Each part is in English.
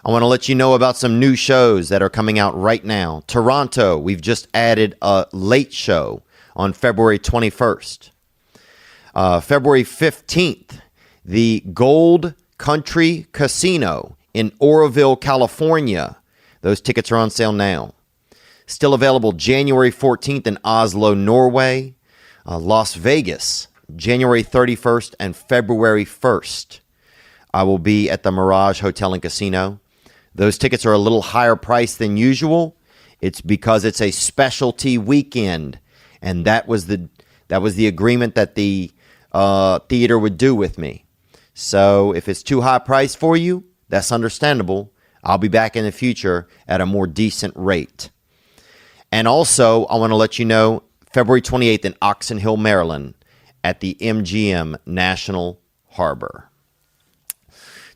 I want to let you know about some new shows that are coming out right now. Toronto, we've just added a late show on February 21st. February 15th, the Gold Country Casino in Oroville, California. Those tickets are on sale now. Still available January 14th in Oslo, Norway. Las Vegas, January 31st and February 1st. I will be at the Mirage Hotel and Casino. Those tickets are a little higher priced than usual. It's because it's a specialty weekend, and that was the agreement that the theater would do with me. So if it's too high priced for you, that's understandable. I'll be back in the future at a more decent rate. And also, I want to let you know, February 28th in Oxon Hill, Maryland, at the MGM National Harbor.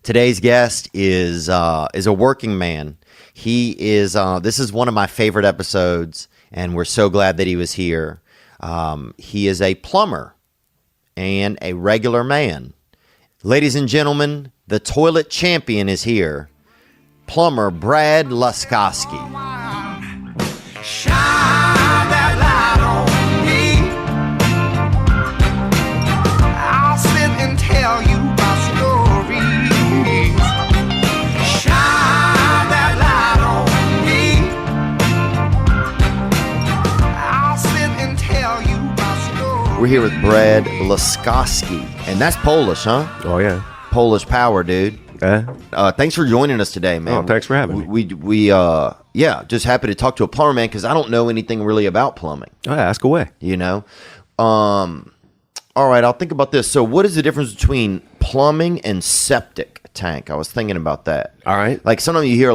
Today's guest is a working man. He is. This is one of my favorite episodes, and we're so glad that he was here. He is a plumber and a regular man. Ladies and gentlemen, the toilet champion is here. Plumber Brad Laskowski. Shine that light on me. I'll sit and tell you my stories. Shine that light on me. I'll sit and tell you my stories. We're here with Brad Laskowski, and that's Polish, huh? Oh, yeah. Polish power, dude. Thanks for joining us today, man. Oh, thanks for having me. We just happy to talk to a plumber, man, because I don't know anything really about plumbing. Oh, ask away. You know? All right, I'll think about this. So what is the difference between plumbing and septic tank? I was thinking about that. All right. Like sometimes you hear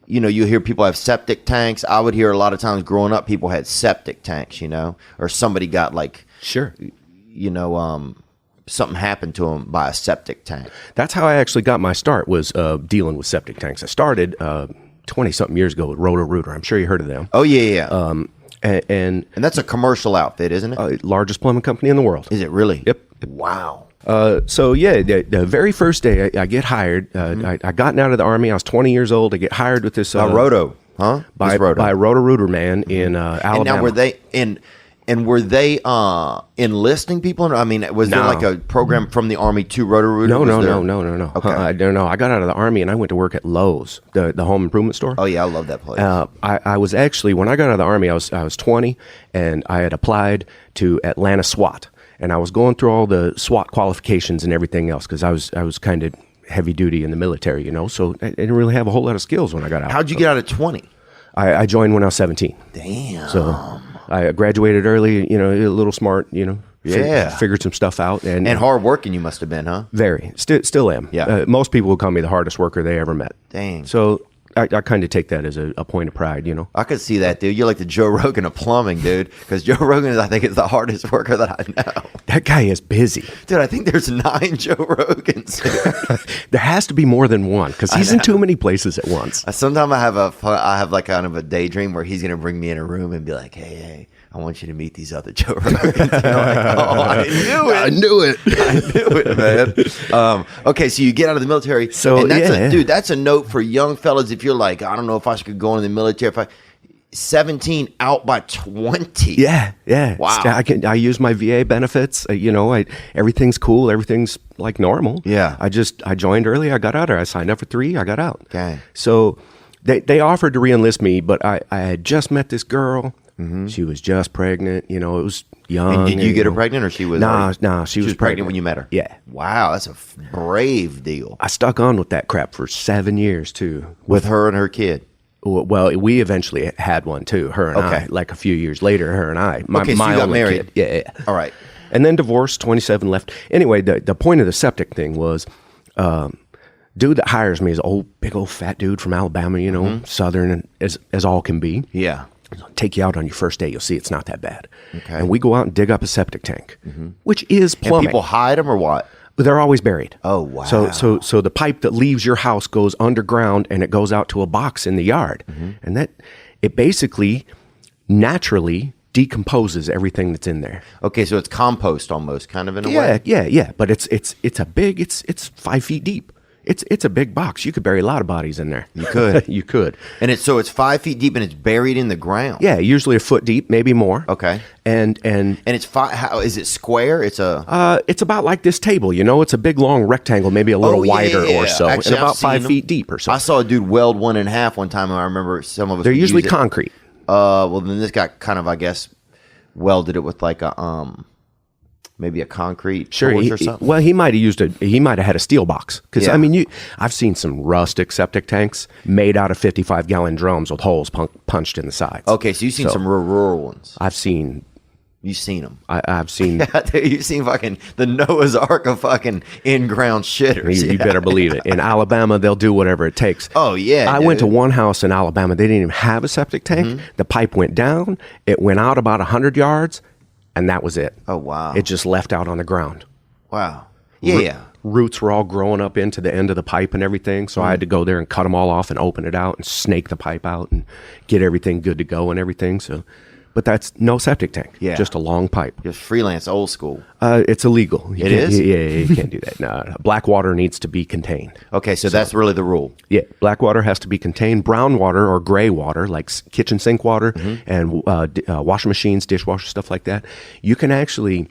you hear people have septic tanks. I would hear a lot of times growing up people had septic tanks, or somebody got Sure. Something happened to them by a septic tank. That's how I actually got my start, was dealing with septic tanks. I started 20-something years ago with Roto-Rooter. I'm sure you heard of them. Oh, yeah. And that's a commercial outfit, isn't it? Largest plumbing company in the world. Is it really? Yep. Wow. The very first day I get hired, I gotten out of the Army. I was 20 years old. I get hired with this... Roto, huh? By Roto-Rooter man in Alabama. And now were they enlisting people? I mean, was there like a program from the Army to Roto-Rooter? No. Okay. I don't know. I got out of the Army and I went to work at Lowe's, the home improvement store. Oh, yeah, I love that place. I was actually, when I got out of the Army, I was 20, and I had applied to Atlanta SWAT. And I was going through all the SWAT qualifications and everything else, because I was kind of heavy duty in the military, so I didn't really have a whole lot of skills when I got out. How'd you get out at 20? I joined when I was 17. Damn. So I graduated early, a little smart, figured some stuff out. And hard working you must have been, huh? Very. Still am. Yeah. Most people would call me the hardest worker they ever met. Dang. So I kind of take that as a point of pride, I could see that, dude. You're like the Joe Rogan of plumbing, dude. Because Joe Rogan, I think, is the hardest worker that I know. That guy is busy. Dude, I think there's 9 Joe Rogans. There has to be more than one, because he's in too many places at once. Sometimes I have like kind of a daydream where he's going to bring me in a room and be like, hey, I want you to meet these other Joe Rogans. And I'm like, oh, I knew it, man. Okay, so you get out of the military. So, dude, that's a note for young fellas. If you're like, I don't know if I should go into the military. 17 out by 20. Yeah. Wow. I use my VA benefits. Everything's cool. Everything's like normal. Yeah. I joined early. I got out, or I signed up for 3. I got out. Okay. So they offered to re-enlist me, but I had just met this girl. Mm-hmm. She was just pregnant. It was young. And did you get her pregnant, or she was? Nah, she was pregnant when you met her. Yeah. Wow, that's a brave deal. I stuck on with that crap for 7 years too. With her and her kid. Well, we eventually had one too. Her and I. Like a few years later, her and I. So you got married. Kid. Yeah. All right. And then divorced. 27 left. Anyway, the point of the septic thing was, dude that hires me is big old fat dude from Alabama. Southern as all can be. Yeah. I'll take you out on your first day. You'll see it's not that bad. Okay. And we go out and dig up a septic tank, which is plumbing. And people hide them or what? They're always buried. Oh, wow. So the pipe that leaves your house goes underground, and it goes out to a box in the yard. And it basically naturally decomposes everything that's in there. Okay, so it's compost almost, kind of in a way. Yeah. But it's 5 feet deep. It's a big box. You could bury a lot of bodies in there. You could. You could. And it's 5 feet deep and it's buried in the ground. Yeah, usually a foot deep, maybe more. Okay. And it's how is it square? It's it's about like this table, It's a big long rectangle, maybe a little wider or so, Actually, and about I've seen 5 them. feet deep or so. I saw a dude weld one in half one time, and I remember some of us. They're would usually use it. concrete. Well, then this guy kind of, I guess, welded it with like a maybe a concrete torch or something. Well, he might have had a steel box because Yeah. I mean, I've seen some rustic septic tanks made out of 55-gallon drums with holes punched in the sides. Okay, so you've seen some rural ones. You've seen them. I've seen. You've seen fucking the Noah's Ark of fucking in-ground shitters. You better believe it. In Alabama, they'll do whatever it takes. Oh, yeah, I dude. went to one house in Alabama. They didn't even have a septic tank. Mm-hmm. The pipe went down. It went out about 100 yards, and that was it. Oh, wow. It just left out on the ground. Wow. Yeah. Roots were all growing up into the end of the pipe and everything. So I had to go there and cut them all off and open it out and snake the pipe out and get everything good to go and everything. So, but that's no septic tank. Yeah. Just a long pipe. Just freelance, old school. It's illegal. It is? Yeah, you can't do that. No. Black water needs to be contained. Okay, so that's really the rule. Yeah, black water has to be contained. Brown water or gray water, like kitchen sink water and washing machines, dishwasher, stuff like that, you can actually,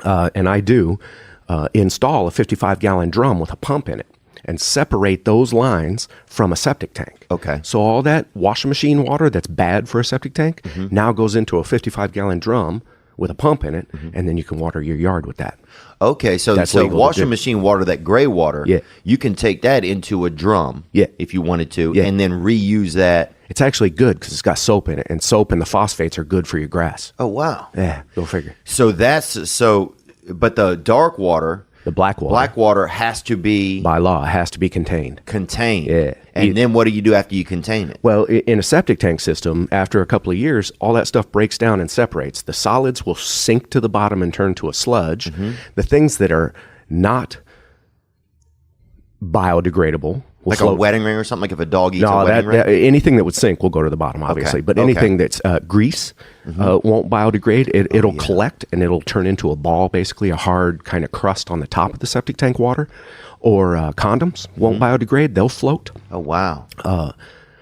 and I do, install a 55-gallon drum with a pump in it and separate those lines from a septic tank. Okay. So all that washing machine water that's bad for a septic tank now goes into a 55-gallon drum with a pump in it, and then you can water your yard with that. Okay, so That's legal to washing do. machine water, that gray water, Yeah. you can take that into a drum Yeah. if you wanted to, Yeah. and then reuse that. It's actually good because it's got soap in it, and soap and the phosphates are good for your grass. Oh, wow. Yeah, go figure. So but the dark water, The black water, has to be by law, has to be contained. contained. Yeah. And then what do you do after you contain it? Well, in a septic tank system, after a couple of years, all that stuff breaks down and separates. The solids will sink to the bottom and turn to a sludge. The things that are not biodegradable will Like float. a wedding ring or something? Like if a dog eats a No, wedding ring? anything that would sink will go to the bottom, obviously. But okay. anything that's grease won't biodegrade. It'll collect and it'll turn into a ball, basically a hard kind of crust on the top of the septic tank water. Or condoms won't biodegrade. They'll float. Oh, wow.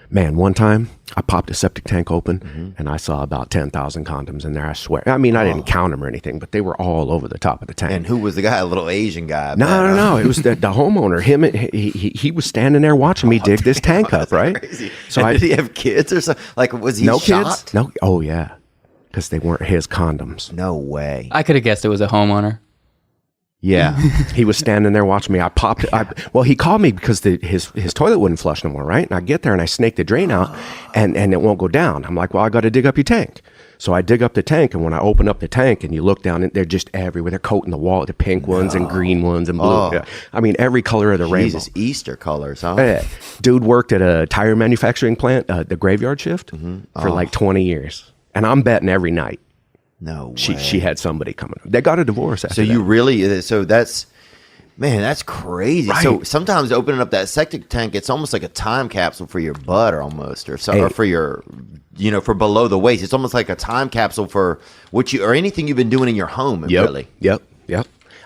Man, one time I popped a septic tank open and I saw about 10,000 condoms in there, I swear. I mean, I didn't count them or anything, but they were all over the top of the tank. And who was the guy? A little Asian guy? I bet, No. huh? It was the homeowner. He was standing there watching me dig this tank up, right? Crazy. So And did he have kids or something? Like, was he no shot? kids? No. Oh, yeah. Because they weren't his condoms. No way. I could have guessed it was a homeowner. Yeah. He was standing there watching me. I popped it. Well, he called me because his toilet wouldn't flush no more, right? And I get there and I snake the drain out and it won't go down. I'm like, well, I got to dig up your tank. So I dig up the tank, and when I open up the tank and you look down, they're just everywhere. They're coating the wall, the pink ones and green ones and blue. Oh. I mean, every color of the rainbow. Jesus, Easter colors, huh? Yeah. Dude worked at a tire manufacturing plant, the graveyard shift, for like 20 years. And I'm betting every night No way. she had somebody coming. They got a divorce after So you that. really, that's, man, that's crazy. Right. So sometimes opening up that septic tank, it's almost like a time capsule for your butt or almost, or something, or for your, for below the waist. It's almost like a time capsule for or anything you've been doing in your home, really. Yep.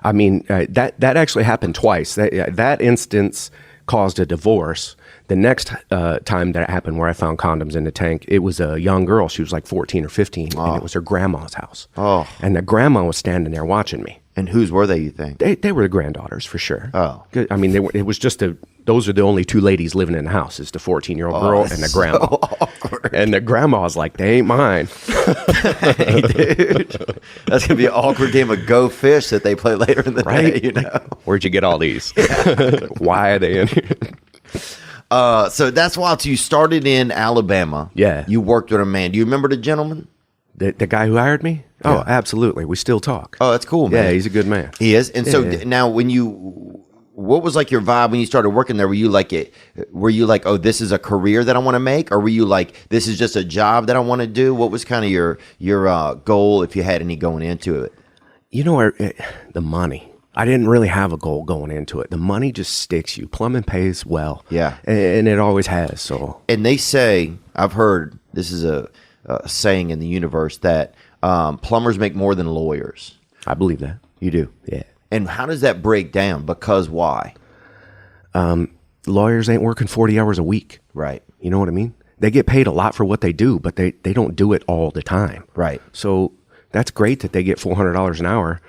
I mean, that actually happened twice. That instance caused a divorce. The next time that it happened where I found condoms in the tank, it was a young girl. She was like 14 or 15, and it was her grandma's house. Oh. And the grandma was standing there watching me. And whose were they, you think? They were the granddaughters for sure. Oh. I mean, it was just those are the only two ladies living in the house. Is the 14-year-old girl and the grandma. So awkward. And the grandma's like, they ain't mine. Hey, dude. That's going to be an awkward game of Go Fish that they play later in the Right? day, Where'd you get all these? Why are they in here? So that's wild. So you started in Alabama. Yeah. You worked with a man. Do you remember the gentleman? The guy who hired me? Oh, absolutely. We still talk. Oh, that's cool, man. Yeah, he's a good man. He is. And so Yeah. now what was like your vibe when you started working there? Were you like, oh, this is a career that I want to make? Or were you like, this is just a job that I want to do? What was kind of your goal, if you had any going into it? The money. I didn't really have a goal going into it. The money just sticks you. Plumbing pays well. Yeah. And it always has. So And they say, I've heard, this is a saying in the universe, that plumbers make more than lawyers. I believe that. You do? Yeah. And how does that break down? Because why? Lawyers ain't working 40 hours a week. Right. You know what I mean? They get paid a lot for what they do, but they don't do it all the time. Right. So that's great that they get $400 an hour,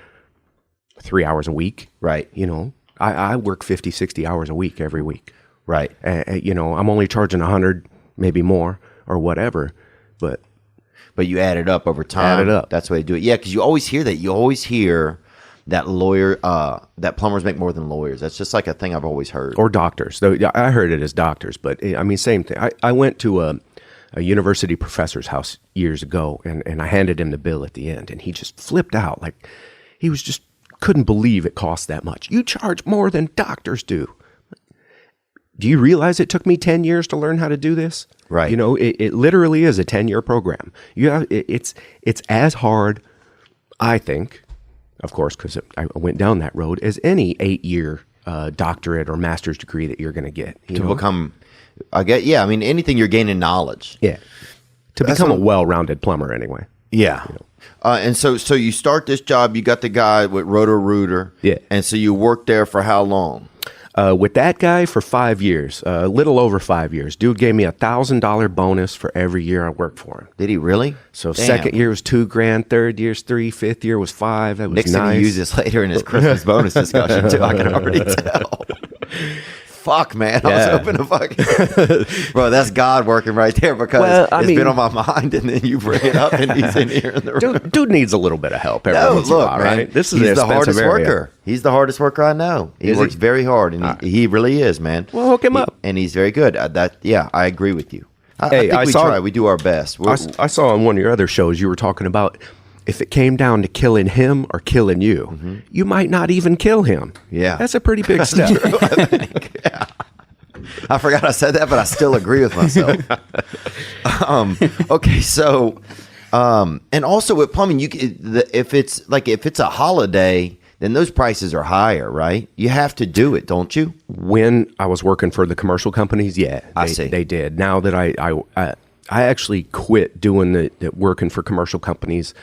3 hours a week. Right. You know, I work 50, 60 hours a week every week. Right. You know, I'm only charging 100, maybe more or whatever, but you add it up over time. Add it up. That's the way to do it. Yeah, because you always hear that. You always hear that that plumbers make more than lawyers. That's just like a thing I've always heard. or doctors. Though I heard it as doctors, but I mean, same thing. I went to a university professor's house years ago, and I handed him the bill at the end, and he just flipped out. Like, he was just couldn't believe it cost that much. You charge more than doctors do. Do you realize it took me 10 years to learn how to do this? Right. You know, it literally is a 10-year program. It's as hard, I think, of course, because I went down that road, as any 8-year doctorate or master's degree that you're going to get. To become, I mean, anything you're gaining knowledge. Yeah. To become a well-rounded plumber anyway. Yeah. And so you start this job, you got the guy with Roto-Rooter. Yeah. And so you worked there for how long? With that guy for 5 years, a little over 5 years. Dude gave me $1,000 bonus for every year I worked for him. Did he really? So Damn. second year was $2,000, third year's $3,000, fifth year was $5,000. That was Nick's nice. going to use this later in his Christmas bonus discussion, too. I can already tell. Fuck, man. I was hoping to fucking... Bro, that's God working right there, because it's been on my mind, and then you bring it up, and he's in here in the room. Dude needs a little bit of help every once in a while, man, right? This is he's an the expensive hardest area. worker. He's the hardest worker I know. He Is works he? very hard, and he really is, man. Well, hook him up. And he's very good. I agree with you. I Hey, think I we saw- try. We do our best. I saw on one of your other shows you were talking about if it came down to killing him or killing you, you might not even kill him. Yeah. That's a pretty big step. I forgot I said that, but I still agree with myself. Okay, so, and also with plumbing, if it's a holiday, then those prices are higher, right? You have to do it, don't you? When I was working for the commercial companies, I see. They did. Now that I actually quit doing the working for commercial companies,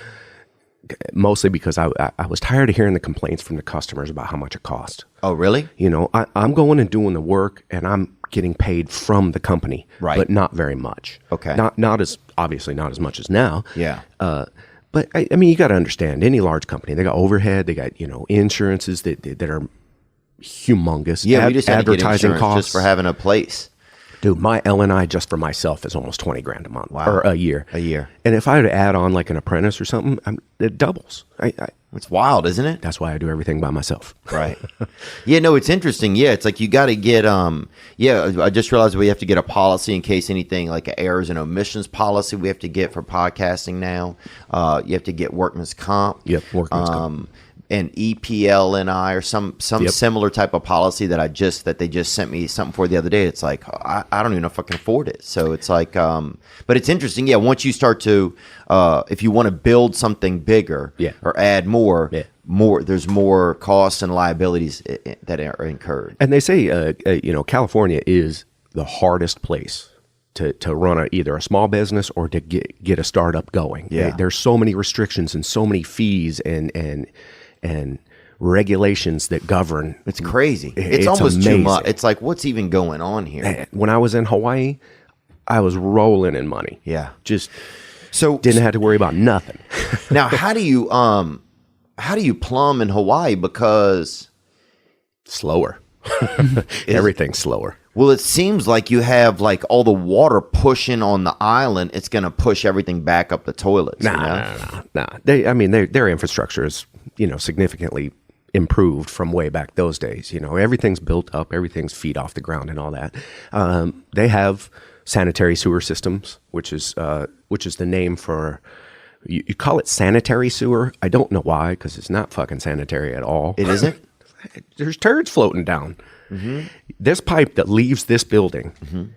mostly because I was tired of hearing the complaints from the customers about how much it cost. Oh, really? You know, I'm going and doing the work, and I'm getting paid from the company, Right. but not very much. Okay. Not as obviously not as much as now. Yeah. But I mean, you got to understand, any large company, they got overhead, they got insurances that are humongous. Yeah, we just had to get advertising insurance costs just for having a place. Dude, my L&I just for myself is almost $20,000 a month. Wow. Or a year. A year. And if I had to add on like an apprentice or something, it doubles. It's wild, isn't it? That's why I do everything by myself. Right. Yeah, no, it's interesting. Yeah, it's like you got to get, I just realized we have to get a policy in case anything like an errors and omissions policy we have to get for podcasting now. You have to get workman's comp. Yep, workman's comp. And EPLNI or some Yep. similar type of policy that they just sent me something for the other day. It's like, I don't even know if I can afford it. So it's like, but it's interesting. Yeah. Once you start to, if you want to build something bigger or add more, there's more costs and liabilities that are incurred. And they say, California is the hardest place to run either a small business or to get a startup going. Yeah. There's so many restrictions and so many fees and regulations that govern. It's crazy. It's almost amazing. too much. It's like, what's even going on here? When I was in Hawaii, I was rolling in money. Yeah. Just So didn't have to worry about nothing. now, how do you plumb in Hawaii? Because Slower. Everything's slower. well, it seems like you have like all the water pushing on the island. It's going to push everything back up the toilets. Nah. Their infrastructure is, significantly improved from way back those days. Everything's built up, everything's feet off the ground and all that. They have sanitary sewer systems, which is the name for. You call it sanitary sewer. I don't know why, because it's not fucking sanitary at all. It isn't? There's turds floating down. Mm-hmm. This pipe that leaves this building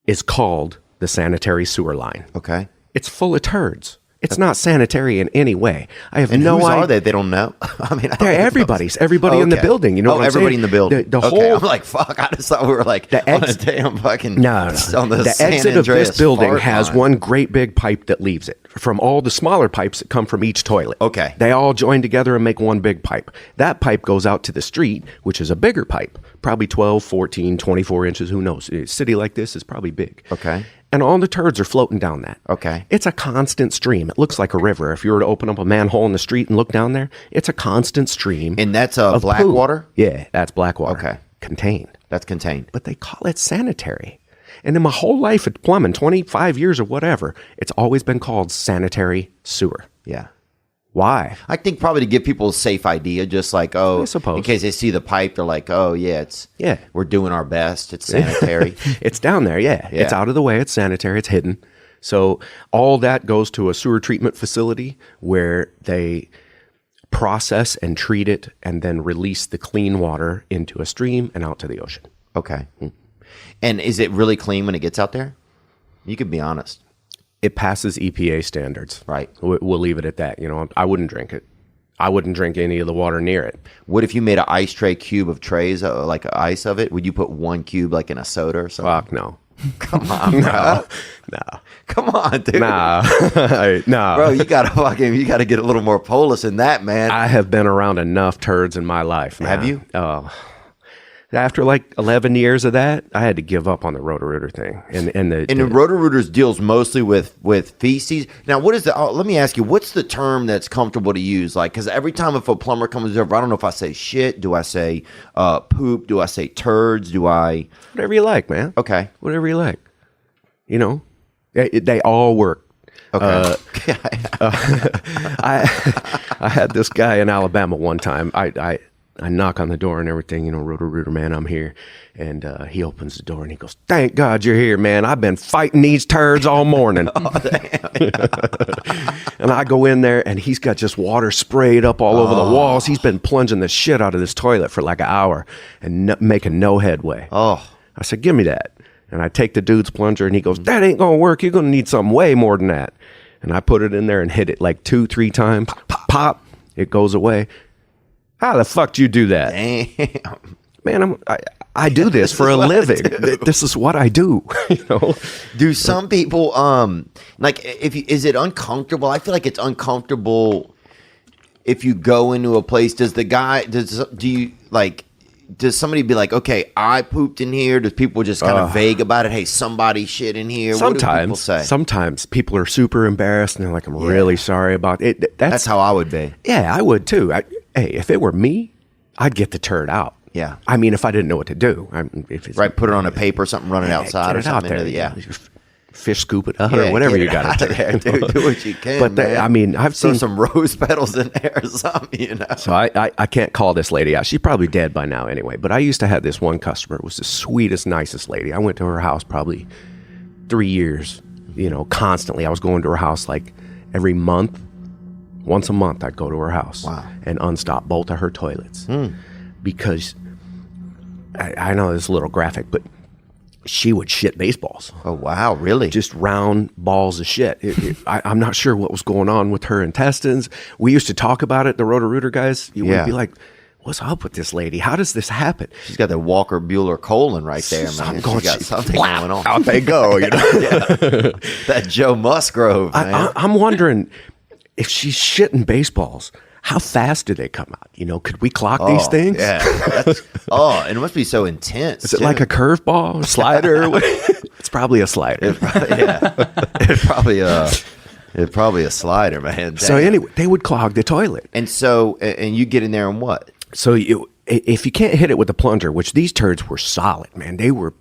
is called the sanitary sewer line. Okay. It's full of turds. It's not sanitary in any way. I have And no whose idea. are they? They don't know. I mean, They're everybody's. Everybody in the building. You know what I'm everybody saying? in the building. The okay. whole. I'm like, fuck. I just thought we were like on a damn fucking. No. On the The San exit of Andreas this building fart has line. one great big pipe that leaves it. from all the smaller pipes that come from each toilet. Okay. They all join together and make one big pipe. That pipe goes out to the street, which is a bigger pipe, probably 12, 14, 24 inches, who knows. A city like this is probably big. Okay. And all the turds are floating down that. Okay. It's a constant stream. It looks like a river. If you were to open up a manhole in the street and look down there, it's a constant stream. And that's of black poo. water? Yeah, that's black water. Okay. Contained. That's contained. But they call it sanitary. And in my whole life at plumbing, 25 years or whatever, it's always been called sanitary sewer. Yeah. Why? I think probably to give people a safe idea, just like, oh, I suppose. in case they see the pipe, they're like, oh, yeah, we're doing our best. It's sanitary. It's down there, yeah. It's out of the way. It's sanitary. It's hidden. So all that goes to a sewer treatment facility where they process and treat it and then release the clean water into a stream and out to the ocean. Okay. And is it really clean when it gets out there? You could be honest. It passes EPA standards. Right. We'll leave it at that. You know, I wouldn't drink it. I wouldn't drink any of the water near it. What if you made an ice tray cube of trays, like ice of it? Would you put one cube like in a soda or something? Fuck no. Come on, bro. No. Come on, dude. Nah. Nah. Bro, you gotta get a little more polis than that, man. I have been around enough turds in my life. Have you? Oh. After like 11 years of that, I had to give up on the Roto-Rooter thing. And the Roto-Rooters deals mostly with feces. Now, what is let me ask you, what's the term that's comfortable to use? Like, because every time if a plumber comes over, I don't know if I say shit, do I say poop, do I say turds, do I... Whatever you like, man. Okay. Whatever you like. You know, they all work. Okay. I had this guy in Alabama one time. I knock on the door and everything, you know, Roto-Rooter man, I'm here. And he opens the door and he goes, "Thank God you're here, man. I've been fighting these turds all morning." Oh, damn. And I go in there and he's got just water sprayed up all over the walls. He's been plunging the shit out of this toilet for like an hour and making no headway. Oh. I said, "Give me that." And I take the dude's plunger and he goes, "That ain't going to work. You're going to need something way more than that." And I put it in there and hit it like 2-3 times. Pop, pop. It goes away. How the fuck do you do that? Damn. Man, I do this for a living. This is what I do. You know? Do some people like is it uncomfortable? I feel like it's uncomfortable if you go into a place. Does somebody be like, "Okay, I pooped in here"? Does people just kind of vague about it? Hey, somebody shit in here. Sometimes, what do people say? Sometimes people are super embarrassed and they're like, "I'm really sorry about it." That's how I would be. Yeah, I would too. Hey, if it were me, I'd get the turd out. Yeah. I mean, if I didn't know what to do. If it's, Right, put it on a paper or something, run it outside or something. Out there. Yeah. Fish scoop it up or whatever you got to do. Do what you can, But man. I mean, I've Throw seen some rose petals in there or something, you know. So I can't call this lady out. She's probably dead by now anyway. But I used to have this one customer. It was the sweetest, nicest lady. I went to her house probably 3 years, you know, constantly. I was going to her house like every month. Once a month, I'd go to her house and unstop both of her toilets. Because I know this is a little graphic, but she would shit baseballs. Oh, wow, really? Just round balls of shit. I'm not sure what was going on with her intestines. We used to talk about it, the Roto-Rooter guys. You would be like, "What's up with this lady? How does this happen?" She's got the Walker Bueller colon right there, man. She's got something going on. Out they go, you know. That Joe Musgrove, man. I'm wondering if she's shitting baseballs. How fast do they come out? You know, could we clock these things? Yeah. And it must be so intense. Is it like a curveball, slider? It's probably a slider. It's probably a slider, man. Damn. So anyway, they would clog the toilet. And so, and you get in there and what? So if you can't hit it with the plunger, which these turds were solid, man, they were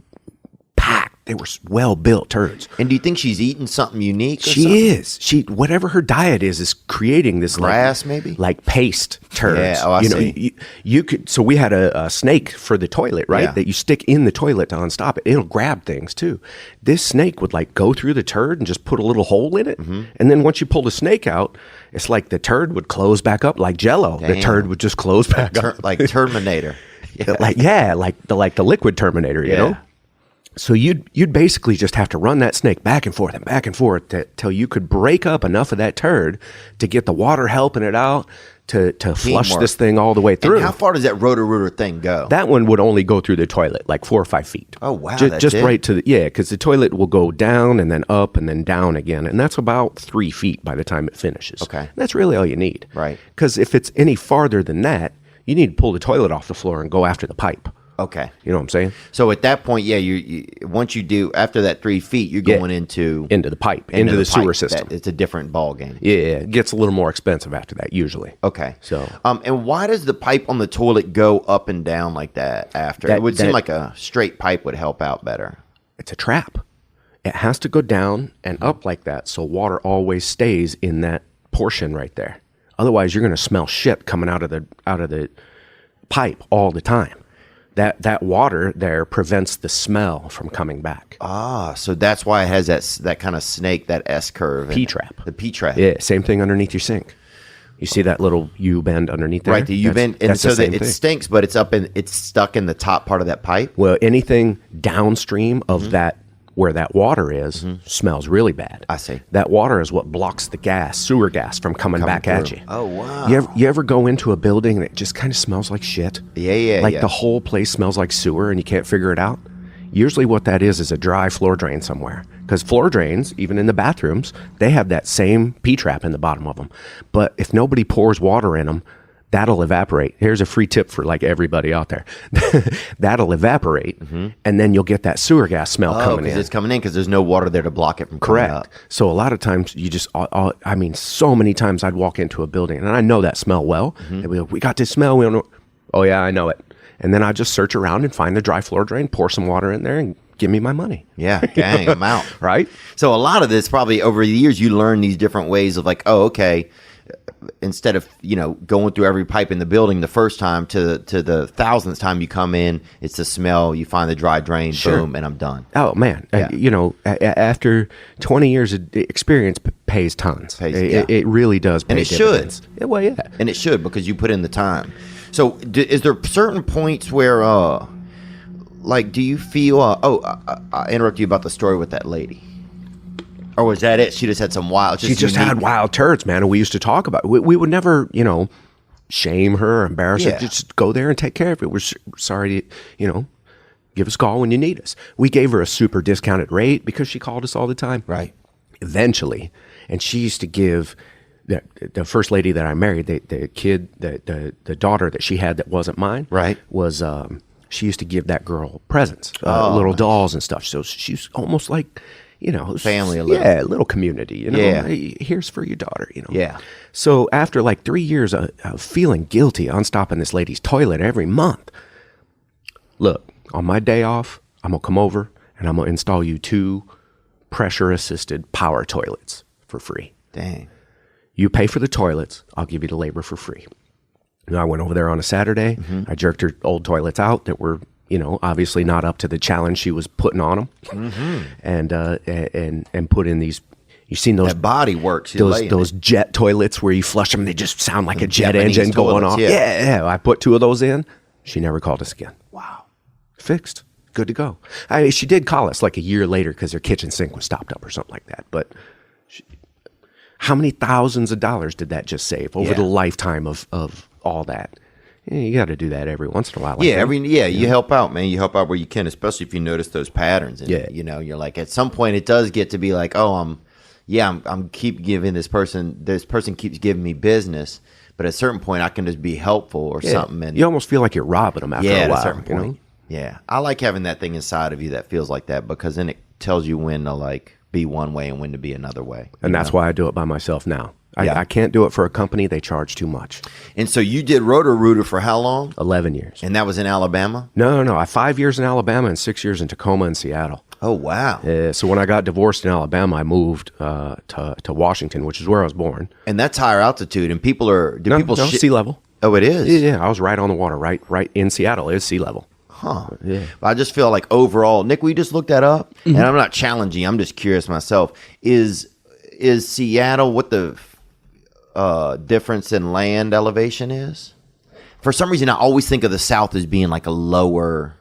packed. They were well-built turds. And do you think she's eating something unique? She is. Whatever her diet is creating this grass, maybe like paste turds. Yeah. Oh, I see. You could. So we had a snake for the toilet, right? That you stick in the toilet to unstop it. It'll grab things too. This snake would like go through the turd and just put a little hole in it, and then once you pull the snake out, it's like the turd would close back up like Jello. Damn. The turd would just close back up like Terminator. like the liquid Terminator. You know. So you'd basically just have to run that snake back and forth till you could break up enough of that turd to get the water helping it out to flush Teamwork. this thing all the way through. And how far does that Roto-Rooter thing go? That one would only go through the toilet, like 4 or 5 feet. Oh, wow, Just, that's it? right to because the toilet will go down and then up and then down again. And that's about 3 feet by the time it finishes. Okay. And that's really all you need. Right. Because if it's any farther than that, you need to pull the toilet off the floor and go after the pipe. Okay. You know what I'm saying? So at that point, yeah, you once you do after that 3 feet, you're going into the pipe, into the sewer pipe. system. It's a different ball game. Yeah, it gets a little more expensive after that usually. Okay. So, and why does the pipe on the toilet go up and down like that after? It would seem like a straight pipe would help out better. it's a trap. It has to go down and up like that so water always stays in that portion right there. Otherwise, you're going to smell shit coming out of the pipe all the time. That water there prevents the smell from coming back. Ah, so that's why it has that kind of snake, that S curve. P-trap. The P-trap. Yeah, same thing underneath your sink. You see that little U bend underneath there? Right, the U bend, and that's so the same it thing. stinks, but it's stuck in the top part of that pipe. Well, anything downstream of that, where that water is, smells really bad. I see. That water is what blocks the sewer gas from coming back at through. you. Oh, wow. You ever go into a building that just kind of smells like shit? Yeah, Like yeah. the whole place smells like sewer and you can't figure it out? Usually what that is a dry floor drain somewhere. Because floor drains, even in the bathrooms, they have that same P-trap in the bottom of them. But if nobody pours water in them, that'll evaporate. Here's a free tip for like everybody out there. That'll evaporate, and then you'll get that sewer gas smell coming because in. it's coming in because there's no water there to block it from coming Correct. up. So a lot of times you just, I mean, so many times I'd walk into a building and I know that smell well. They'd be like, we got this smell. We don't know. Oh yeah, I know it. And then I just search around and find a dry floor drain, pour some water in there, and give me my money. Yeah, gang, I'm out. Right? So a lot of this probably over the years you learn these different ways of like, oh, okay, instead of going through every pipe in the building the first time to the thousandth time you come in, it's the smell. You find the dry drain, boom, and I'm done. Oh man, Yeah. After 20 years of experience pays tons. It really does pay And it dividends. should. Yeah, well, yeah. And it should because you put in the time. So is there certain points where, like, do you feel? I interrupted you about the story with that lady. Or was that it? She just had some wild. She just had wild turds, man, and we used to talk about it. We would never, shame her or embarrass her. Yeah. Just go there and take care of it. We're sorry to, give us a call when you need us. We gave her a super discounted rate because she called us all the time. Right. Eventually, and she used to give the first lady that I married, the kid, the daughter that she had that wasn't mine, Right. was she used to give that girl presents, Oh, little nice. dolls and stuff. So she's almost like, Family a little. Yeah, a little community. Yeah. Hey, here's for your daughter. Yeah. So after like 3 years of feeling guilty on stopping this lady's toilet every month, look, on my day off, I'm gonna come over and I'm gonna install you 2 pressure-assisted power toilets for free. Dang. You pay for the toilets, I'll give you the labor for free. And I went over there on a Saturday. I jerked her old toilets out that were, obviously not up to the challenge she was putting on them, and put in these. You've seen those That body works. those jet toilets where you flush them, they just sound like a jet Japanese engine going toilets, off. yeah. Yeah. I put 2 of those in. She never called us again. Wow. Fixed. Good to go. She did call us like a year later because her kitchen sink was stopped up or something like that. But how many thousands of dollars did that just save over Yeah. the lifetime of all that? Yeah, you got to do that every once in a while. Like Yeah, that. you help out, man. You help out where you can, especially if you notice those patterns. And, Yeah. you're like, at some point it does get to be like, oh, I'm keep giving this person keeps giving me business, but at a certain point I can just be helpful or Yeah. something. And You almost feel like you're robbing them after yeah, a at while. a certain you know? point. Yeah, I like having that thing inside of you that feels like that because then it tells you when to like be one way and when to be another way. And that's why I do it by myself now. Yeah. I can't do it for a company. They charge too much. And so you did Roto-Rooter for how long? 11 years. And that was in Alabama? No. I 5 years in Alabama and 6 years in Tacoma and Seattle. Oh, wow. So when I got divorced in Alabama, I moved to Washington, which is where I was born. And that's higher altitude. And people Sea level. Oh, it is? Yeah. I was right on the water, right in Seattle. It's sea level. Huh. Yeah. I just feel like overall, Nick, we just looked that up, and I'm not challenging. I'm just curious myself. Is Seattle what the difference in land elevation is? For some reason, I always think of the South as being like a lower.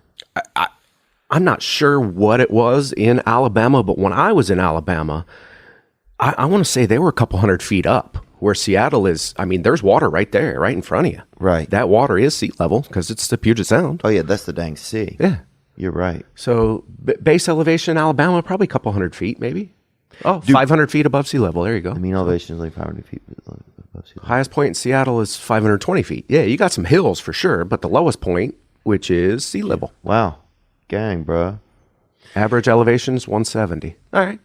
I'm not sure what it was in Alabama, but when I was in Alabama, I want to say they were a couple hundred feet up. Where Seattle is, I mean, there's water right there, right in front of you. Right. That water is sea level because it's the Puget Sound. Oh, yeah, that's the dang sea. Yeah. You're right. So base elevation in Alabama, probably a couple hundred feet, maybe. Oh, 500 feet above sea level. There you go. The mean elevation is like 500 feet above sea level. Highest point in Seattle is 520 feet. Yeah, you got some hills for sure, but the lowest point, which is sea level. Wow. Gang, bro. Average elevation is 170. All right.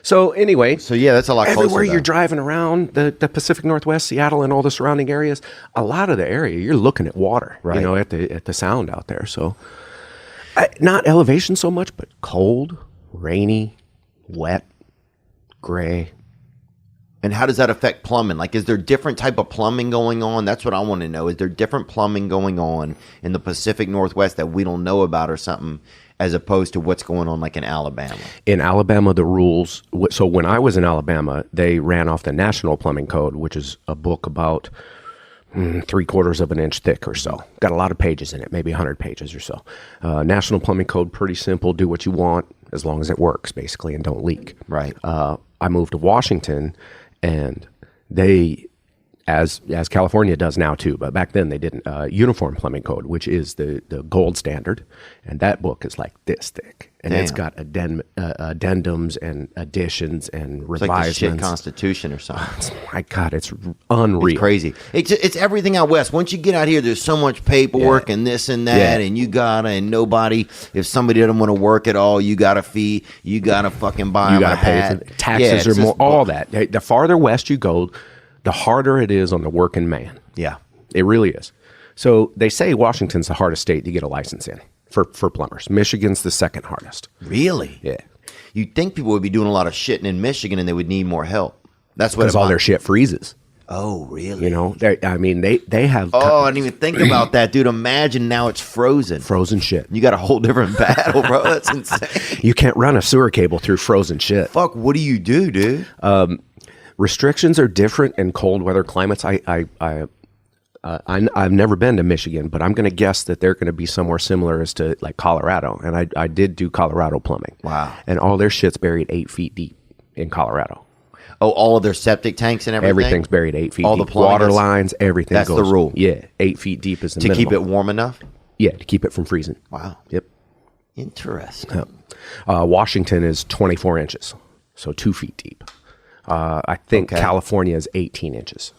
So anyway, So, yeah, that's a lot closer. everywhere you're though. driving around the Pacific Northwest, Seattle, and all the surrounding areas, a lot of the area you're looking at water, Right. you know, at the sound out there. So, not elevation so much, but cold, rainy, wet, gray. And how does that affect plumbing? Like, is there different type of plumbing going on? That's what I want to know. Is there different plumbing going on in the Pacific Northwest that we don't know about or something, as opposed to what's going on like in Alabama? In Alabama, the rules. So when I was in Alabama, they ran off the National Plumbing Code, which is a book about 3/4 of an inch thick or so. Got a lot of pages in it, maybe 100 pages or so. National Plumbing Code, pretty simple. Do what you want as long as it works, basically, and don't leak. Right. I moved to Washington, and they, as California does now too, but back then they didn't. Uniform Plumbing Code, which is the gold standard, and that book is like this thick, and it's Damn. got addendums and additions and It's like the shit revisements. Constitution or something. My God, it's unreal. It's crazy. It's everything out west. Once you get out here, there's so much paperwork and this and that, Yeah. and you gotta, and nobody, if somebody doesn't want to work at all, you got a fee, you gotta fucking buy You them got a to pay hat. for taxes or more, all that. The farther west you go, the harder it is on the working man. Yeah. It really is. So they say Washington's the hardest state to get a license in for plumbers. Michigan's the second hardest. Really? Yeah. You'd think people would be doing a lot of shitting in Michigan and they would need more help. That's what Because all their shit freezes. Oh, really? You know, they have Oh, I didn't even think about that, dude. Imagine now it's frozen. frozen shit. You got a whole different battle, bro. That's insane. You can't run a sewer cable through frozen shit. Fuck, what do you do, dude? Restrictions are different in cold weather climates. I've never been to Michigan, but I'm going to guess that they're going to be somewhere similar as to like Colorado. And I did do Colorado plumbing. Wow. And all their shit's buried 8 feet deep in Colorado. Oh, all of their septic tanks and everything? Everything's buried 8 feet All deep. the plumbing Water is- lines, everything That's goes. the rule. Yeah, 8 feet deep is the To minimum. keep it warm enough? Yeah, to keep it from freezing. Wow. Yep. Interesting. Washington is 24 inches, so 2 feet deep. I think Okay. California is 18 inches.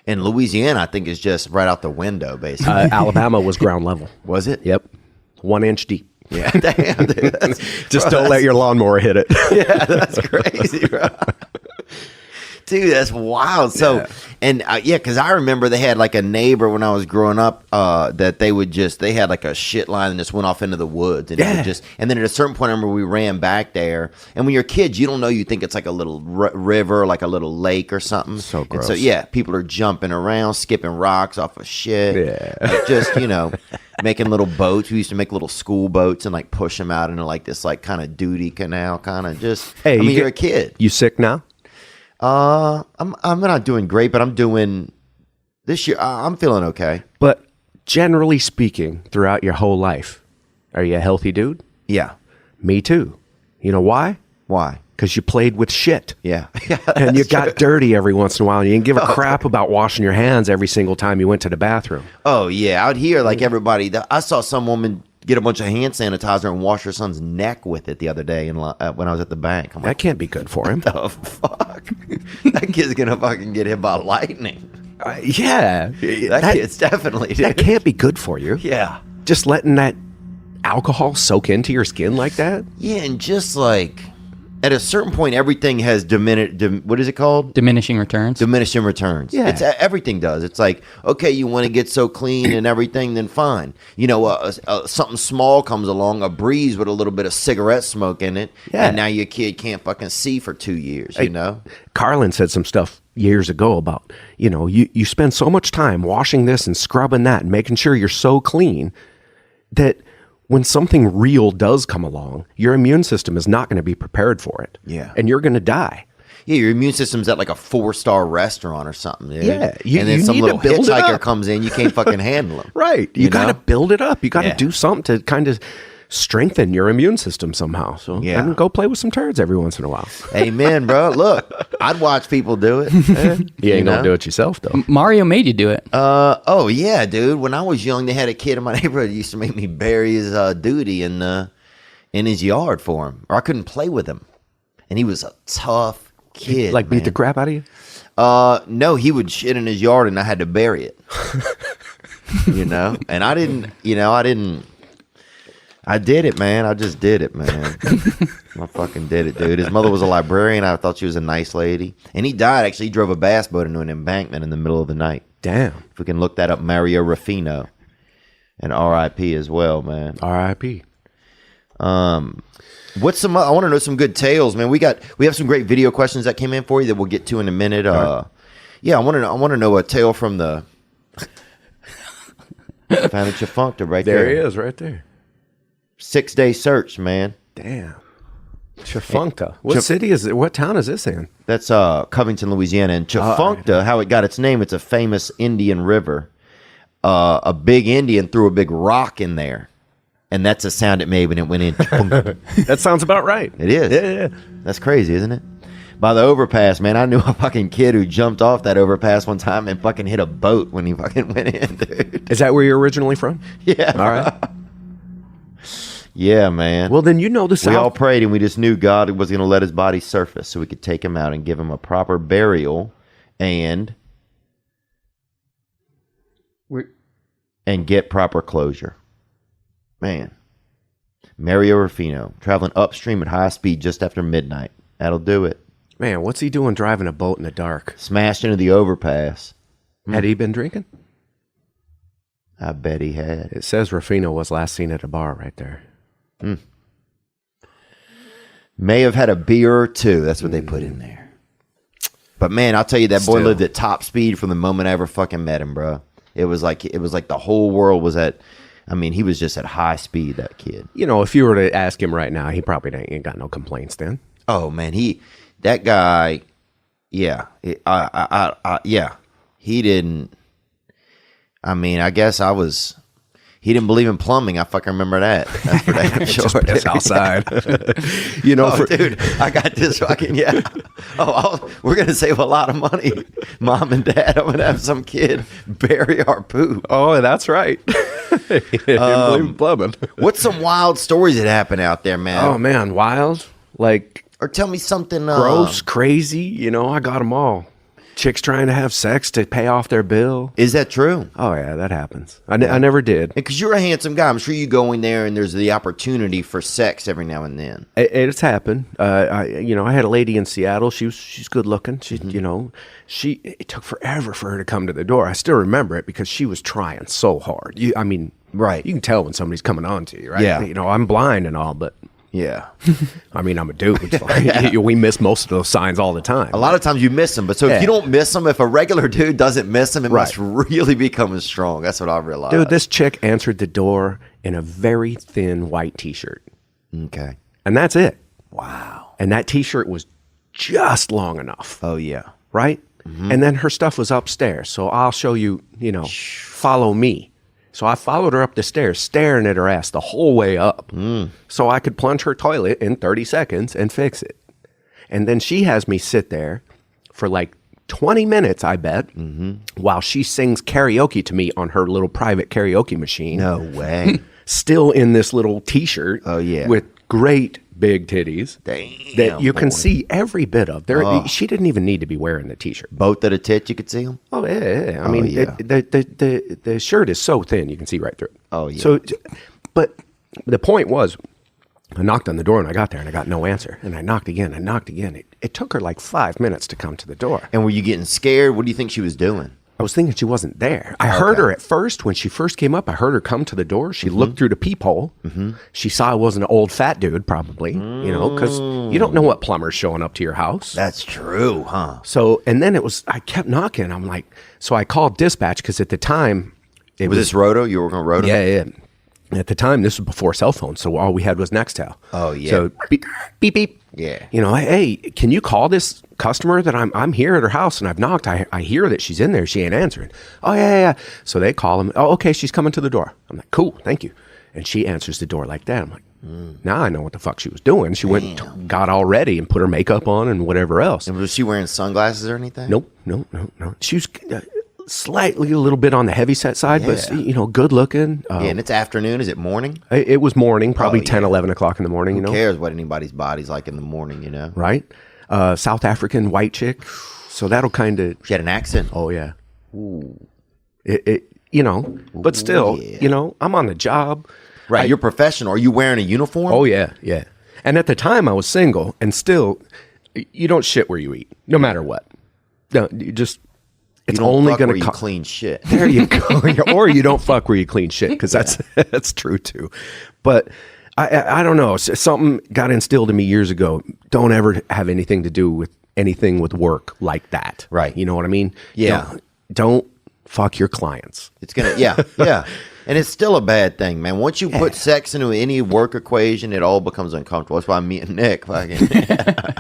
And Louisiana, I think, is just right out the window, basically. Alabama was ground level. Was it? Yep. 1 inch deep. Yeah. Damn, dude. That's, Just bro, don't let your lawnmower hit it. Yeah, that's crazy, bro. Dude, that's wild. So, Yeah. and yeah, because I remember they had like a neighbor when I was growing up that they had like a shit line and just went off into the woods. And it would and then at a certain point, I remember we ran back there. And when you're kids, you don't know, you think it's like a little river, like a little lake or something. So And gross. so, yeah, people are jumping around, skipping rocks off of shit. Yeah. Like, just, making little boats. We used to make little school boats and like push them out into like this like kind of duty canal, kind of just. Hey, you're a kid. You sick now? I'm not doing great, but I'm doing this year. I'm feeling okay. But generally speaking, throughout your whole life, are you a healthy dude? Yeah. Me too. You know why? Why? Because you played with shit. Yeah. And you got dirty every once in a while. And you didn't give a crap about washing your hands every single time you went to the bathroom. Oh yeah, out here, like everybody. I saw some woman get a bunch of hand sanitizer and wash her son's neck with it the other day when I was at the bank. I'm That like, can't be good for him. oh fuck, that kid's gonna fucking get hit by lightning. Yeah. That kid's definitely. That can't be good for you. Yeah. Just letting that alcohol soak into your skin like that? Yeah, and just like at a certain point, everything has diminished. What is it called? Diminishing returns. Diminishing returns. Yeah. It's everything does. It's like, okay, you want to get so clean and everything, then fine. Something small comes along, a breeze with a little bit of cigarette smoke in it, Yeah. and now your kid can't fucking see for 2 years. Carlin said some stuff years ago about, you spend so much time washing this and scrubbing that and making sure you're so clean that when something real does come along, your immune system is not going to be prepared for it. Yeah. And you're going to die. Yeah, your immune system's at like a 4-star restaurant or something, dude. Yeah, and then you some need little to build it hitchhiker up. comes in, you can't fucking handle him. Right. You got to know? build it up. You got to Yeah. do something to kind of strengthen your immune system somehow. So Yeah. and go play with some turds every once in a while. Amen, bro. Look, I'd watch people do it. You ain't know? gonna do it yourself though. Mario made you do it. Oh yeah, dude. When I was young, they had a kid in my neighborhood who used to make me bury his duty in his yard for him, or I couldn't play with him. And he was a tough kid. Like beat man. the crap out of you? No, he would shit in his yard, and I had to bury it. And I didn't. I did it, man. I just did it, man. I fucking did it, dude. His mother was a librarian. I thought she was a nice lady. And he died, actually. He drove a bass boat into an embankment in the middle of the night. Damn. If we can look that up, Mario Ruffino. And R.I.P. as well, man. R.I.P. What's some? I want to know some good tales, man. We have some great video questions that came in for you that we'll get to in a minute. Yeah, I want to know a tale from the. Found it, Chafuncta right there. There he is, right there. 6-day search, man. Damn. Chafuncta. What city is it? What town is this in? That's Covington, Louisiana. And Chafuncta, how it got its name, it's a famous Indian river. A big Indian threw a big rock in there. And that's the sound it made when it went in. That sounds about right. It is. Yeah. That's crazy, isn't it? By the overpass, man, I knew a fucking kid who jumped off that overpass one time and fucking hit a boat when he fucking went in, dude. Is that where you're originally from? Yeah. All right. Yeah, man. Well, then you know the we all South. prayed and we just knew God was going to let his body surface so we could take him out and give him a proper burial and get proper closure. Man. Mario Ruffino, traveling upstream at high speed just after midnight. That'll do it. Man, what's he doing driving a boat in the dark? Smashed into the overpass. Had he been drinking? I bet he had. It says Ruffino was last seen at a bar right there. May have had a beer or two. That's what they put in there. But man, I'll tell you, that boy Still. lived at top speed from the moment I ever fucking met him, bro. It was like the whole world was at. I mean, he was just at high speed. That kid. You know, if you were to ask him right now, he probably ain't got no complaints then. Oh man, that guy. Yeah, yeah. He didn't. I mean, I guess he didn't believe in plumbing. I fucking remember that. That's for damn sure. Just piss outside. You know, Dude, I got this fucking, yeah. We're going to save a lot of money. Mom and Dad, I'm going to have some kid bury our poop. Oh, that's right. He didn't believe in plumbing. What's some wild stories that happen out there, man? Oh, man, wild. Like, Or tell me something. gross, crazy. You know, I got them all. Chicks trying to have sex to pay off their bill. Is that true? Oh, yeah, that happens. I never did. Because you're a handsome guy. I'm sure you go in there and there's the opportunity for sex every now and then. It's happened. I had a lady in Seattle. She's good looking. It took forever for her to come to the door. I still remember it because she was trying so hard. Right. You can tell when somebody's coming on to you, right? Yeah. You know, I'm blind and all, but Yeah. I mean, I'm a dude. So we miss most of those signs all the time. A lot of times you miss them. But so if you don't miss them, if a regular dude doesn't miss them, it must really be coming strong. That's what I realized. Dude, this chick answered the door in a very thin white T-shirt. Okay. And that's it. Wow. And that T-shirt was just long enough. Oh, yeah. Right? Mm-hmm. And then her stuff was upstairs. So I'll show you, follow me. So I followed her up the stairs, staring at her ass the whole way up. So I could plunge her toilet in 30 seconds and fix it. And then she has me sit there for like 20 minutes, I bet, while she sings karaoke to me on her little private karaoke machine. No way. Still in this little T-shirt. Oh, yeah. With great big titties. Damn, that you can boy. see every bit of. She didn't even need to be wearing the T-shirt. Both at a tit, you could see them? Oh, yeah. I mean, yeah. the shirt is so thin, you can see right through it. Oh, yeah. So, but the point was, I knocked on the door and I got there and I got no answer. And I knocked again. It took her like 5 minutes to come to the door. And were you getting scared? What do you think she was doing? I was thinking she wasn't there. I heard her at first when she first came up. I heard her come to the door. She looked through the peephole. She saw I was an old fat dude, probably, because you don't know what plumber's showing up to your house. That's true, huh? So, and then I kept knocking. I'm like, so I called dispatch because at the time, it Was this Roto? You were going to Roto? Yeah. At the time, this was before cell phones, so all we had was Nextel. Oh, yeah. So beep, beep, beep. Yeah. Hey, can you call this customer that I'm here at her house and I've knocked. I hear that she's in there. She ain't answering. Oh, yeah. So they call him. Oh, okay, she's coming to the door. I'm like, cool, thank you. And she answers the door like that. I'm like, now I know what the fuck she was doing. She went and got all ready and put her makeup on and whatever else. And was she wearing sunglasses or anything? Nope. She was slightly a little bit on the heavy set side, but, good looking. Yeah, and it's afternoon. Is it morning? It was morning, probably 10, 11 o'clock in the morning, Who cares what anybody's body's like in the morning, Right? South African white chick. So that'll kind of... She had an accent. Oh, yeah. Ooh. But still, I'm on the job. Right, you're professional. Are you wearing a uniform? Oh, yeah. And at the time, I was single, and still, you don't shit where you eat, no matter what. No, you just... It's only going to clean shit. There you go. Or you don't fuck where you clean shit, because that's true, too. But... I don't know. Something got instilled in me years ago. Don't ever have anything to do with anything with work like that. Right. You know what I mean? Yeah. Don't fuck your clients. It's going to, yeah. And it's still a bad thing, man. Once you put sex into any work equation, it all becomes uncomfortable. That's why me and Nick fucking...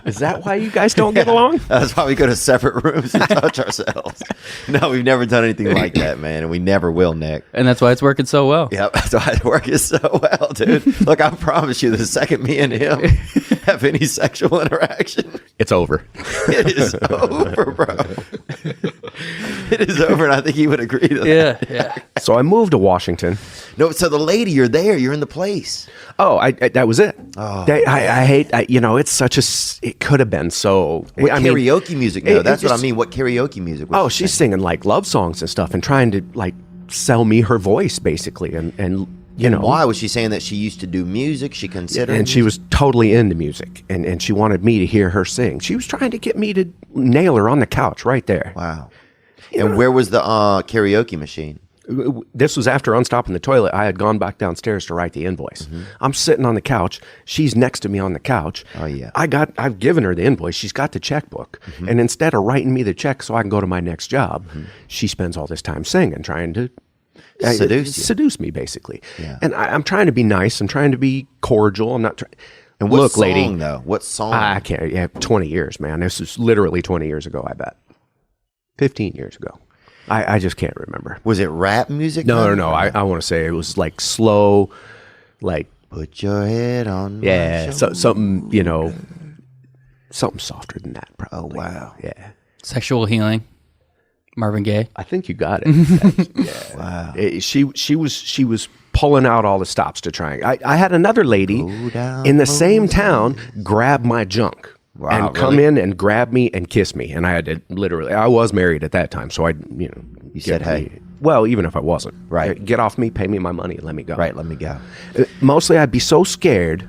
Is that why you guys don't get along? That's why we go to separate rooms to touch ourselves. No, we've never done anything like that, man. And we never will, Nick. And that's why it's working so well. Yep, that's why it works so well, dude. Look, I promise you, the second me and him have any sexual interaction... It's over. It is over, bro. It is over, and I think he would agree to that. Yeah. So I moved to Washington. No, so the lady, you're there. You're in the place. Oh, I that was it. Oh. I hate, it's such a, it could have been so. What karaoke music? No, that's what I just- mean. What karaoke music was she she's singing? singing like love songs and stuff and trying to like sell me her voice basically. And Why was she saying that she used to do music? She considered, and she was totally into music and she wanted me to hear her sing. She was trying to get me to nail her on the couch right there. Wow. And where was the karaoke machine? This was after unstopping the toilet. I had gone back downstairs to write the invoice. I'm sitting on the couch. She's next to me on the couch. Oh, yeah. I've given her the invoice. She's got the checkbook. And instead of writing me the check so I can go to my next job, she spends all this time singing, trying to seduce me, basically. Yeah. And I'm trying to be nice. I'm trying to be cordial. I'm not trying. And what Look, song, lady, though? What song? I can't. Yeah, 20 years, man. This is literally 20 years ago, I bet. 15 years ago. I just can't remember. Was it rap music? No. then? I want to say it was like slow, like Put your head on yeah, my shoulder. something something softer than that. Probably. Oh, wow. Yeah, Sexual Healing, Marvin Gaye. I think you got it. Wow. She was pulling out all the stops to try. I had another lady Go down in the same town grab my junk. Wow, and come really? in and grab me and kiss me, and I had to literally. I was married at that time, so I, You said, hey. Well, even if I wasn't, Right. Get off me, pay me my money, and let me go. Right, let me go. Mostly, I'd be so scared.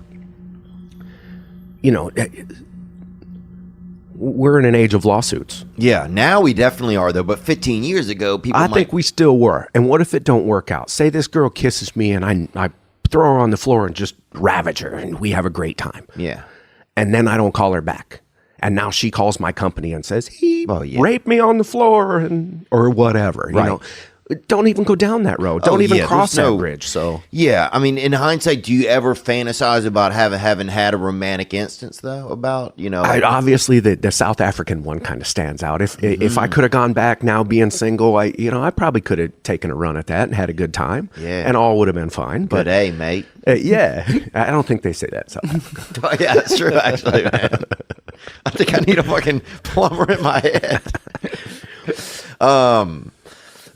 We're in an age of lawsuits. Yeah, now we definitely are, though. But 15 years ago, people I might... think we still were. And what if it don't work out? Say this girl kisses me, and I throw her on the floor and just ravage her, and we have a great time. Yeah. And then I don't call her back. And now she calls my company and says, he Oh, yeah. raped me on the floor or whatever. Right. You know, don't even go down that road. Don't even yeah, cross there's that no- bridge. So Yeah, I mean, in hindsight, do you ever fantasize about having had a romantic instance, though? About, obviously the South African one kind of stands out. If I could have gone back now being single, I probably could have taken a run at that and had a good time. Yeah. And all would have been fine. But hey, mate. Yeah, I don't think they say that in South Africa. Oh, yeah, that's true, actually, man. I think I need a fucking plumber in my head.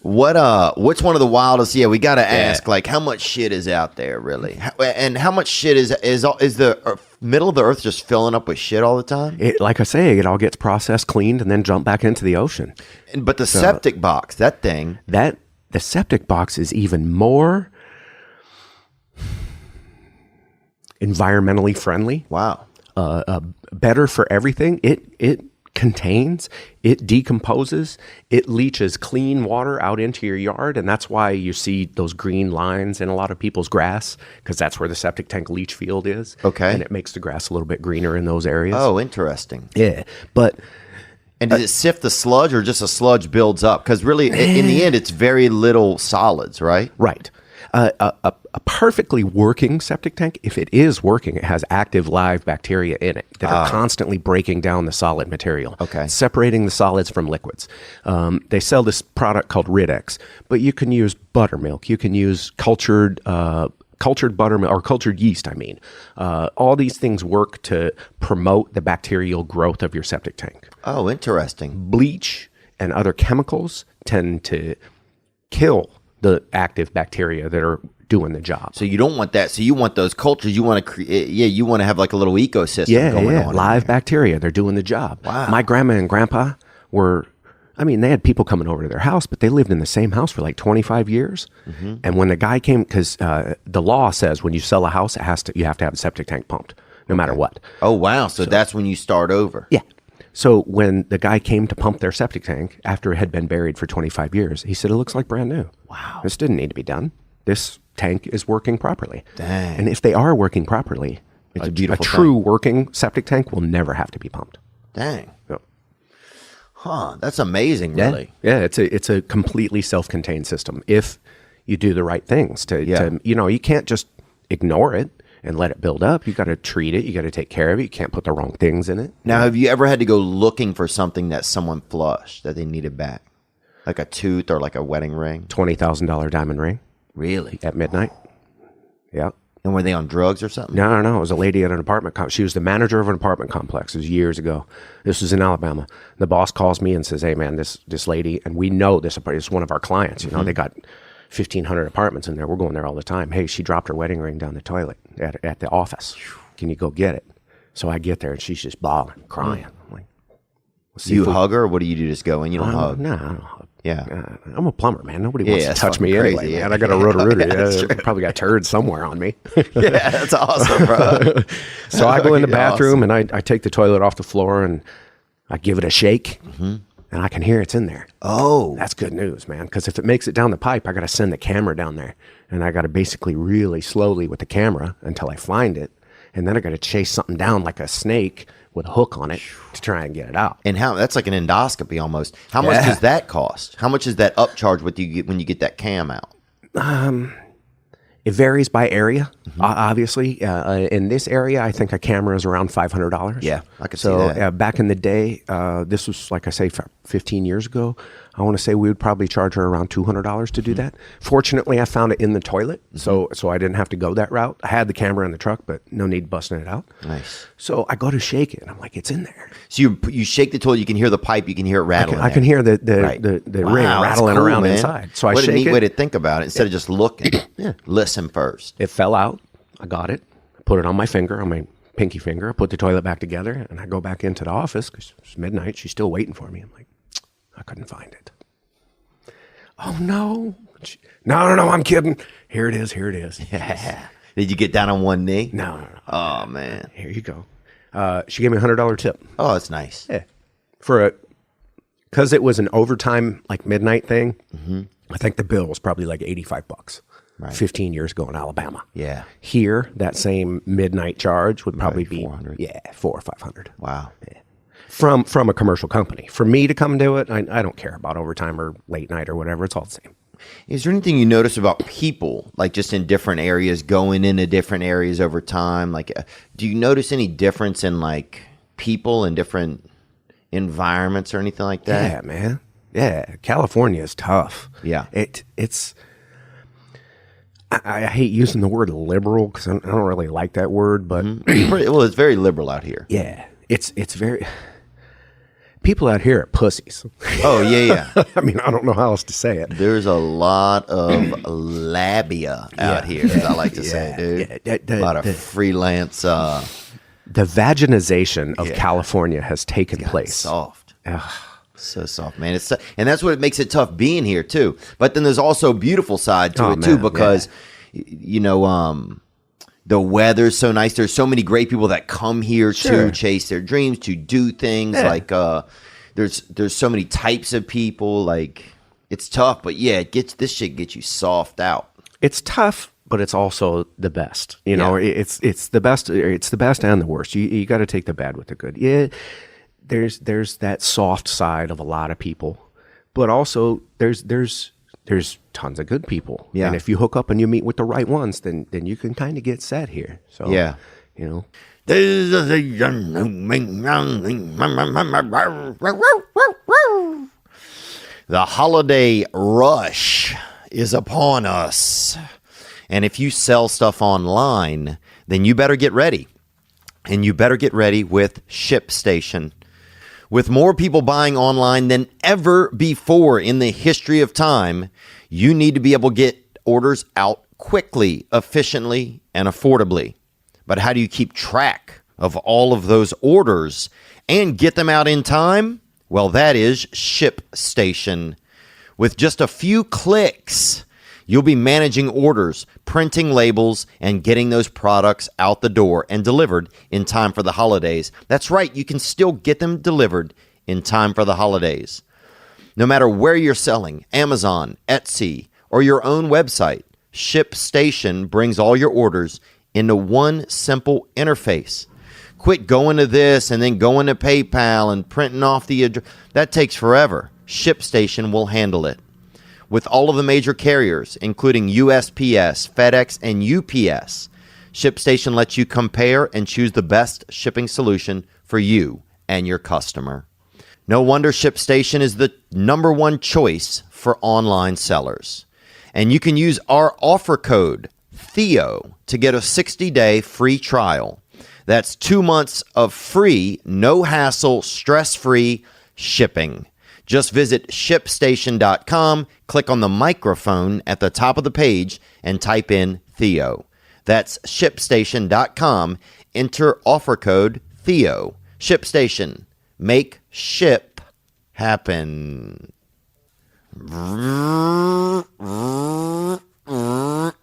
What's one of the wildest? Yeah, we got to ask, like, how much shit is out there, really? And how much shit is the middle of the earth just filling up with shit all the time? Like I say, it all gets processed, cleaned, and then dumped back into the ocean. But the septic box, that thing. The septic box is even more environmentally friendly. Wow. Better for everything. It contains, it decomposes, it leaches clean water out into your yard, and that's why you see those green lines in a lot of people's grass, because that's where the septic tank leach field is. Okay. And it makes the grass a little bit greener in those areas. Oh, interesting. Yeah, but And does it sift the sludge, or just a sludge builds up? Because really, in the end, it's very little solids, right? right. A perfectly working septic tank, if it is working, it has active live bacteria in it that are constantly breaking down the solid material, Okay. separating the solids from liquids. They sell this product called Ridex, but you can use buttermilk. You can use cultured cultured buttermilk or cultured yeast. I mean, all these things work to promote the bacterial growth of your septic tank. Oh, interesting. Bleach and other chemicals tend to kill the active bacteria that are doing the job. So you don't want that. So you want those cultures. You want to create. Yeah, you want to have like a little ecosystem going on. Live bacteria. They're doing the job. Wow. My grandma and grandpa were, I mean, they had people coming over to their house, but they lived in the same house for like 25 years. Mm-hmm. And when the guy came, because the law says when you sell a house, you have to have a septic tank pumped, no matter what. Oh, wow. So that's when you start over. Yeah. So when the guy came to pump their septic tank after it had been buried for 25 years, he said, it looks like brand new. Wow. This didn't need to be done. This tank is working properly. Dang. And if they are working properly, it's a beautiful true working septic tank will never have to be pumped. Dang. Yep. Huh. That's amazing, really. Yeah, it's a completely self-contained system if you do the right things to you can't just ignore it and let it build up. You got to treat it. You got to take care of it. You can't put the wrong things in it. Now, have you ever had to go looking for something that someone flushed that they needed back? Like a tooth or like a wedding ring? $20,000 diamond ring. Really? At midnight. Yeah. And were they on drugs or something? No. It was a lady at an apartment complex. She was the manager of an apartment complex. It was years ago. This was in Alabama. The boss calls me and says, hey, man, this lady, and we know this is one of our clients. You know, they got 1,500 apartments in there. We're going there all the time. Hey, she dropped her wedding ring down the toilet at the office. Can you go get it? So I get there, and she's just bawling, crying. I'm like, do you hug her, or what do? You just go in? You don't hug? No, I don't hug. Yeah. I'm a plumber, man. Nobody wants to touch me crazy, anyway, yeah. man. I got a roto-rooter. Yeah, Probably got turds somewhere on me. Yeah, that's awesome, bro. So I go in the bathroom, and I take the toilet off the floor, and I give it a shake, and I can hear it's in there. Oh. That's good news, man, because if it makes it down the pipe, I got to send the camera down there, and I got to basically really slowly with the camera until I find it, and then I got to chase something down like a snake with a hook on it to try and get it out. And that's like an endoscopy almost. How much does that cost? How much is that upcharge what you get when you get that cam out? It varies by area, obviously. In this area, I think a camera is around $500. Yeah, I could see that. So back in the day, this was, like I say, 15 years ago, I want to say we would probably charge her around $200 to do that. Fortunately, I found it in the toilet, so I didn't have to go that route. I had the camera in the truck, but no need busting it out. Nice. So I go to shake it, and I'm like, it's in there. So you shake the toilet, you can hear the pipe, you can hear it rattling. I can hear the Wow, ring that's rattling cool, around man. inside. So I what shake a neat it. way to think about it instead of just looking. Listen first. It fell out. I got it. Put it on my finger, on my pinky finger. I put the toilet back together, and I go back into the office because it's midnight. She's still waiting for me. I'm like, I couldn't find it. Oh, no. No, I'm kidding. Here it is. Yeah. Did you get down on one knee? No. Oh, man. Here you go. She gave me a $100 tip. Oh, that's nice. Yeah. Because it was an overtime, like midnight thing, I think the bill was probably like $85. Right. 15 years ago in Alabama. Yeah. Here, that same midnight charge would probably be $400. $400 or $500. Wow. Yeah. From a commercial company. For me to come do it, I don't care about overtime or late night or whatever. It's all the same. Is there anything you notice about people, like just in different areas, going into different areas over time? Like, do you notice any difference in like people in different environments or anything like that? Yeah, man. Yeah, California is tough. Yeah. It's. I hate using the word liberal because I don't really like that word, but Well, it's very liberal out here. yeah, it's very. People out here are pussies. Oh, yeah. I mean, I don't know how else to say it. There's a lot of labia out here, as I like to say, dude. Yeah. A lot of freelance. The vaginization of California has taken place. Soft. So soft, man. And that's what makes it tough being here, too. But then there's also a beautiful side to it, too, because, you know, the weather's so nice. There's so many great people that come here to chase their dreams, to do things. Yeah. Like there's so many types of people. Like it's tough, but yeah, this shit gets you soft out. It's tough, but it's also the best. You know, it's the best. It's the best and the worst. You got to take the bad with the good. Yeah, there's that soft side of a lot of people, but also there's tons of good people. Yeah. And if you hook up and you meet with the right ones, then you can kind of get set here. So, yeah. You know. The holiday rush is upon us. And if you sell stuff online, then you better get ready. And you better get ready with ShipStation. With more people buying online than ever before in the history of time, you need to be able to get orders out quickly, efficiently, and affordably. But how do you keep track of all of those orders and get them out in time? Well, that is ShipStation. With just a few clicks, you'll be managing orders, printing labels, and getting those products out the door and delivered in time for the holidays. That's right, you can still get them delivered in time for the holidays. No matter where you're selling, Amazon, Etsy, or your own website, ShipStation brings all your orders into one simple interface. Quit going to this and then going to PayPal and printing off the address. That takes forever. ShipStation will handle it. With all of the major carriers, including USPS, FedEx, and UPS, ShipStation lets you compare and choose the best shipping solution for you and your customer. No wonder ShipStation is the number one choice for online sellers. And you can use our offer code, Theo, to get a 60-day free trial. That's 2 months of free, no-hassle, stress-free shipping. Just visit ShipStation.com, click on the microphone at the top of the page, and type in Theo. That's ShipStation.com. Enter offer code Theo. ShipStation. Make ship happen.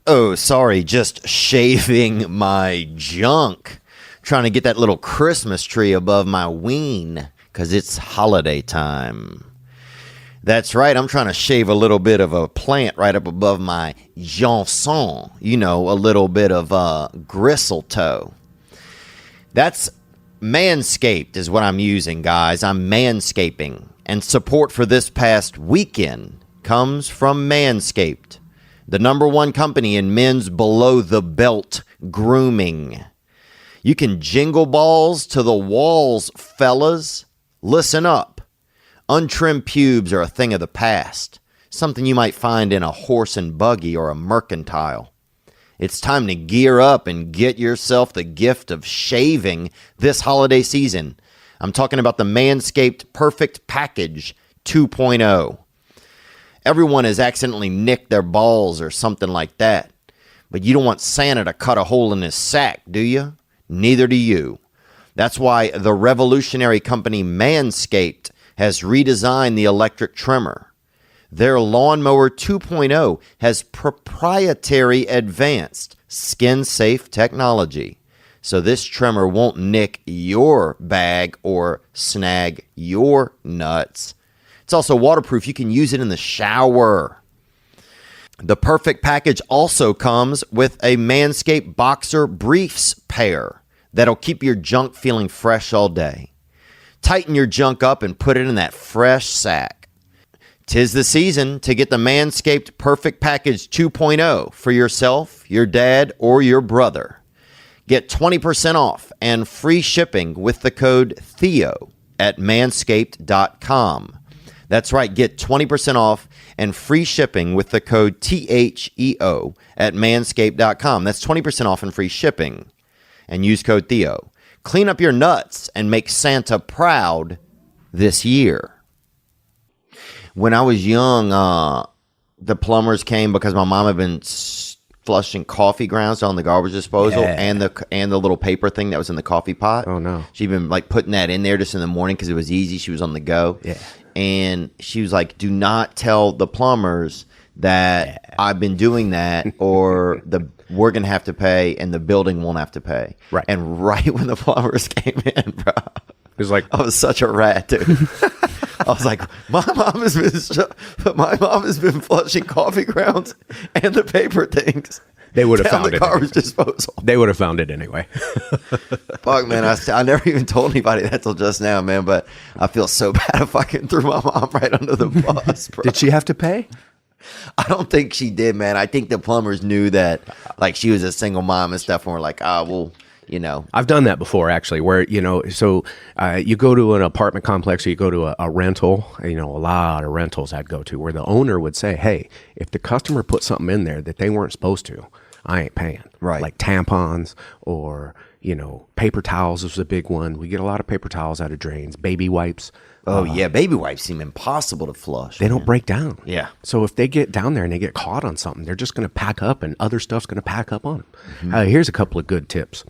Oh, sorry, just shaving my junk. Trying to get that little Christmas tree above my ween because it's holiday time. That's right, I'm trying to shave a little bit of a plant right up above my jonson. You know, a little bit of gristle-toe. That's Manscaped is what I'm using, guys. I'm manscaping. And support for this past weekend comes from Manscaped, the number one company in men's below-the-belt grooming. You can jingle balls to the walls, fellas. Listen up. Untrimmed pubes are a thing of the past, something you might find in a horse and buggy or a mercantile. It's time to gear up and get yourself the gift of shaving this holiday season. I'm talking about the Manscaped Perfect Package 2.0. Everyone has accidentally nicked their balls or something like that, but you don't want Santa to cut a hole in his sack, do you? Neither do you. That's why the revolutionary company Manscaped has redesigned the electric trimmer. Their Lawnmower 2.0 has proprietary advanced skin-safe technology, so this trimmer won't nick your bag or snag your nuts. It's also waterproof. You can use it in the shower. The Perfect Package also comes with a Manscaped Boxer Briefs pair that'll keep your junk feeling fresh all day. Tighten your junk up and put it in that fresh sack. 'Tis the season to get the Manscaped Perfect Package 2.0 for yourself, your dad, or your brother. Get 20% off and free shipping with the code Theo at manscaped.com. That's right, get 20% off and free shipping with the code THEO at manscaped.com. That's 20% off and free shipping. And use code Theo. Clean up your nuts and make Santa proud this year. When I was young, the plumbers came because my mom had been flushing coffee grounds down the garbage disposal and the little paper thing that was in the coffee pot. Oh, no. She'd been like putting that in there just in the morning because it was easy. She was on the go. Yeah. And she was like, do not tell the plumbers that I've been doing that or we're going to have to pay and the building won't have to pay. Right. And right when the plumbers came in, bro, It was like, I was such a rat, dude. I was like, my mom has been flushing coffee grounds and the paper things. they would have down found the it. garbage Anyway. disposal. They would have found it anyway. Fuck, man. I never even told anybody that till just now, man. But I feel so bad if I fucking threw my mom right under the bus, bro. Did she have to pay? I don't think she did, man. I think the plumbers knew that, like, she was a single mom and stuff, and we're like, well, you know. I've done that before, actually, where, so you go to an apartment complex or you go to a rental, a lot of rentals I'd go to where the owner would say, hey, if the customer put something in there that they weren't supposed to, I ain't paying. Right. Like tampons or, paper towels is a big one. We get a lot of paper towels out of drains, baby wipes. Oh, yeah. Baby wipes seem impossible to flush. They don't break down. Yeah. So if they get down there and they get caught on something, they're just going to pack up and other stuff's going to pack up on them. Here's a couple of good tips.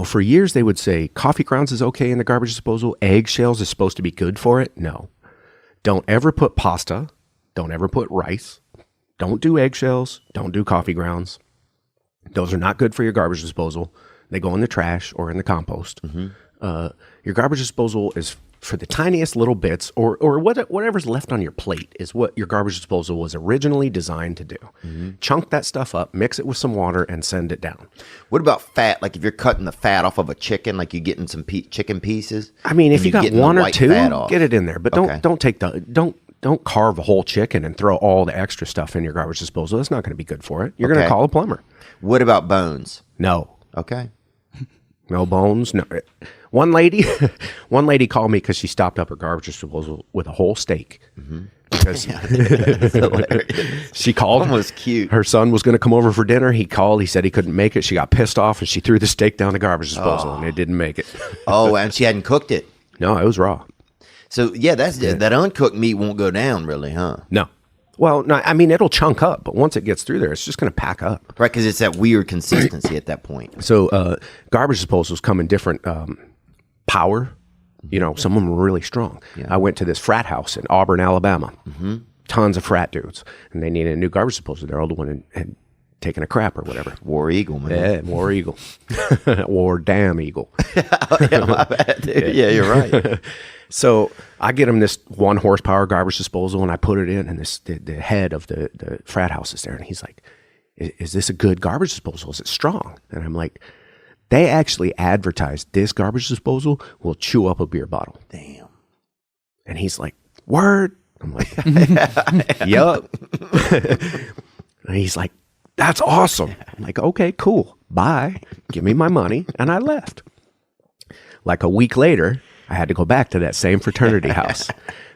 For years they would say coffee grounds is okay in the garbage disposal. Eggshells is supposed to be good for it. No. Don't ever put pasta. Don't ever put rice. Don't do eggshells. Don't do coffee grounds. Those are not good for your garbage disposal. They go in the trash or in the compost. Your garbage disposal is for the tiniest little bits or whatever's left on your plate is what your garbage disposal was originally designed to do. Chunk that stuff up, mix it with some water, and send it down. What about fat? Like if you're cutting the fat off of a chicken, like you're getting some chicken pieces? I mean, if you got one or two, get get it in there. But don't carve a whole chicken and throw all the extra stuff in your garbage disposal. That's not going to be good for it. You're going to call a plumber. What about bones? No. Okay. No bones. No. One lady called me because she stopped up her garbage disposal with a whole steak. Because she called. Almost cute. Her son was going to come over for dinner. He called. He said he couldn't make it. She got pissed off and she threw the steak down the garbage disposal and it didn't make it. Oh, and she hadn't cooked it. No, it was raw. So yeah, that uncooked meat won't go down really, huh? No. Well, no, I mean, it'll chunk up, but once it gets through there, it's just going to pack up. Right, because it's that weird consistency at that point. So garbage disposals come in different power. Some of them are really strong. Yeah. I went to this frat house in Auburn, Alabama. Tons of frat dudes. And they needed a new garbage disposal. Their old one had taken a crap or whatever. War Eagle, man. Yeah, War Eagle. War damn Eagle. Yeah, my bad, dude. Yeah, you're right. So I get him this 1 horsepower garbage disposal and I put it in and the head of the frat house is there and he's like, is this a good garbage disposal? Is it strong? And I'm like, they actually advertised this garbage disposal will chew up a beer bottle. Damn. And he's like, word? I'm like, yup. And he's like, that's awesome. I'm like, okay, cool. Bye. Give me my money. And I left. Like a week later, I had to go back to that same fraternity house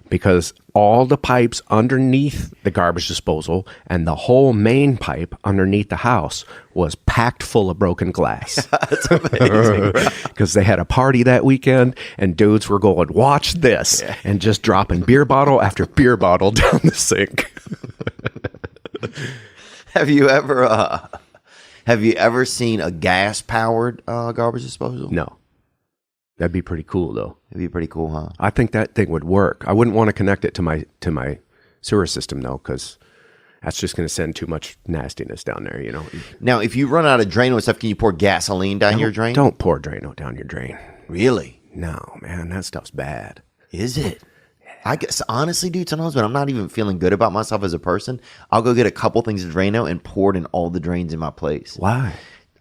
because all the pipes underneath the garbage disposal and the whole main pipe underneath the house was packed full of broken glass. That's amazing. Because they had a party that weekend and dudes were going, watch this, and just dropping beer bottle after beer bottle down the sink. Have you ever seen a gas powered garbage disposal? No. That'd be pretty cool, though. It'd be pretty cool, huh? I think that thing would work. I wouldn't want to connect it to my sewer system, though, because that's just going to send too much nastiness down there, Now, if you run out of Drano and stuff, can you pour gasoline down your drain? Don't pour Drano down your drain. Really? No, man, that stuff's bad. Is it? I guess, honestly, dude, sometimes when I'm not even feeling good about myself as a person, I'll go get a couple things of Drano and pour it in all the drains in my place. Why?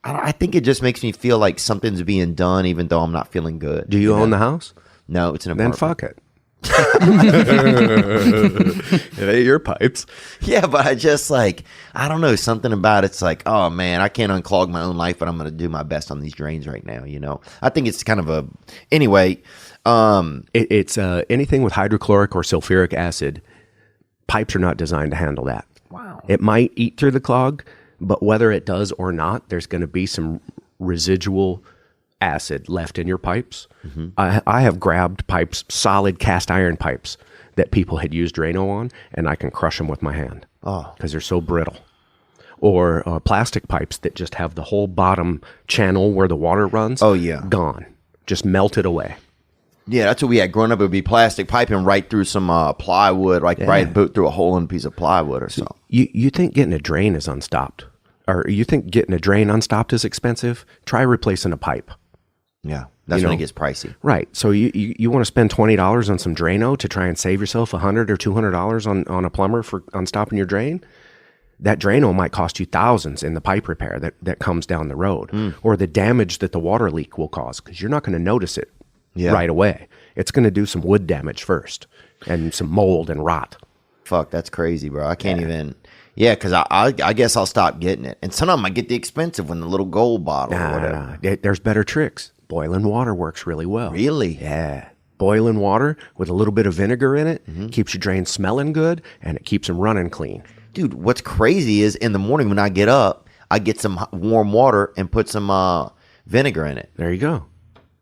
I think it just makes me feel like something's being done even though I'm not feeling good. Do you own the house? No, it's an Then apartment. fuck it. It ain't your pipes. Yeah, but I just I don't know, something about it's like, oh man, I can't unclog my own life, but I'm going to do my best on these drains right now, I think it's kind of anyway. It's anything with hydrochloric or sulfuric acid. Pipes are not designed to handle that. Wow. It might eat through the clog, but whether it does or not, there's going to be some residual acid left in your pipes. I have grabbed pipes, solid cast iron pipes that people had used Drano on, and I can crush them with my hand because they're so brittle. Or plastic pipes that just have the whole bottom channel where the water runs. Oh, yeah. Gone. Just melted away. Yeah, that's what we had growing up. It would be plastic piping right through some plywood, right through a hole in a piece of plywood or something. You think getting a drain is unstopped? Or you think getting a drain unstopped is expensive? Try replacing a pipe. Yeah, that's when it gets pricey. Right. So you want to spend $20 on some Drano to try and save yourself $100 or $200 on a plumber for unstopping your drain? That Drano might cost you thousands in the pipe repair that comes down the road, or the damage that the water leak will cause, because you're not going to notice it right away. It's going to do some wood damage first and some mold and rot. Fuck, that's crazy, bro. I can't even. Yeah, because I guess I'll stop getting it. And sometimes I get the expensive one, the little gold bottle or whatever. Nah. There's better tricks. Boiling water works really well. Really? Yeah. Boiling water with a little bit of vinegar in it keeps your drain smelling good, and it keeps them running clean. Dude, what's crazy is in the morning when I get up, I get some warm water and put some vinegar in it. There you go.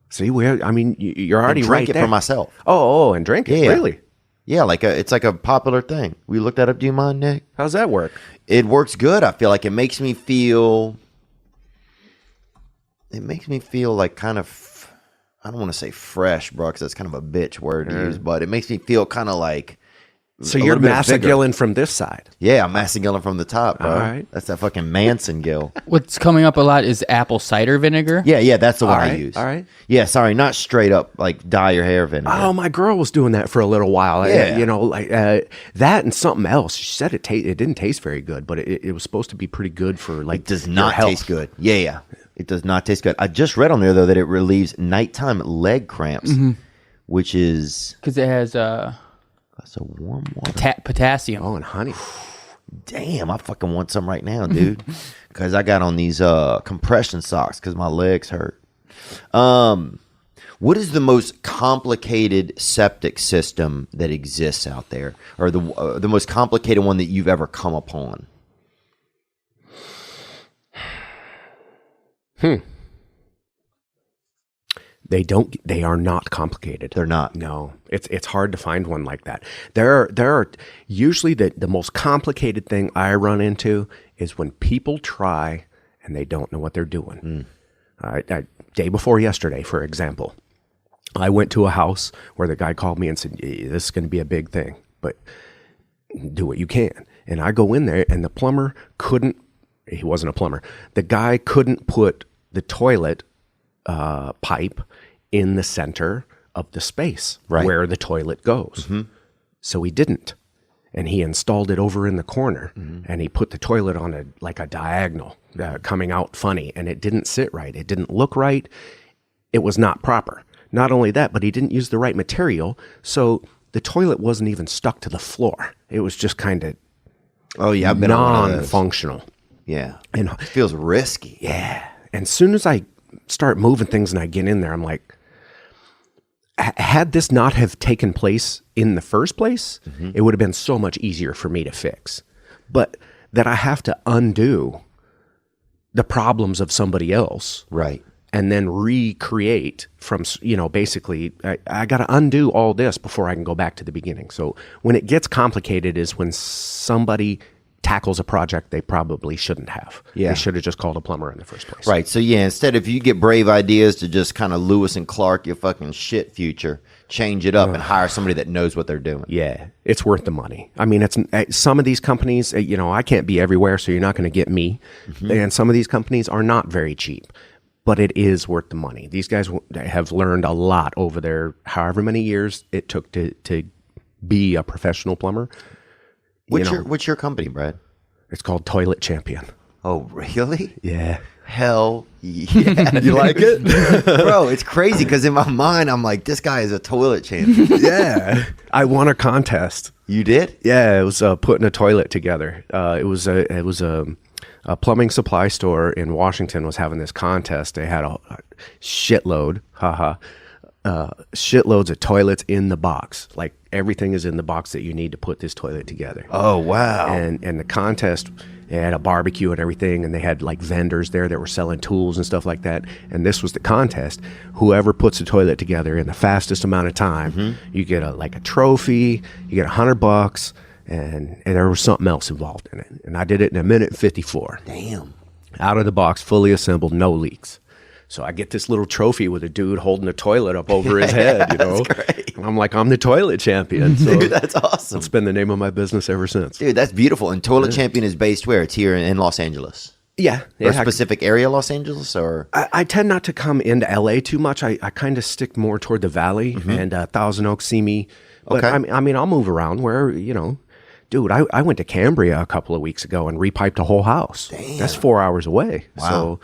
See, you're already And right drink it there. for myself. Oh, and drink it. Yeah. Really? Yeah, it's like a popular thing. We looked that up. Do you mind, Nick? How's that work? It works good. I feel like it makes me feel. It makes me feel like kind of. I don't want to say fresh, bro, because that's kind of a bitch word to use. But it makes me feel kind of like. So a you're little bit of vigor. Massagilling from this side. Yeah, I'm Massagilling from the top, bro. All right. That's that fucking Manson gill. What's coming up a lot is apple cider vinegar. Yeah, that's the one I right, use. all right. Yeah, sorry, not straight up like dye your hair vinegar. Oh, my girl was doing that for a little while. Yeah. That and something else. She said it didn't taste very good, but it was supposed to be pretty good for like. It does your not health. taste good. Yeah. It does not taste good. I just read on there though that it relieves nighttime leg cramps, which is Because it has that's a warm water. potassium. Oh, and honey. Damn, I fucking want some right now, dude. Because I got on these compression socks because my legs hurt. What is the most complicated septic system that exists out there, or the most complicated one that you've ever come upon? They are not complicated. They're not. No, it's hard to find one like that. There are usually the most complicated thing I run into is when people try and they don't know what they're doing. Day before yesterday, for example, I went to a house where the guy called me and said, "This is going to be a big thing, but do what you can." And I go in there, and the plumber couldn't. He wasn't a plumber. The guy couldn't put the toilet pipe in the center of the space where the toilet goes. So he didn't. And he installed it over in the corner, and he put the toilet on a diagonal coming out funny, and it didn't sit right. It didn't look right. It was not proper. Not only that, but he didn't use the right material. So the toilet wasn't even stuck to the floor. It was just kind of I've been on one of those. non-functional. Yeah, And it feels risky. yeah. And as soon as I start moving things and I get in there, I'm like, had this not have taken place in the first place, it would have been so much easier for me to fix. But that I have to undo the problems of somebody else. Right. And then recreate from, basically, I got to undo all this before I can go back to the beginning. So when it gets complicated is when somebody tackles a project they probably shouldn't have. Yeah. They should have just called a plumber in the first place. Right. So yeah, instead if you get brave ideas to just kind of Lewis and Clark your fucking shit future, change it up and hire somebody that knows what they're doing. Yeah, it's worth the money. I mean, it's some of these companies, I can't be everywhere, so you're not going to get me. And some of these companies are not very cheap, but it is worth the money. These guys have learned a lot over their however many years it took to be a professional plumber. What's your company, Brad? It's called Toilet Champion. Oh, really? Yeah. Hell yeah. You like it? Bro, it's crazy because in my mind, I'm like, this guy is a toilet champion. Yeah. I won a contest. You did? Yeah, it was putting a toilet together. It was a plumbing supply store in Washington was having this contest. They had a shitload, shitloads of toilets in the box. Like everything is in the box that you need to put this toilet together. Oh, wow. And the contest, they had a barbecue and everything, and they had like vendors there that were selling tools and stuff like that. And this was the contest. Whoever puts the toilet together in the fastest amount of time, you get a trophy, you get $100, and there was something else involved in it. And I did it in a minute and 54. Damn. Out of the box, fully assembled, no leaks. So I get this little trophy with a dude holding a toilet up over his head, That's great. And I'm like, I'm the toilet champion. So Dude, that's awesome. it's been the name of my business ever since. Dude, that's beautiful. And Toilet Champion is based where? It's here in Los Angeles. Yeah. Or a specific area of Los Angeles? Or I tend not to come into LA too much. I kind of stick more toward the Valley and Thousand Oaks, Simi. But Okay. I mean, I'll move around where, dude, I went to Cambria a couple of weeks ago and repiped a whole house. Damn. That's 4 hours away. Wow.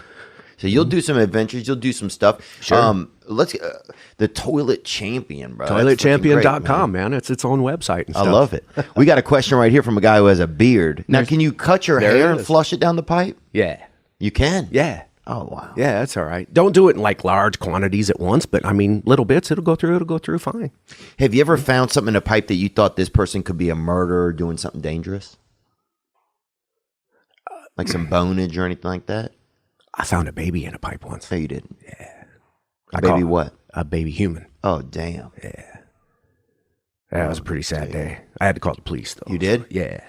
So you'll do some adventures, you'll do some stuff. Sure. Let's the Toilet Champion, bro. That's freaking ToiletChampion.com, great, man. It's its own website and I stuff. love it. We got a question right here from a guy who has a beard. Now, can you cut your There hair it and is. flush it down the pipe? Yeah. You can? Yeah. Oh, wow. Yeah, that's all right. Don't do it in like large quantities at once, but I mean, little bits, it'll go through fine. Have you ever found something in a pipe that you thought this person could be a murderer doing something dangerous? Like some bonage or anything like that? I found a baby in a pipe once. No, you didn't. I Baby caught what? A baby human. Oh, damn. That was a pretty sad day. I had to call the police though. You did? Yeah.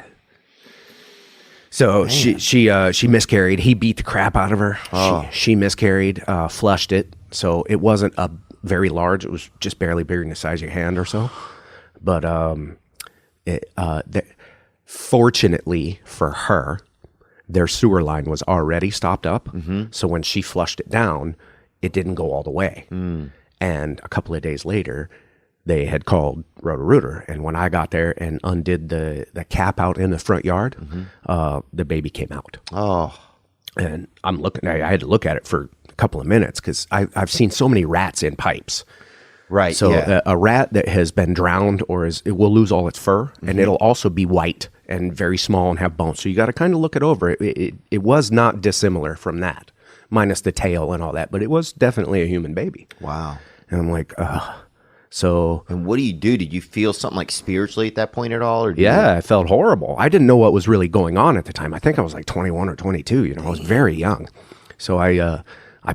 So she miscarried. He beat the crap out of her. Oh. She miscarried, flushed it. So it wasn't a very large. It was just barely bigger than the size of your hand or so. But fortunately for her, their sewer line was already stopped up. Mm-hmm. So when she flushed it down, it didn't go all the way. Mm. And a couple of days later, they had called Roto-Rooter. And when I got there and undid the cap out in the front yard, the baby came out. Oh. And I'm looking, I had to look at it for a couple of minutes because I've seen so many rats in pipes. Right. So yeah. a rat that has been drowned it will lose all its fur, and it'll also be white and very small and have bones. So you got to kind of look it over. It was not dissimilar from that, minus the tail and all that, but it was definitely a human baby. Wow. And I'm like, ugh. So And what do you do? Did you feel something like spiritually at that point at all? Or yeah, I felt horrible. I didn't know what was really going on at the time. I think I was like 21 or 22. You know, I was very young. So I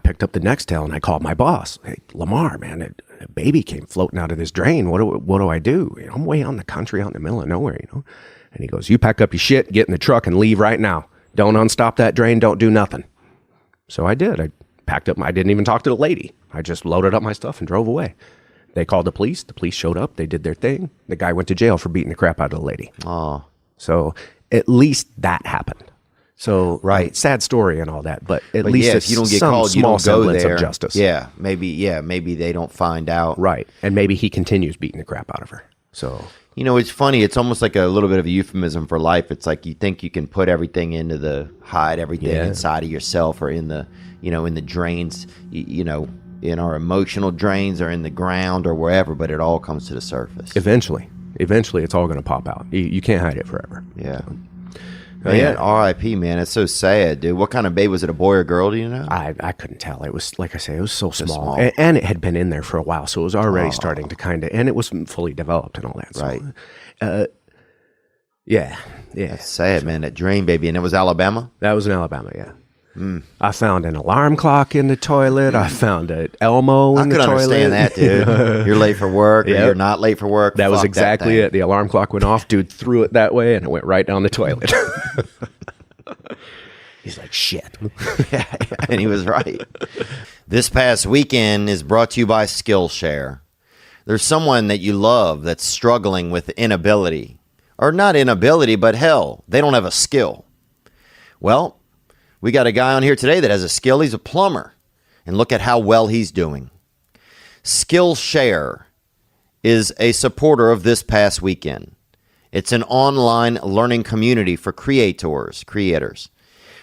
picked up the Nextel and I called my boss. Hey, Lamar, man, a baby came floating out of this drain. What do I do? You know, I'm way out in the country, out in the middle of nowhere. You know, and he goes, "You pack up your shit, get in the truck, and leave right now. Don't unstop that drain. Don't do nothing." So I did. I packed up. I didn't even talk to the lady. I just loaded up my stuff and drove away. They called the police. The police showed up. They did their thing. The guy went to jail for beating the crap out of the lady. Oh. So at least that happened. So Right. sad story and all that, but at least yeah, it's if you don't get some called, you small don't go semblance there. of justice. Yeah, maybe they don't find out. Right. And maybe he continues beating the crap out of her. So You know, it's funny. It's almost like a little bit of a euphemism for life. It's like you think you can put everything hide everything Yeah. inside of yourself or in the drains, in our emotional drains or in the ground or wherever, but it all comes to the surface. eventually it's all going to pop out. You can't hide it forever. Yeah. Man, R.I.P., man. It's so sad, dude. What kind of baby was it? A boy or girl? Do you know? I couldn't tell. It was, like I say, it was so small. small. And it had been in there for a while, so it was already starting to kind of, and it wasn't fully developed and all that. So, Right. Yeah. That's sad, man. That drain baby. And it was Alabama? That was in Alabama, yeah. I found an alarm clock in the toilet. I found an Elmo in the toilet. I could understand that, dude. You're late for work or Yep. you're not late for work. That was Fuck exactly thing. it. The alarm clock went off. Dude threw it that way, and it went right down the toilet. He's like, shit. Yeah, and he was right. This past weekend is brought to you by Skillshare. There's someone that you love that's struggling with inability. Or not inability, but hell, they don't have a skill. Well, we got a guy on here today that has a skill. He's a plumber. And look at how well he's doing. Skillshare is a supporter of this past weekend. It's an online learning community for creators,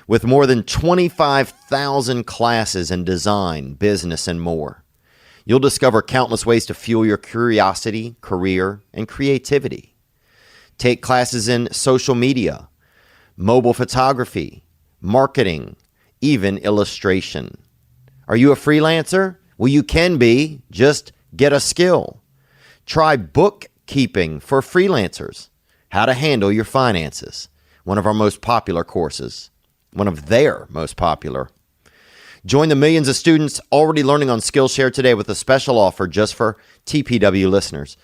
with more than 25,000 classes in design, business, and more. You'll discover countless ways to fuel your curiosity, career, and creativity. Take classes in social media, mobile photography, marketing, even illustration. Are you a freelancer? Well, you can be. Just get a skill. Try bookkeeping for freelancers. How to handle your finances. One of our most popular courses. One of their most popular. Join the millions of students already learning on Skillshare today with a special offer just for TPW listeners.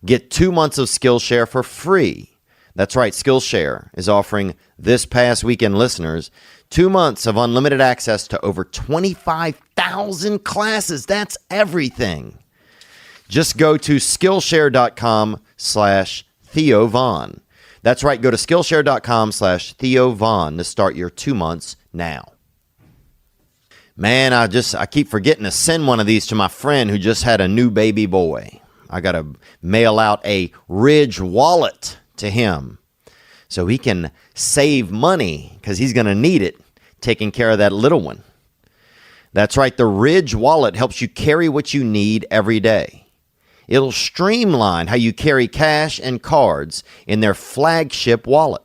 Get 2 months of Skillshare for free. That's right, Skillshare is offering this past weekend listeners 2 months of unlimited access to over 25,000 classes. That's everything. Just go to Skillshare.com/Theo Von. That's right, go to Skillshare.com/Theo Von to start your 2 months now. Man, I keep forgetting to send one of these to my friend who just had a new baby boy. I got to mail out a Ridge wallet to him so he can save money because he's going to need it taking care of that little one. That's right. The Ridge wallet helps you carry what you need every day. It'll streamline how you carry cash and cards in their flagship wallet.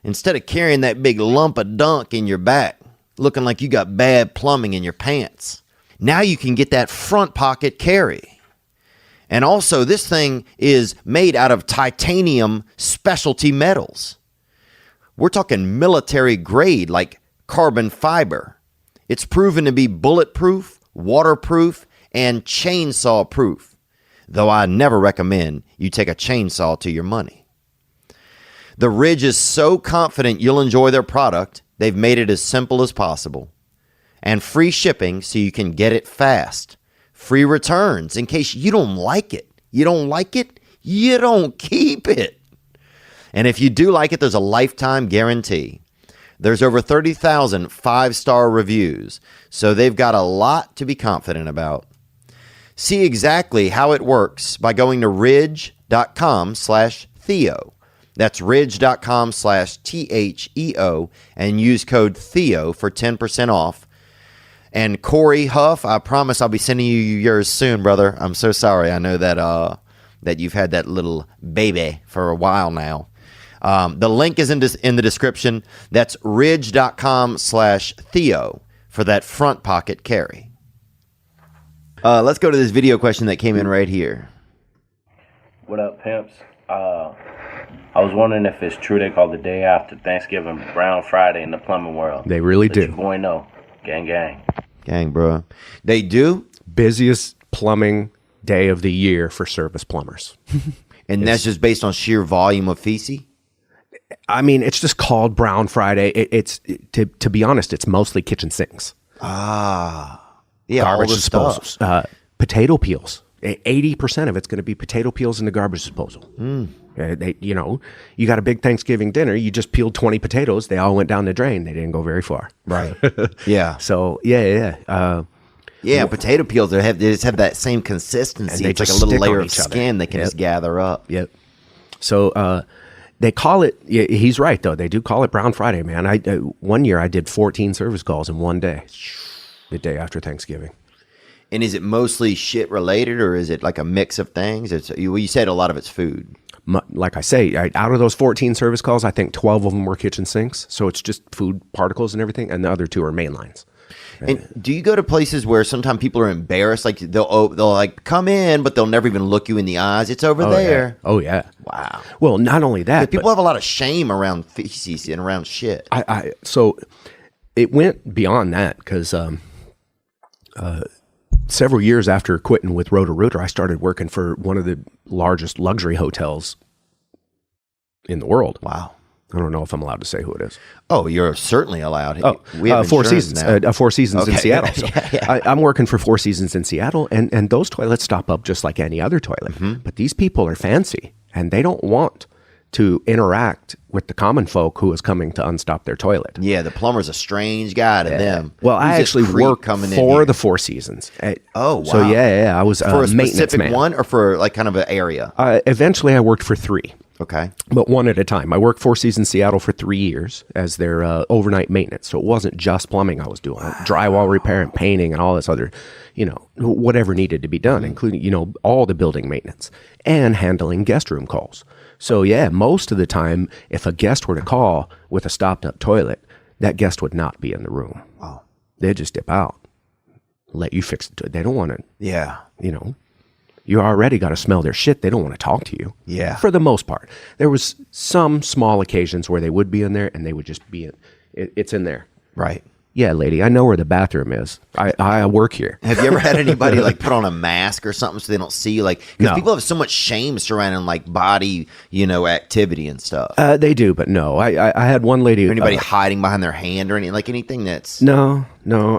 Instead of carrying that big lump of dunk in your back, looking like you got bad plumbing in your pants, now you can get that front pocket carry. And also, this thing is made out of titanium specialty metals. We're talking military grade, like carbon fiber. It's proven to be bulletproof, waterproof, and chainsaw proof, though I never recommend you take a chainsaw to your money. The Ridge is so confident you'll enjoy their product, they've made it as simple as possible. And free shipping so you can get it fast. Free returns in case you don't like it. You don't like it, you don't keep it. And if you do like it, there's a lifetime guarantee. There's over 30,000 5-star reviews, so they've got a lot to be confident about. See exactly how it works by going to ridge.com/Theo. That's ridge.com/THEO and use code Theo for 10% off. And Corey Huff, I promise I'll be sending you yours soon, brother. I'm so sorry. I know that that you've had that little baby for a while now. The link is in the description. That's ridge.com/Theo for that front pocket carry. Let's go to this video question that came in right here. What up, pimps? I was wondering if it's true they call the day after Thanksgiving Brown Friday in the plumbing world. They really Let do. your boy know. Gang, gang. Gang, bro. They do? Busiest plumbing day of the year for service plumbers. And that's just based on sheer volume of feces? I mean, it's just called Brown Friday. It's to be honest, it's mostly kitchen sinks. Yeah, Garbage all the stuff. disposals. Potato peels. 80% of it's going to be potato peels in the garbage disposal. You got a big Thanksgiving dinner. You just peeled 20 potatoes. They all went down the drain. They didn't go very far. Right. Yeah. So, yeah. Yeah, potato peels, they just have that same consistency. And they It's like a just little stick on layer of each other. skin they can Yep. just gather up. Yep. So they call it. He's right though. They do call it Brown Friday, man. One year I did 14 service calls in one day, the day after Thanksgiving. And is it mostly shit related, or is it like a mix of things? You said a lot of it's food. Like I say, out of those 14 service calls, I think 12 of them were kitchen sinks. So it's just food particles and everything, and the other 2 are main lines. And do you go to places where sometimes people are embarrassed, like they'll like come in, but they'll never even look you in the eyes? It's over there. Yeah. Oh yeah. Wow. Well, not only that, People have a lot of shame around feces and around shit. So it went beyond that because several years after quitting with Roto-Rooter, I started working for one of the largest luxury hotels in the world. Wow. I don't know if I'm allowed to say who it is. Oh, you're certainly allowed. Oh, we have Four insurance Seasons. now. Four Seasons in Okay. Seattle. So Yeah. I'm working for Four Seasons in Seattle, and those toilets stop up just like any other toilet. Mm-hmm. But these people are fancy, and they don't want to interact with the common folk who is coming to unstop their toilet. Yeah, the plumber's a strange guy to them. Well, I He's this actually creep worked coming in for here. the Four Seasons. Oh, wow. So yeah, I was For a a maintenance specific man. one, or for like kind of an area? Eventually, I worked for 3. Okay. But one at a time. I worked Four Seasons Seattle for 3 years as their overnight maintenance. So it wasn't just plumbing I was doing. Drywall repair and painting and all this other, whatever needed to be done, including, all the building maintenance and handling guest room calls. So yeah, most of the time, if a guest were to call with a stopped up toilet, that guest would not be in the room. Wow. They'd just dip out, let you fix it. They don't want to, Yeah. you already got to smell their shit. They don't want to talk to you. Yeah. For the most part. There was some small occasions where they would be in there and they would just be in. It's in there. Right. Yeah, lady, I know where the bathroom is. I work here. Have you ever had anybody like put on a mask or something so they don't see you? Like, because No. people have so much shame surrounding like body, activity and stuff. They do, but no. I had one lady. Or anybody hiding behind their hand or anything, like anything that's. No.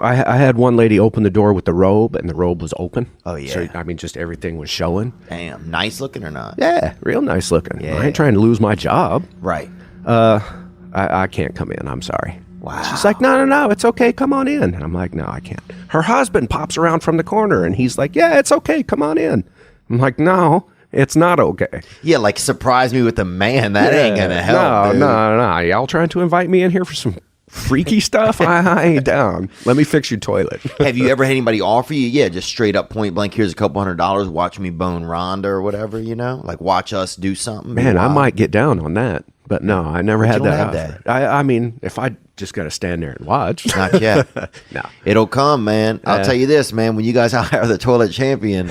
I had one lady open the door with the robe, and the robe was open. Oh, yeah. So, just everything was showing. Damn, nice looking or not? Yeah, real nice looking. Yeah. I ain't trying to lose my job. Right. I can't come in. I'm sorry. Wow. She's like, no, it's okay. Come on in. And I'm like, no, I can't. Her husband pops around from the corner, and he's like, yeah, it's okay. Come on in. I'm like, no, it's not okay. Yeah, like surprise me with a man. That ain't gonna help. No. Y'all trying to invite me in here for some freaky stuff? I ain't down. Let me fix your toilet. Have you ever had anybody offer you? Yeah, just straight up point blank. Here's a couple $100. Watch me bone Rhonda or whatever. Like watch us do something. Man, I Wow. might get down on that. But no, I never had you don't that. have offer. I mean, if I just got to stand there and watch. Not yet. No. It'll come, man. I'll tell you this, man. When you guys hire the toilet champion,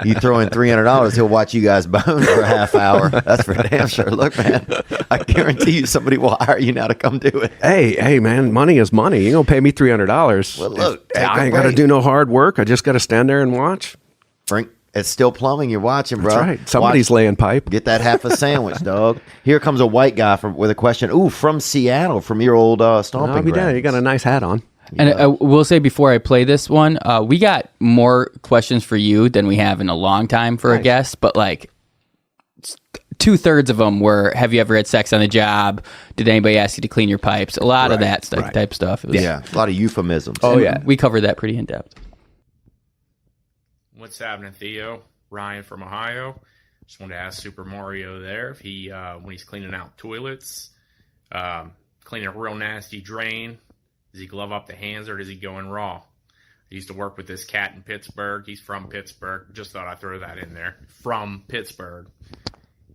you throw in $300, he'll watch you guys bone for a half hour. That's for damn sure. Look, man, I guarantee you somebody will hire you now to come do it. Hey, man, money is money. You're going to pay me $300. Well, look, take I a ain't got to break. do no hard work. I just got to stand there and watch. Frank, it's still plumbing you're watching, bro. That's right. Somebody's laying pipe. Get that half a sandwich, dog. Here comes a white guy with a question. Ooh, from Seattle, from your old stomping I'll be grounds. down. You got a nice hat on. And I will say before I play this one, we got more questions for you than we have in a long time for a guest, but like 2/3 of them were, have you ever had sex on the job? Did anybody ask you to clean your pipes? A lot of that stuff, type stuff. It was, Yeah, a lot of euphemisms. Oh, yeah. We covered that pretty in depth. What's happening, Theo? Ryan from Ohio. Just wanted to ask Super Mario there if he, when he's cleaning out toilets, cleaning a real nasty drain, does he glove up the hands or does he go in raw? I used to work with this cat in Pittsburgh. He's from Pittsburgh. Just thought I'd throw that in there. From Pittsburgh.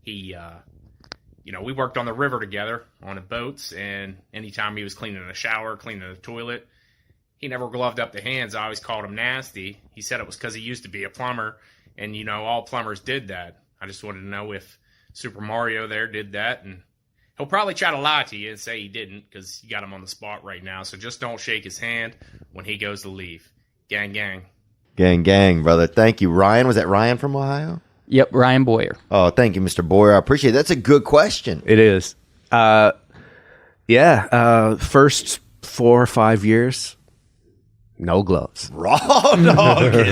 He, we worked on the river together on the boats, and anytime he was cleaning a shower, cleaning a toilet, he never gloved up the hands. I always called him nasty. He said it was because he used to be a plumber, and, all plumbers did that. I just wanted to know if Super Mario there did that, and he'll probably try to lie to you and say he didn't because you got him on the spot right now, so just don't shake his hand when he goes to leave. Gang, gang. Gang, gang, brother. Thank you. Ryan, was that Ryan from Ohio? Yep, Ryan Boyer. Oh, thank you, Mr. Boyer. I appreciate it. That's a good question. It is. First 4 or 5 years, no gloves. Raw dogging.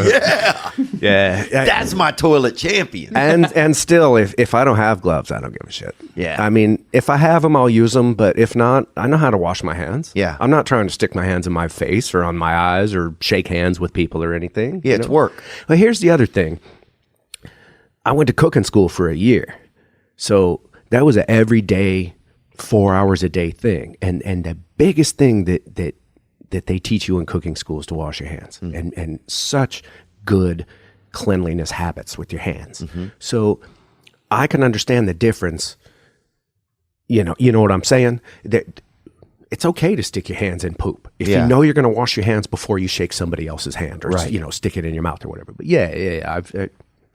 Yeah. Yeah. That's my toilet champion. and still, if I don't have gloves, I don't give a shit. Yeah. I mean, if I have them, I'll use them. But if not, I know how to wash my hands. Yeah. I'm not trying to stick my hands in my face or on my eyes or shake hands with people or anything. Yeah, it's work. But here's the other thing. I went to cooking school for a year. So that was an everyday, 4 hours a day thing. And the biggest thing that they teach you in cooking school is to wash your hands and such good cleanliness habits with your hands. So I can understand the difference. You know what I'm saying? That it's okay to stick your hands in poop. If you know you're going to wash your hands before you shake somebody else's hand or, stick it in your mouth or whatever. But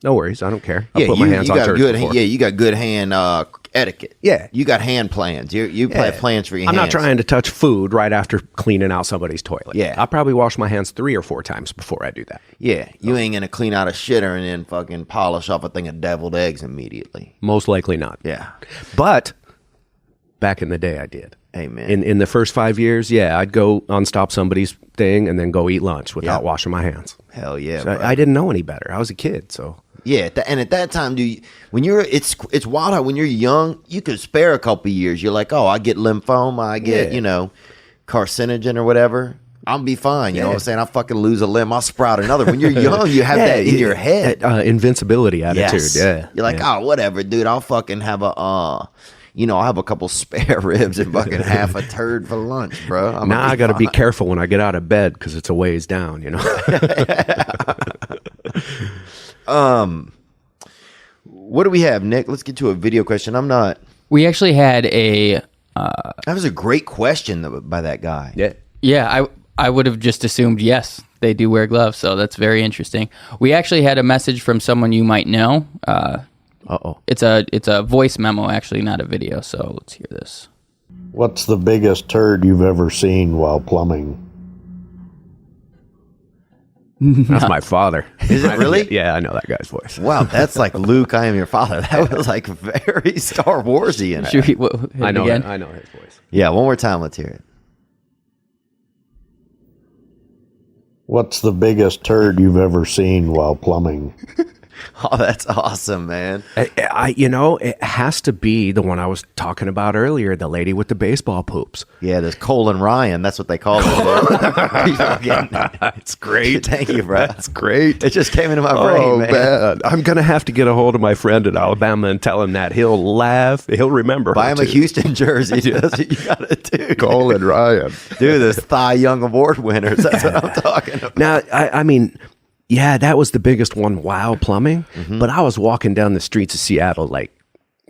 no worries. I don't care. I'll put my hands on church before. You got good hand etiquette. Yeah. You got hand plans. You have plans for your hands. I'm not trying to touch food right after cleaning out somebody's toilet. Yeah. I'll probably wash my hands 3 or 4 times before I do that. Yeah. You ain't going to clean out a shitter and then fucking polish off a thing of deviled eggs immediately. Most likely not. Yeah. But back in the day, I did. Amen. In the first 5 years, I'd go unstop somebody's thing and then go eat lunch without washing my hands. Hell yeah. So I didn't know any better. I was a kid, so. Yeah, and at that time, it's wild how when you're young, you could spare a couple of years. You're like, oh, I get lymphoma, I get, carcinogen or whatever. I'll be fine. You know what I'm saying? I'll fucking lose a limb. I'll sprout another. When you're young, you have that in your head. Invincibility attitude. Yes. Yeah. You're like, oh, whatever, dude. I'll fucking have I'll have a couple spare ribs and fucking half a turd for lunch, bro. Now I got to be careful when I get out of bed because it's a ways down, What do we have, Nick? Let's get to a video question. We actually had a That was a great question by that guy. Yeah, I would have just assumed yes, they do wear gloves, so that's very interesting. We actually had a message from someone you might know. It's a voice memo, actually, not a video. So let's hear this. What's the biggest turd you've ever seen while plumbing? That's my father. Is it really? Yeah, I know that guy's voice. Wow, that's like Luke, I am your father. That was like very Star Warsy. Should we, I know again? I know his voice. Yeah, one more time. Let's hear it. What's the biggest turd you've ever seen while plumbing? Oh, that's awesome, man. It has to be the one I was talking about earlier, the lady with the baseball poops. Yeah, there's Colin Ryan. That's what they call it. It's great. Thank you, bro. That's great. It just came into my brain, man. I'm going to have to get a hold of my friend in Alabama and tell him that. He'll laugh. He'll remember. Buy him a Houston jersey, dude. That's what you got to do. Colin Ryan. Dude, those Thigh Young Award winners. That's what I'm talking about. Now, I mean... Yeah, that was the biggest one while plumbing. But I was walking down the streets of Seattle like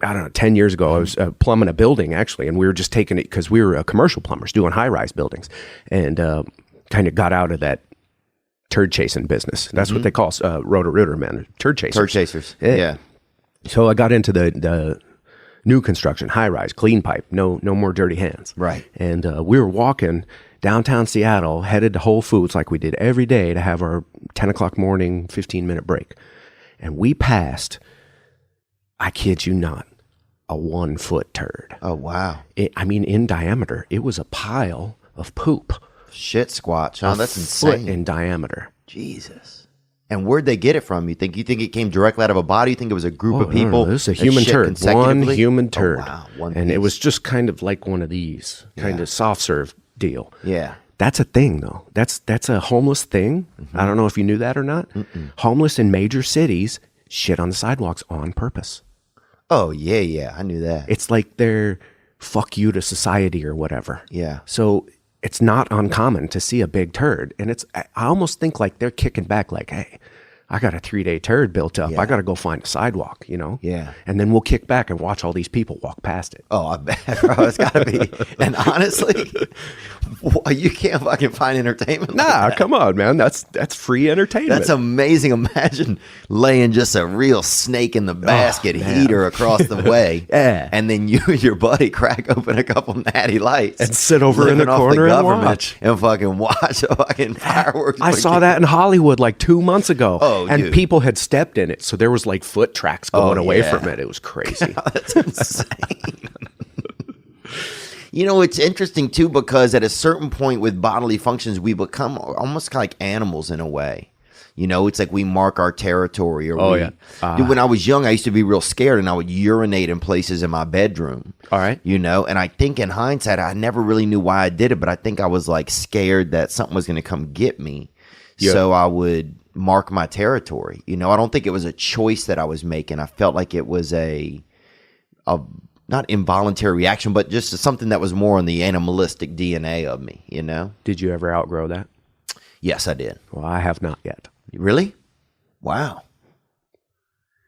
I don't know, 10 years ago, I was plumbing a building actually, and we were just taking it because we were commercial plumbers doing high-rise buildings, and kind of got out of that turd chasing business. That's what they call roto-rooter men, turd chasers. Turd chasers. Yeah. So I got into the new construction, high-rise, clean pipe, no more dirty hands. Right. And we were walking downtown Seattle, headed to Whole Foods like we did every day to have our 10 o'clock morning, 15-minute break. And we passed, I kid you not, a 1-foot turd. Oh, wow. In diameter, it was a pile of poop. Shit squatch. Oh, that's Foot insane. in diameter. Jesus. And where'd they get it from? You think it came directly out of a body? You think it was a group of people? No, this is a that human shit turd. One consecutively? human turd. Oh, wow. One and it piece. was just kind of like one of these, kind of soft serve deal. Yeah. That's a thing, though. That's a homeless thing. I don't know if you knew that or not. Homeless in major cities shit on the sidewalks on purpose. Oh, yeah. I knew that. It's like they're fuck you to society or whatever. Yeah. So it's not uncommon to see a big turd. And I almost think like they're kicking back like, hey, I got a 3-day turd built up. Yeah. I got to go find a sidewalk, you know? Yeah. And then we'll kick back and watch all these people walk past it. Oh, I bet, bro. It's got to be. And honestly, you can't fucking find entertainment like Nah, that. come on, man. That's free entertainment. That's amazing. Imagine laying just a real snake in the basket man. heater across the way. Yeah. And then you and your buddy crack open a couple natty lights. And sit over in the living off corner and government watch. And fucking watch a fucking fireworks. I saw that in Hollywood like 2 months ago. Oh, and dude. people had stepped in it. So there was like foot tracks going away yeah. from it. It was crazy. That's insane. You know, it's interesting too because at a certain point with bodily functions, we become almost like animals in a way. You know, it's like we mark our territory. Or Dude, when I was young, I used to be real scared, and I would urinate in places in my bedroom. All right. You know, and I think in hindsight, I never really knew why I did it, but I think I was like scared that something was going to come get me. Yeah. So I would mark my territory. You know, I don't think it was a choice that I was making. I felt like it was a not involuntary reaction, but just something that was more on the animalistic DNA of me, you know? Did you ever outgrow that? Yes, I did. Well, I have not yet. Really? Wow.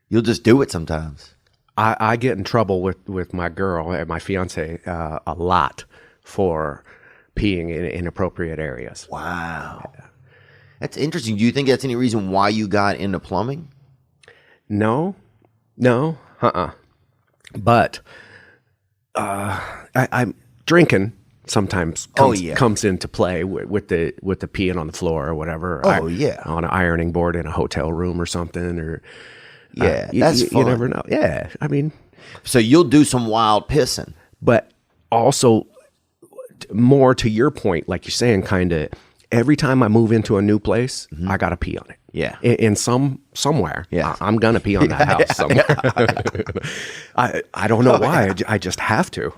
You'll just do it sometimes. I get in trouble with my girl and my fiance a lot for peeing in inappropriate areas. Wow. That's interesting. Do you think that's any reason why you got into plumbing? No. But I'm drinking sometimes comes into play with the peeing on the floor or whatever. Oh, yeah. On an ironing board in a hotel room or something. Or Yeah, that's you fun. never know. Yeah, I mean, So you'll do some wild pissing. but also more to your point, like you're saying, kind of every time I move into a new place, I gotta pee on it. Yeah. in somewhere. Yeah. I'm gonna pee on that house somewhere. I don't know why. I just have to.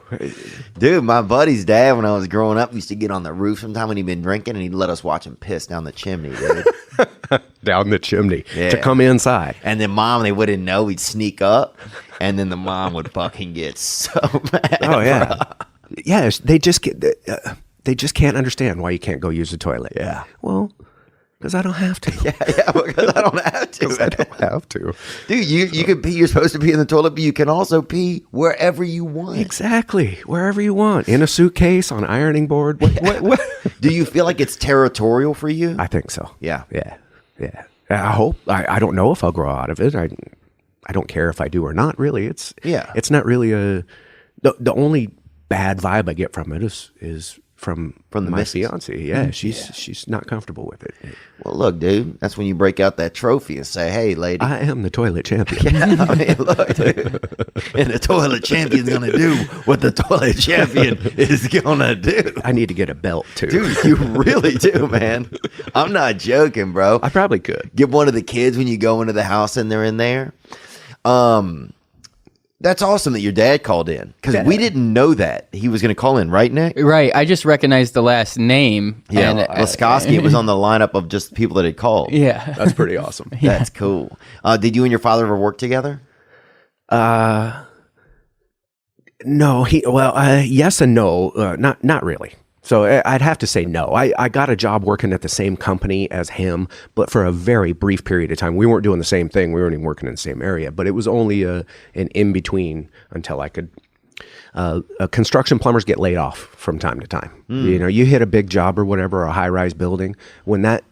Dude, my buddy's dad, when I was growing up, used to get on the roof sometime when he'd been drinking, and he'd let us watch him piss down the chimney, dude. Down the chimney Yeah. to come inside. And then mom, they wouldn't know. We'd sneak up, and then the mom would fucking get so mad. Oh yeah, yeah. They just can't understand why you can't go use the toilet. Yeah. Well, because I don't have to. Yeah, because I don't have to. I don't have to. Dude, you can pee. You're supposed to pee in the toilet, but you can also pee wherever you want. Exactly, wherever you want, in a suitcase, on an ironing board. What? Do you feel like it's territorial for you? I think so. Yeah. Yeah. I hope. I don't know if I'll grow out of it. I don't care if I do or not. Really, it's not really the only bad vibe I get from it is from the my missus. fiance. Yeah, she's not comfortable with it. Well, look, dude, that's when you break out that trophy and say, "Hey, lady." I am the toilet champion. I mean, look, dude. And the toilet champion's gonna do what the toilet champion is gonna do. I need to get a belt too. Dude, you really do, man. I'm not joking, bro. I probably could. Get one of the kids when you go into the house and they're in there. That's awesome that your dad called in, because we didn't know that he was going to call in, right, Nick? Right. I just recognized the last name. Yeah, And, Laskoski. It was on the lineup of just people that had called. yeah. That's pretty awesome. That's cool. Did you and your father ever work together? No, yes and no, not really. So I'd have to say no. I got a job working at the same company as him, but for a very brief period of time. We weren't doing the same thing. We weren't even working in the same area, but it was only an in-between until I could. Construction plumbers get laid off from time to time. You know, you hit a big job or whatever, or a high-rise building. When that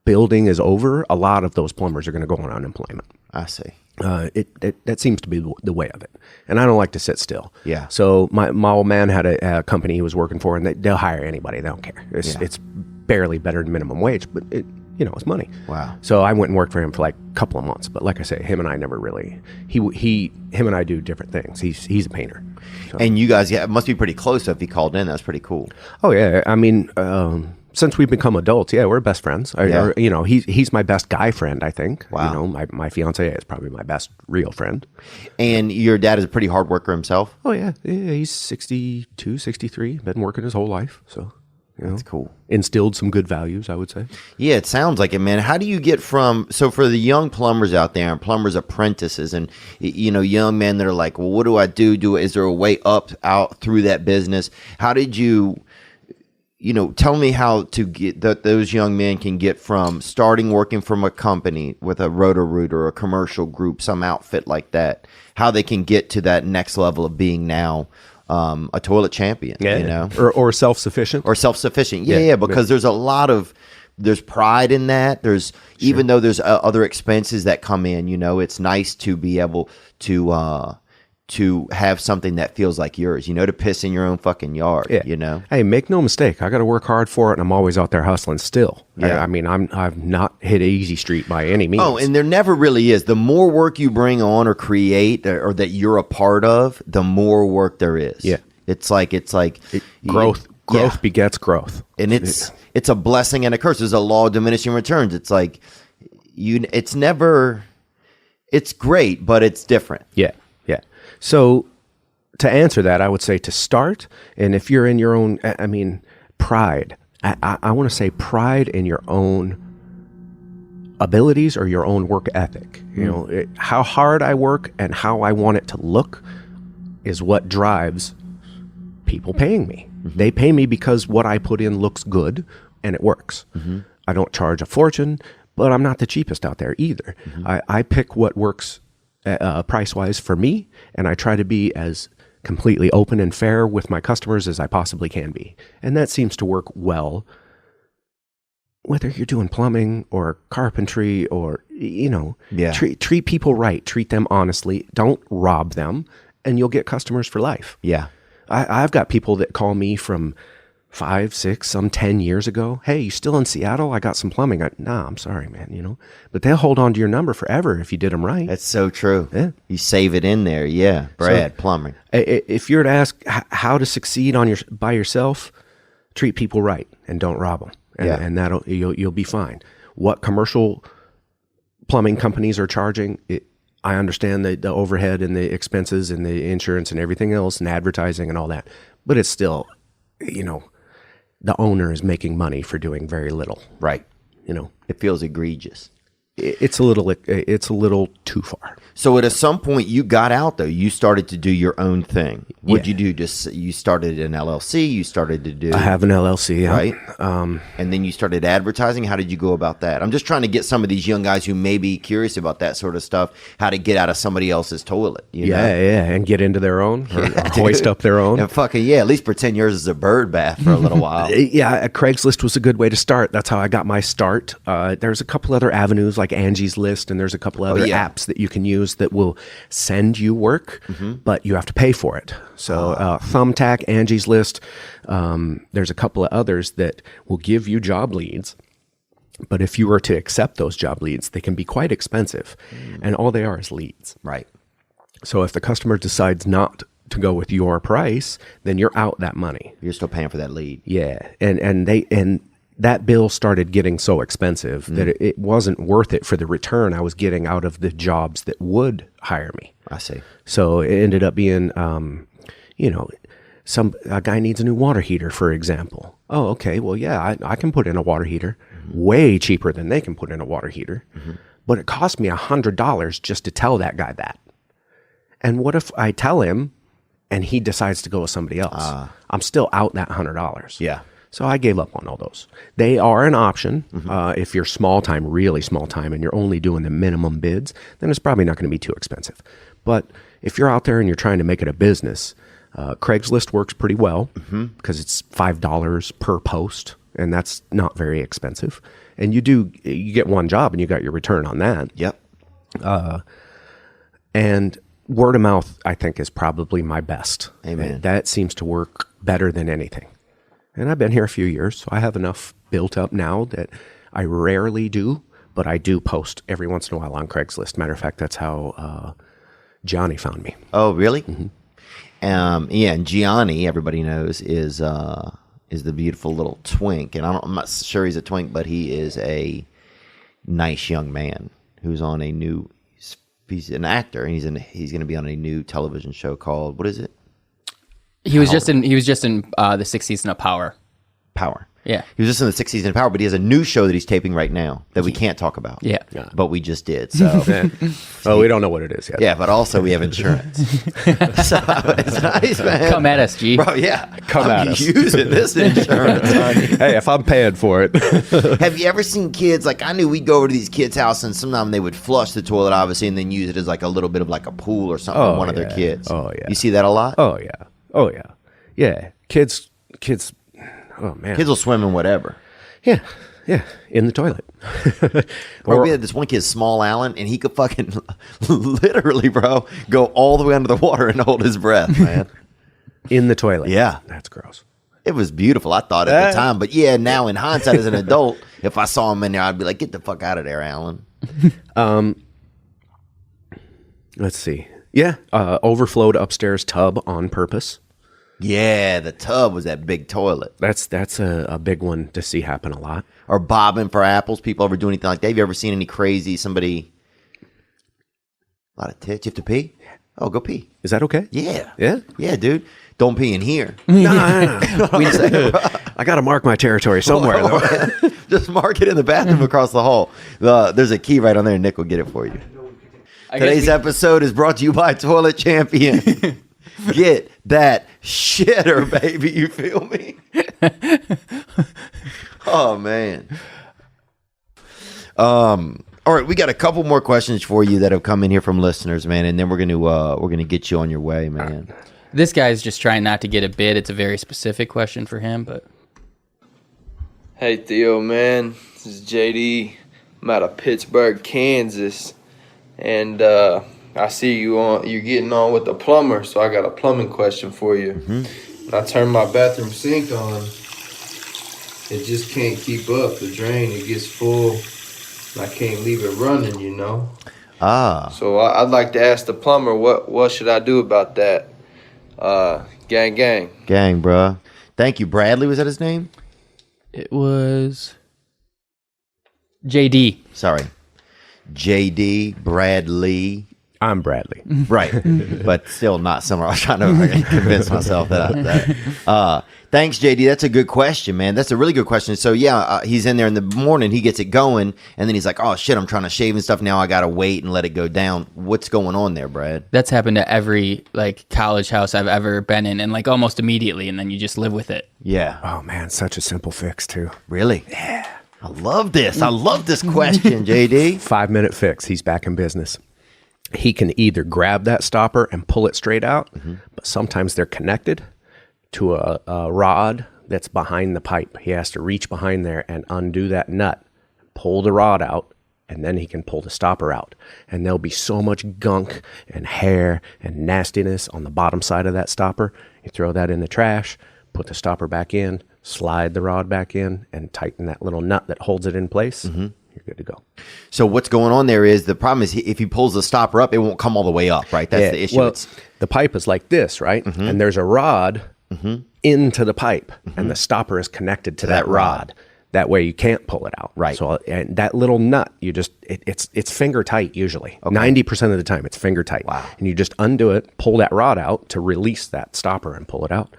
building is over, a lot of those plumbers are going to go on unemployment. I see. That seems to be the way of it. And I don't like to sit still. Yeah. So my old man had a company he was working for, and they'll hire anybody. They don't care. It's barely better than minimum wage, but it's money. Wow. So I went and worked for him for like a couple of months. But like I say, him and I never really, him and I do different things. He's a painter. So. And you guys must be pretty close. So if he called in, that's pretty cool. Oh yeah. I mean, since we've become adults, yeah, we're best friends. He's my best guy friend, I think. Wow. You know, my fiance is probably my best real friend. And your dad is a pretty hard worker himself? Oh, yeah. He's 62, 63, been working his whole life. So, that's cool. Instilled some good values, I would say. Yeah, it sounds like it, man. How do you get so for the young plumbers out there and plumbers apprentices and, young men that are like, well, what do I do? Is there a way out through that business? How did you... tell me how to get those young men can get from starting working from a company with a Roto-Root or a commercial group, some outfit like that, how they can get to that next level of being now a toilet champion, or self-sufficient. Or self-sufficient. Yeah, because there's a lot of, there's pride in that. Even though there's other expenses that come in, it's nice to be able to have something that feels like yours, to piss in your own fucking yard, Hey, make no mistake. I got to work hard for it, and I'm always out there hustling still. Yeah. I mean, I've not hit easy street by any means. Oh, and there never really is. The more work you bring on or create or that you're a part of, the more work there is. Yeah. It's like growth begets growth. And it's a blessing and a curse. There's a law of diminishing returns. It's like it's great, but it's different. Yeah. So to answer that, I would say to start, and if you're in your own, pride, I want to say pride in your own abilities or your own work ethic. How hard I work and how I want it to look is what drives people paying me. Mm-hmm. They pay me because what I put in looks good and it works. Mm-hmm. I don't charge a fortune, but I'm not the cheapest out there either. Mm-hmm. I pick what works price-wise for me, and I try to be as completely open and fair with my customers as I possibly can be. And that seems to work well, whether you're doing plumbing or carpentry or, treat people right, treat them honestly, don't rob them, and you'll get customers for life. Yeah. I've got people that call me from 5, 6, some 10 years ago. Hey, you still in Seattle? I got some plumbing. Nah, I'm sorry, man, But they'll hold on to your number forever if you did them right. That's so true. Yeah. You save it in there. Yeah. Brad, plumbing. If you're to ask how to succeed by yourself, treat people right and don't rob them. And that'll you'll be fine. What commercial plumbing companies are charging, I understand the overhead and the expenses and the insurance and everything else and advertising and all that. But it's still, the owner is making money for doing very little. Right. It feels egregious. It's a little too far. So at some point you got out though. You started to do your own thing. What'd you do? You started an LLC. You started to do. I have an LLC, yeah. Right. And then you started advertising. How did you go about that? I'm just trying to get some of these young guys who may be curious about that sort of stuff, how to get out of somebody else's toilet. Yeah, and get into their own or hoist up their own. And fucking at least pretend yours is a bird bath for a little while. Yeah, Craigslist was a good way to start. That's how I got my start. There's a couple other avenues like Angie's List, and there's a couple other apps that you can use that will send you work, but you have to pay for it. So Thumbtack, Angie's List, there's a couple of others that will give you job leads. But if you were to accept those job leads, they can be quite expensive, and all they are is leads. Right. So if the customer decides not to go with your price, then you're out that money. You're still paying for that lead. Yeah, and that bill started getting so expensive that it wasn't worth it for the return I was getting out of the jobs that would hire me. I see. So it ended up being, a guy needs a new water heater, for example. Oh, okay. Well, yeah, I can put in a water heater way cheaper than they can put in a water heater. But it cost me $100 just to tell that guy that. And what if I tell him and he decides to go with somebody else? I'm still out that $100. Yeah. So I gave up on all those. They are an option. If you're small time, really small time, and you're only doing the minimum bids, then it's probably not going to be too expensive. But if you're out there and you're trying to make it a business, Craigslist works pretty well because it's $5 per post, and that's not very expensive. And you get one job and you got your return on that. Yep. And word of mouth, I think, is probably my best. Amen. That seems to work better than anything. And I've been here a few years, so I have enough built up now that I rarely do, but I do post every once in a while on Craigslist. Matter of fact, that's how Johnny found me. Oh, really? Yeah, and Gianni, everybody knows, is the beautiful little twink. And I'm not sure he's a twink, but he is a nice young man who's on a new. He's an actor, and he's going to be on a new television show called, what is it? He was just in the sixth season of Power. Power. Yeah. He was just in the 6th season of Power, but he has a new show that he's taping right now that we can't talk about. Yeah. But we just did. So Oh, we don't know what it is yet. yeah, but also we have insurance. So it's nice, man. Come at us, G. Bro, yeah. Come at us. Using this insurance, honey. Hey, if I'm paying for it. Have you ever seen kids, like I knew we'd go over to these kids' house and sometimes they would flush the toilet, obviously, and then use it as like a little bit of like a pool or something for one of their kids. Oh, yeah. You see that a lot? Oh, yeah. Yeah. Kids, oh, man. Kids will swim in whatever. Yeah. In the toilet. Bro, we had this one kid, Small Allen, and he could fucking literally, bro, go all the way under the water and hold his breath, man. In the toilet. Yeah. That's gross. It was beautiful, I thought at the time. But yeah, now in hindsight as an adult, if I saw him in there, I'd be like, get the fuck out of there, Allen. Let's see. Yeah. Overflowed upstairs tub on purpose. Yeah, the tub was that big toilet. That's a big one to see happen a lot. Or bobbing for apples. People ever do anything like that? Have you ever seen any crazy, somebody, a lot of tits? You have to pee? Oh, go pee. Is that okay? Yeah. Yeah? Yeah, dude. Don't pee in here. No. I got to mark my territory somewhere. though. Just mark it in the bathroom across the hall. There's a key right on there. Nick will get it for you. Today's episode is brought to you by Toilet Champion. Get that shitter, baby. You feel me? Oh, man. All right, we got a couple more questions for you that have come in here from listeners, man, and then we're gonna get you on your way, man. This guy's just trying not to get a bid. It's a very specific question for him, but Hey Theo, man, this is JD. I'm out of Pittsburgh, Kansas, and I see you're getting on with the plumber, so I got a plumbing question for you. When I turn my bathroom sink on, it just can't keep up. The drain, it gets full, and I can't leave it running, you know. So I'd like to ask the plumber, what should I do about that? Gang. Gang, bruh. Thank you, Bradley. Was that his name? it was JD. Sorry, JD Bradley. I'm Bradley. Right, but still not somewhere. I was trying to convince myself that. Thanks, JD. That's a good question, man. That's a really good question. So yeah, he's in there in the morning. He gets it going, and then he's like, "Oh shit, I'm trying to shave and stuff. Now I gotta wait and let it go down." What's going on there, Brad? That's happened to every like college house I've ever been in, and like almost immediately, and then you just live with it. Yeah. Oh man, such a simple fix too. Really? Yeah. I love this. I love this question, JD. 5-minute fix. He's back in business. He can either grab that stopper and pull it straight out, but sometimes they're connected to a rod that's behind the pipe. He has to reach behind there and undo that nut, pull the rod out, and then he can pull the stopper out. And there'll be so much gunk and hair and nastiness on the bottom side of that stopper. You throw that in the trash, put the stopper back in, slide the rod back in, and tighten that little nut that holds it in place. You're good to go. So what's going on there is the problem is if he pulls the stopper up, it won't come all the way up, right? That's the issue. Well, the pipe is like this, right? And there's a rod into the pipe, and the stopper is connected to that rod. That way you can't pull it out. Right. So and that little nut, you just it's finger tight usually. 90% of the time it's finger tight. Wow. And you just undo it, pull that rod out to release that stopper and pull it out.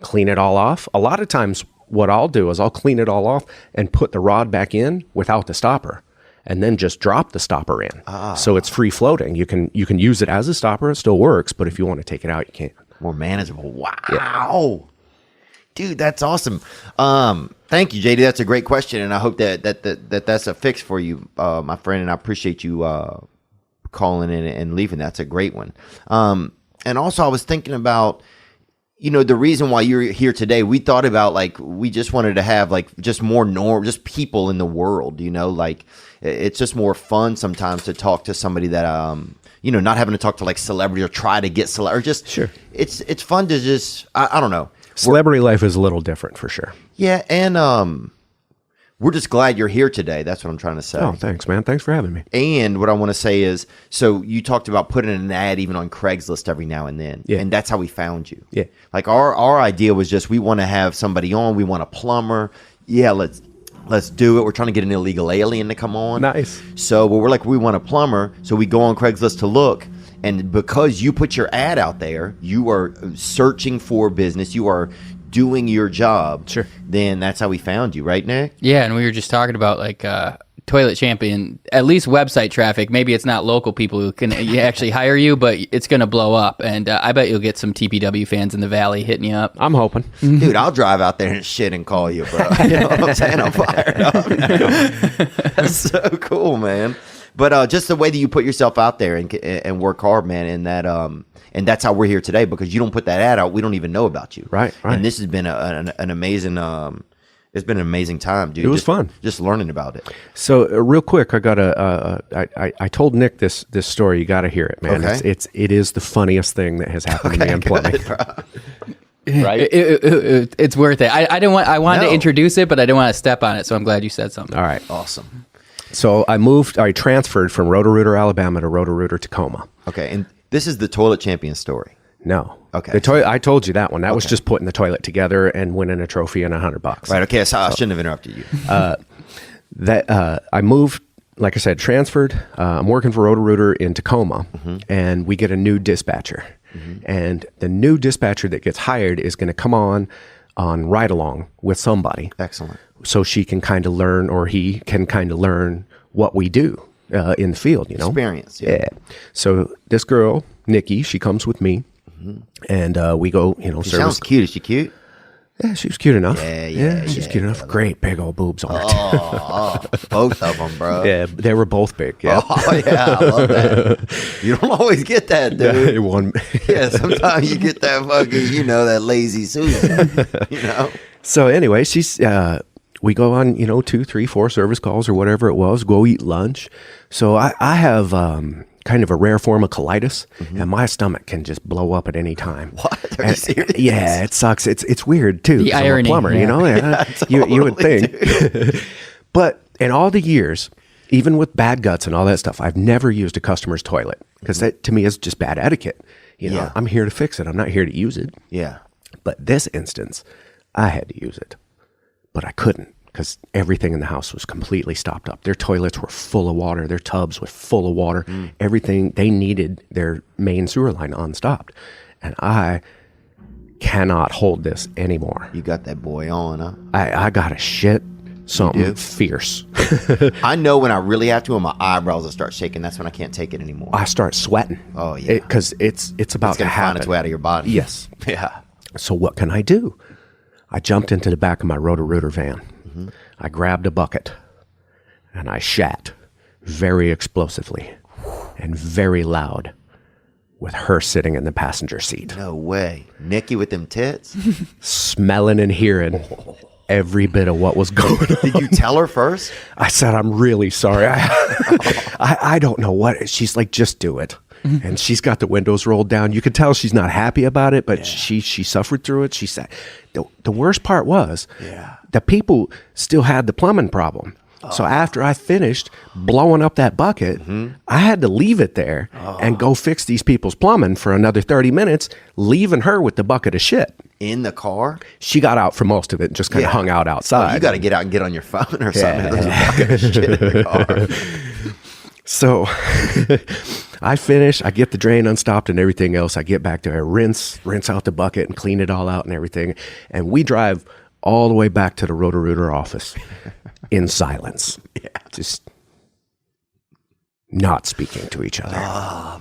Clean it all off. A lot of times what I'll do is I'll clean it all off and put the rod back in without the stopper, and then just drop the stopper in. So it's free floating. You can use it as a stopper. It still works, but if you want to take it out, you can't. More manageable. Wow. Dude, that's awesome. Thank you, JD. That's a great question, and I hope that's a fix for you, my friend. And I appreciate you calling in and leaving. That's a great one. And also, I was thinking about, the reason why you're here today. We thought about we just wanted to have just more just people in the world. Like it's just more fun sometimes to talk to somebody that not having to talk to celebrity or try to get celebrity. Just Sure. It's fun to just I don't know. Celebrity life is a little different for sure. Yeah, and we're just glad you're here today. That's what I'm trying to say. Oh, thanks, man. Thanks for having me. And what I want to say is, so you talked about putting an ad even on Craigslist every now and then. Yeah. And that's how we found you. Yeah. Like our idea was just we want to have somebody on. We want a plumber. Yeah, let's do it. We're trying to get an illegal alien to come on. Nice. So we're like, we want a plumber. So we go on Craigslist to look. And because you put your ad out there, you are searching for business. You are doing your job. Sure. Then that's how we found you, right, Nick? Yeah, and we were just talking about Toilet Champion, at least website traffic. Maybe it's not local people who can actually hire you, but it's going to blow up. And I bet you'll get some TPW fans in the Valley hitting you up. I'm hoping. Dude, I'll drive out there and shit and call you, bro. You know what I'm saying? I'm fired up now. That's so cool, man. But just the way that you put yourself out there and work hard, man, and that's how we're here today, because you don't put that ad out, we don't even know about you. Right. And this has been an amazing it's been an amazing time, dude. It was fun. Just learning about it. So real quick, I got I told Nick this story. You got to hear it, man. Okay. It is the funniest thing that has happened to me in plumbing. Right? It's worth it. I wanted to introduce it, but I didn't want to step on it, so I'm glad you said something. All right. Awesome. So I transferred from Roto-Rooter, Alabama to Roto-Rooter, Tacoma. Okay, and this is the Toilet Champion story. No. Okay. I told you that one. That was just putting the toilet together and winning a trophy and $100. Right, okay, so I shouldn't have interrupted you. I moved, like I said, transferred. I'm working for Roto-Rooter in Tacoma, and we get a new dispatcher. And the new dispatcher that gets hired is going to come on ride-along with somebody. Excellent. So she can kind of learn, or he can kind of learn what we do in the field, Experience, yeah. So this girl, Nikki, she comes with me, and we go, She service. sounds cute. Is she cute? Yeah, she was cute enough. Yeah, she's cute enough. Great big old boobs on her. Oh, both of them, bro. Yeah, they were both big. Yeah. Oh, yeah, I love that. You don't always get that, dude. One. Yeah, sometimes you get that fucking, that lazy Susan, So anyway, we go on, 2, 3, 4 service calls or whatever it was, go eat lunch. So I have kind of a rare form of colitis, and my stomach can just blow up at any time. What? Are you serious? Yeah, it sucks. It's weird too. The 'cause I'm irony, a plumber, yeah. You would think. But in all the years, even with bad guts and all that stuff, I've never used a customer's toilet, because that to me is just bad etiquette. Yeah. I'm here to fix it. I'm not here to use it. Yeah. But this instance, I had to use it, but I couldn't, because everything in the house was completely stopped up. Their toilets were full of water. Their tubs were full of water. Everything, they needed their main sewer line unstopped. And I cannot hold this anymore. You got that boy on, huh? I got to shit something do? fierce. I know when I really have to, and my eyebrows will start shaking. That's when I can't take it anymore. I start sweating. Oh, yeah. Because it's about It's to going to happen. find its way out of your body. Yes. Yeah. So what can I do? I jumped into the back of my Roto-Rooter van. I grabbed a bucket and I shat very explosively and very loud, with her sitting in the passenger seat, No way. Nikki with them tits? smelling and hearing every bit of what was going on. Did you tell her first? I said, I'm really sorry. I don't know what. She's like, just do it. And she's got the windows rolled down. You could tell she's not happy about it, but she suffered through it. She said, the worst part was the people still had the plumbing problem. So after I finished blowing up that bucket, I had to leave it there and go fix these people's plumbing for another 30 minutes, leaving her with the bucket of shit. In the car? She got out for most of it and just kind of hung out outside. Oh, you got to get out and get on your phone or something. There's a bucket of shit in the car. So I finish, I get the drain unstopped and everything else. I get back there, rinse out the bucket and clean it all out and everything. And we drive all the way back to the Roto-Rooter office in silence. Yeah. Just not speaking to each other.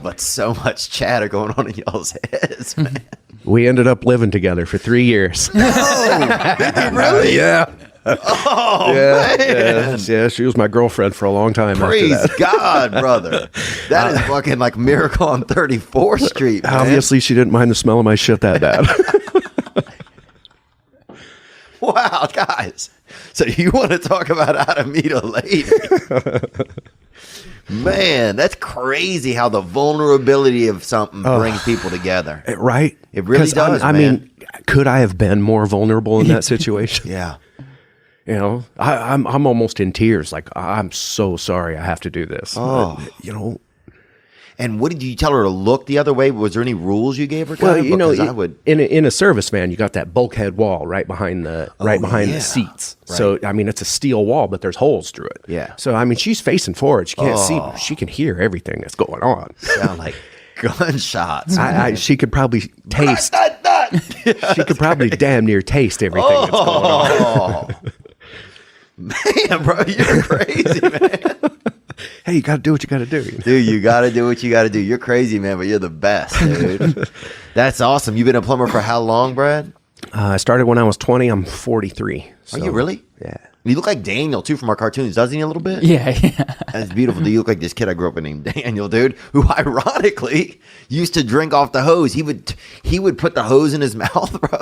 But so much chatter going on in y'all's heads, man. We ended up living together for 3 years. Really? Yeah. Oh, Yeah, man. yeah, she was my girlfriend for a long time. Praise after that. God, brother. That is fucking like Miracle on 34th Street, man. Obviously, she didn't mind the smell of my shit that bad. Wow, guys. So you want to talk about how to meet a lady? Man, that's crazy how the vulnerability of something brings people together. Right? It really 'Cause does, I man. mean, could I have been more vulnerable in that situation? Yeah. You know, I'm almost in tears. Like, I'm so sorry I have to do this. Oh. You know, And what did you tell her to look the other way? Was there any rules you gave her? well, Kyle? you know, Because I would. in a service van, you got that bulkhead wall right behind the yeah. the seats. So I mean, it's a steel wall, but there's holes through it. Yeah. So I mean, she's facing forward. She can't see, but she can hear everything that's going on. Sound like gunshots. She could probably taste. She could probably damn near taste everything that's going on. Oh, man, bro, you're crazy, man. Hey, you got to do what you got to do. Dude, you got to do what you got to do. You're crazy, man, but you're the best, dude. That's awesome. You've been a plumber for how long, Brad? I started when I was 20. I'm 43. Are you really? Yeah. You look like Daniel, too, from our cartoons, doesn't he, a little bit? Yeah. That's beautiful. Do you look like this kid I grew up with named Daniel, dude, who ironically used to drink off the hose. He would put the hose in his mouth, bro.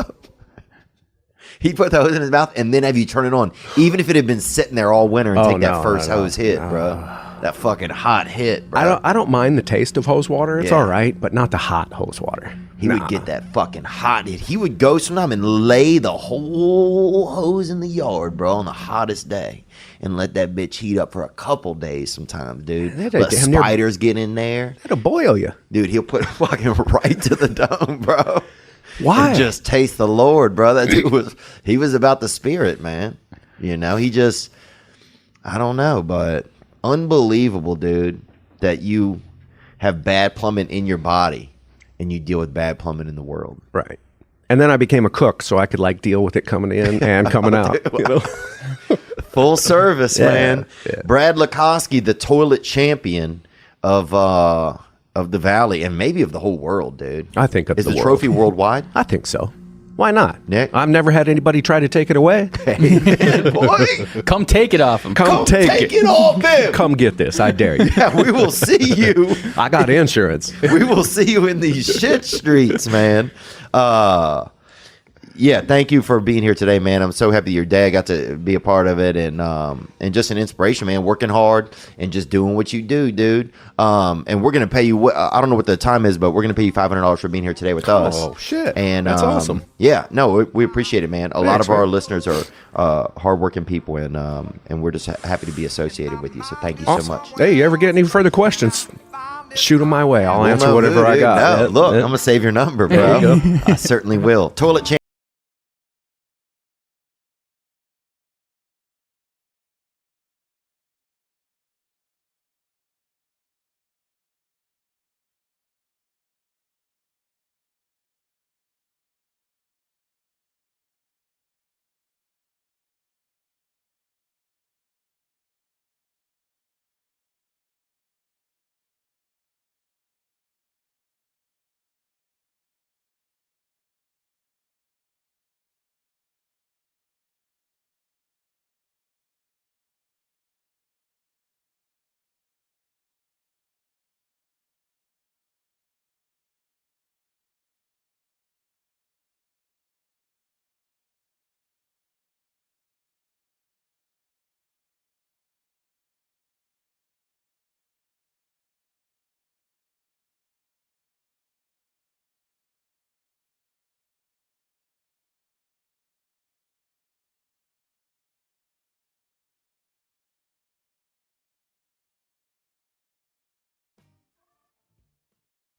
He'd put the hose in his mouth and then have you turn it on, even if it had been sitting there all winter and take that first hose hit, bro. That fucking hot hit, bro. I don't mind the taste of hose water. It's Yeah. all right, but not the hot hose water. He would get that fucking hot hit. He would go sometime and lay the whole hose in the yard, bro, on the hottest day, and let that bitch heat up for a couple days sometimes, dude. That'd Let damn near- spiders get in there. It'll boil you. Dude, he'll put it fucking right to the dome, bro. Why? And just taste the Lord, bro. That dude he was about the spirit, man. You know, I don't know, but unbelievable, dude, that you have bad plumbing in your body and you deal with bad plumbing in the world. Right. And then I became a cook, so I could like deal with it coming in and coming out. You know? Full service, man. Yeah. Brad Lukoski, the toilet champion of the Valley and maybe of the whole world, dude. I think of Is the the world. trophy worldwide? I think so. Why not? Nick? I've never had anybody try to take it away. Boy, Come take it off him. Come take it. off him. Come get this. I dare you. Yeah, we will see you. I got insurance. We will see you in these shit streets, man. Yeah, thank you for being here today, man. I'm so happy your dad got to be a part of it, and just an inspiration, man. Working hard and just doing what you do, dude. And we're gonna pay you. I don't know what the time is, but we're gonna pay you $500 for being here today with us. Oh shit! And that's awesome. Yeah, no, we appreciate it, man. A lot Thanks, of our man. listeners are hardworking people, and we're just happy to be associated with you. So thank you so Awesome. much. Hey, you ever get any further questions? Shoot them my way. I'll Well, answer no, whatever dude, I got. No, Yeah, look, yeah. I'm gonna save your number, bro. There you go. I certainly will. Toilet champ.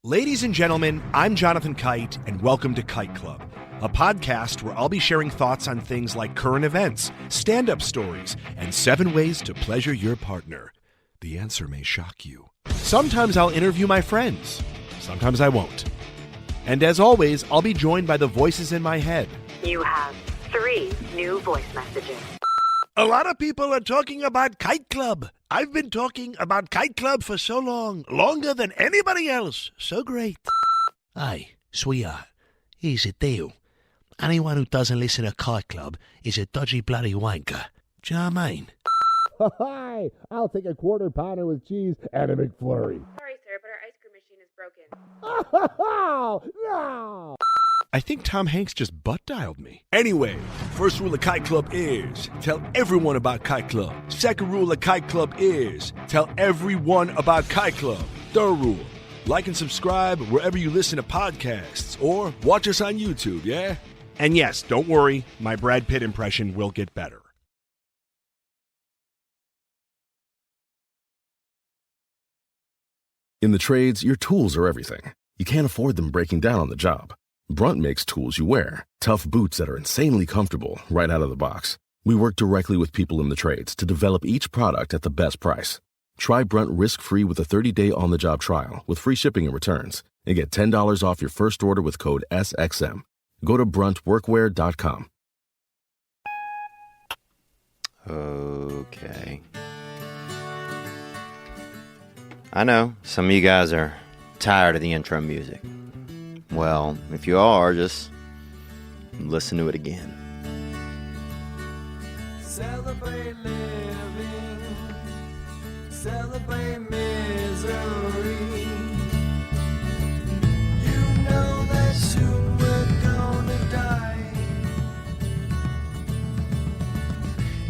Ladies and gentlemen, I'm Jonathan Kite, and welcome to Kite Club, a podcast where I'll be sharing thoughts on things like current events, stand-up stories, and 7 ways to pleasure your partner. The answer may shock you. Sometimes I'll interview my friends. Sometimes I won't. And as always, I'll be joined by the voices in my head. You have 3 new voice messages. A lot of people are talking about Kite Club. I've been talking about Kite Club for so long, longer than anybody else. So great. Aye, sweetheart. Easy Theo. Anyone who doesn't listen to Kite Club is a dodgy bloody wanker. Do you know what I mean? Hi, I'll take a quarter pounder with cheese and a McFlurry. Sorry, sir, but our ice cream machine is broken. No! I think Tom Hanks just butt dialed me. Anyway, first rule of Kite Club is tell everyone about Kite Club. Second rule of Kite Club is tell everyone about Kite Club. Third rule, like and subscribe wherever you listen to podcasts or watch us on YouTube, yeah? And yes, don't worry, my Brad Pitt impression will get better. In the trades, your tools are everything. You can't afford them breaking down on the job. Brunt makes tools you wear, tough boots that are insanely comfortable right out of the box. We work directly with people in the trades to develop each product at the best price. Try Brunt risk-free with a 30-day on-the-job trial with free shipping and returns, and get $10 off your first order with code SXM. Go to bruntworkwear.com. Okay. I know some of you guys are tired of the intro music. Well, if you are, just listen to it again. Celebrate living, celebrate misery. You know that soon we're gonna die.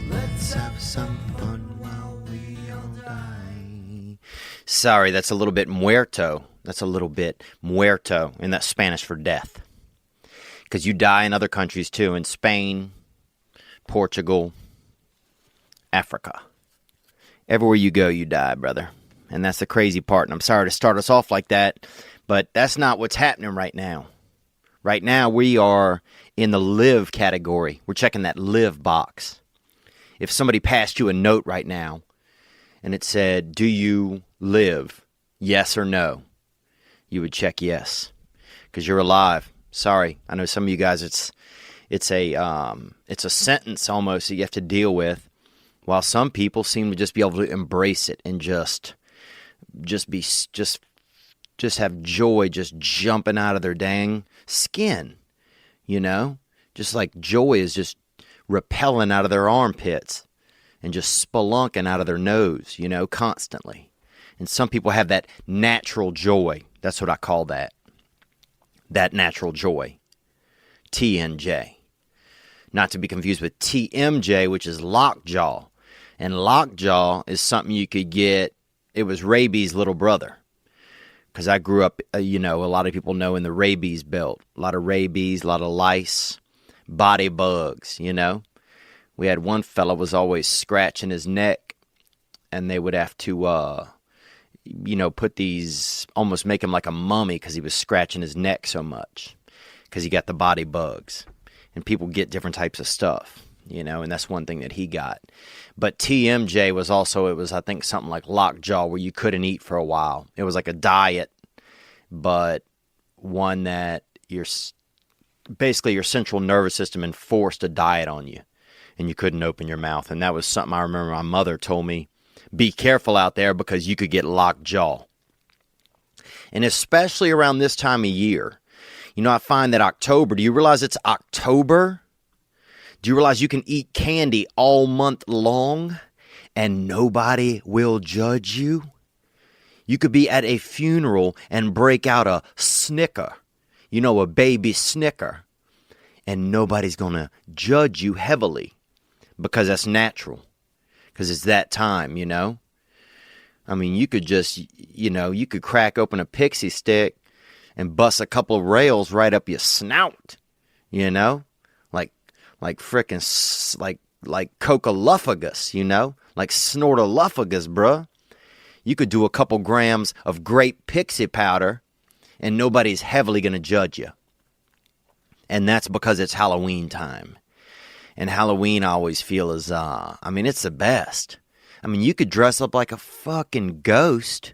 Let's have some fun while we all die. Sorry, that's a little bit muerto. That's a little bit muerto, and that's Spanish for death. Because you die in other countries too, in Spain, Portugal, Africa. Everywhere you go, you die, brother. And that's the crazy part. And I'm sorry to start us off like that, but that's not what's happening right now. Right now, we are in the live category. We're checking that live box. If somebody passed you a note right now, and it said, do you live? Yes or no? You would check yes, because you're alive. Sorry, I know some of you guys. It's a sentence almost that you have to deal with, while some people seem to just be able to embrace it and just have joy just jumping out of their dang skin, you know, just like joy is just repelling out of their armpits and just spelunking out of their nose, you know, constantly. And some people have that natural joy. That's what I call that. That natural joy. TNJ. Not to be confused with TMJ, which is lockjaw. And lockjaw is something you could get. It was rabies' little brother. Because I grew up, a lot of people know in the rabies belt. A lot of rabies, a lot of lice, body bugs, you know. We had one fella was always scratching his neck, and they would have to, put these, almost make him like a mummy because he was scratching his neck so much because he got the body bugs. And people get different types of stuff, you know, and that's one thing that he got. But TMJ was also, I think, something like lockjaw where you couldn't eat for a while. It was like a diet, but one that basically your central nervous system enforced a diet on you, and you couldn't open your mouth. And that was something I remember my mother told me, be careful out there because you could get lockjaw. And especially around this time of year, you know, I find that October, do you realize it's October? Do you realize you can eat candy all month long and nobody will judge you? You could be at a funeral and break out a Snicker, you know, a baby Snicker, and nobody's going to judge you heavily because that's natural, because it's that time, you know? I mean, you could just, you could crack open a pixie stick and bust a couple of rails right up your snout, you know? Like frickin' like Coca-Luffagus, you know? Like Snortaluffagus, bruh. You could do a couple grams of grape pixie powder and nobody's heavily going to judge you. And that's because it's Halloween time. And Halloween I always feel is, it's the best. I mean, you could dress up like a fucking ghost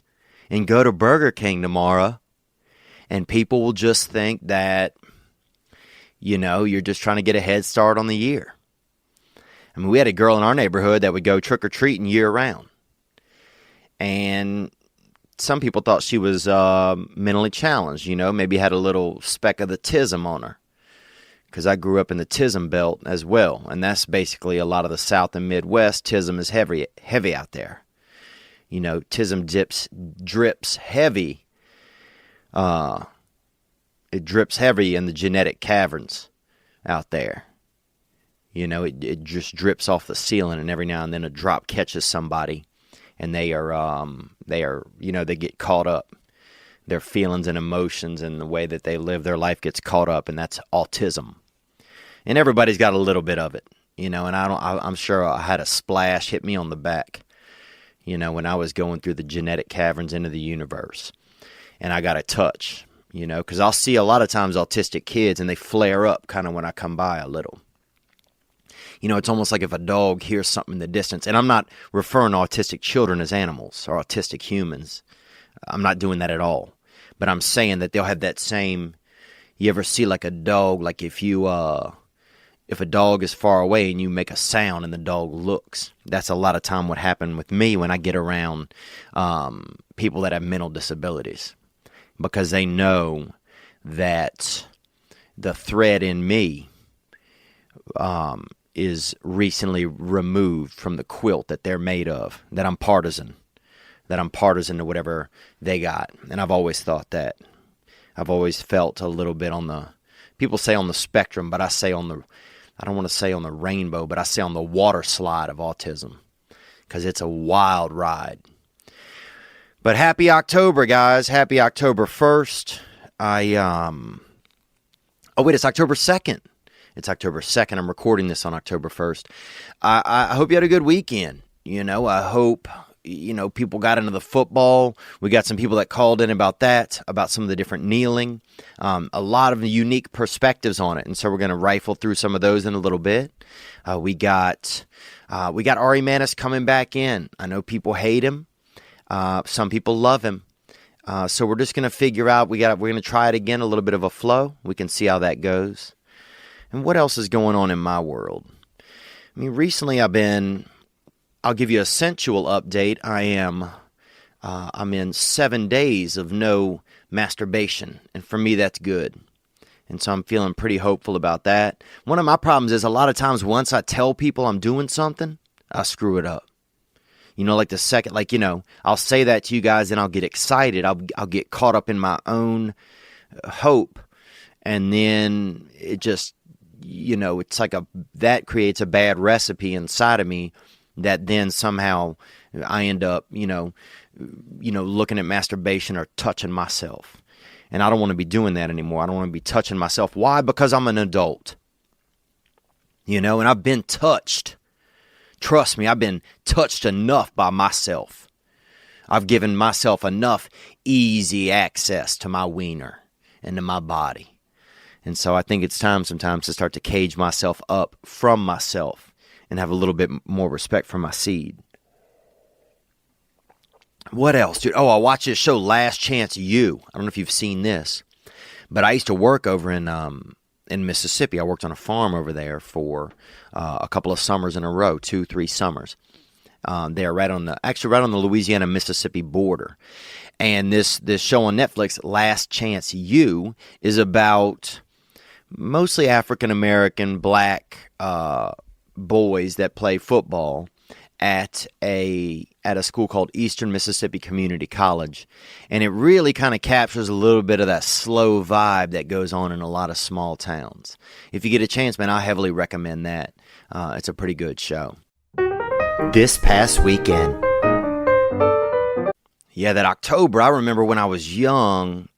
and go to Burger King tomorrow, and people will just think that, you know, you're just trying to get a head start on the year. I mean, we had a girl in our neighborhood that would go trick-or-treating year-round. And some people thought she was mentally challenged, maybe had a little speck of the tism on her. Because I grew up in the tism belt as well, and that's basically a lot of the South and Midwest. Tism is heavy out there. Tism drips heavy. It drips heavy in the genetic caverns out there. It just drips off the ceiling, and every now and then a drop catches somebody, and they get caught up. Their feelings and emotions and the way that they live their life gets caught up, and that's autism. And everybody's got a little bit of it, and I'm sure I had a splash hit me on the back, when I was going through the genetic caverns into the universe, and I got a touch, because I'll see a lot of times autistic kids and they flare up kind of when I come by a little. It's almost like if a dog hears something in the distance, and I'm not referring to autistic children as animals or autistic humans. I'm not doing that at all. But I'm saying that they'll have that same, you ever see like a dog, like if a dog is far away and you make a sound and the dog looks, that's a lot of time what happened with me when I get around people that have mental disabilities, because they know that the thread in me is recently removed from the quilt that they're made of, that I'm partisan to whatever they got. And I've always thought that. I've always felt a little bit on the, people say on the spectrum, but I say I don't want to say on the rainbow, but I say on the water slide of autism, because it's a wild ride. But happy October, guys. Happy October 1st. It's October 2nd. It's October 2nd. I'm recording this on October 1st. I hope you had a good weekend. I hope, people got into the football. We got some people that called in about that, about some of the different kneeling. A lot of unique perspectives on it. And so we're going to rifle through some of those in a little bit. We got Ari Manis coming back in. I know people hate him. Some people love him. So we're just going to figure out, we're going to try it again, a little bit of a flow. We can see how that goes. And what else is going on in my world? I mean, recently I'll give you a sensual update. I'm in 7 days of no masturbation. And for me, that's good. And so I'm feeling pretty hopeful about that. One of my problems is a lot of times once I tell people I'm doing something, I screw it up. Like the second, I'll say that to you guys and I'll get excited. I'll get caught up in my own hope. And then it just, it's like that creates a bad recipe inside of me that then somehow I end up, looking at masturbation or touching myself. And I don't want to be doing that anymore. I don't want to be touching myself. Why? Because I'm an adult. And I've been touched. Trust me, I've been touched enough by myself. I've given myself enough easy access to my wiener and to my body. And so I think it's time sometimes to start to cage myself up from myself and have a little bit more respect for my seed. What else, dude? Oh, I watched this show, Last Chance U. I don't know if you've seen this, but I used to work over in Mississippi. I worked on a farm over there for a couple of summers in a row, 2-3 summers. They're right on the Louisiana-Mississippi border. And this show on Netflix, Last Chance U, is about mostly African-American black boys that play football at a school called Eastern Mississippi Community College. And it really kind of captures a little bit of that slow vibe that goes on in a lot of small towns. If you get a chance, man, I heavily recommend that. It's a pretty good show. This past weekend. Yeah, that October, I remember when I was young,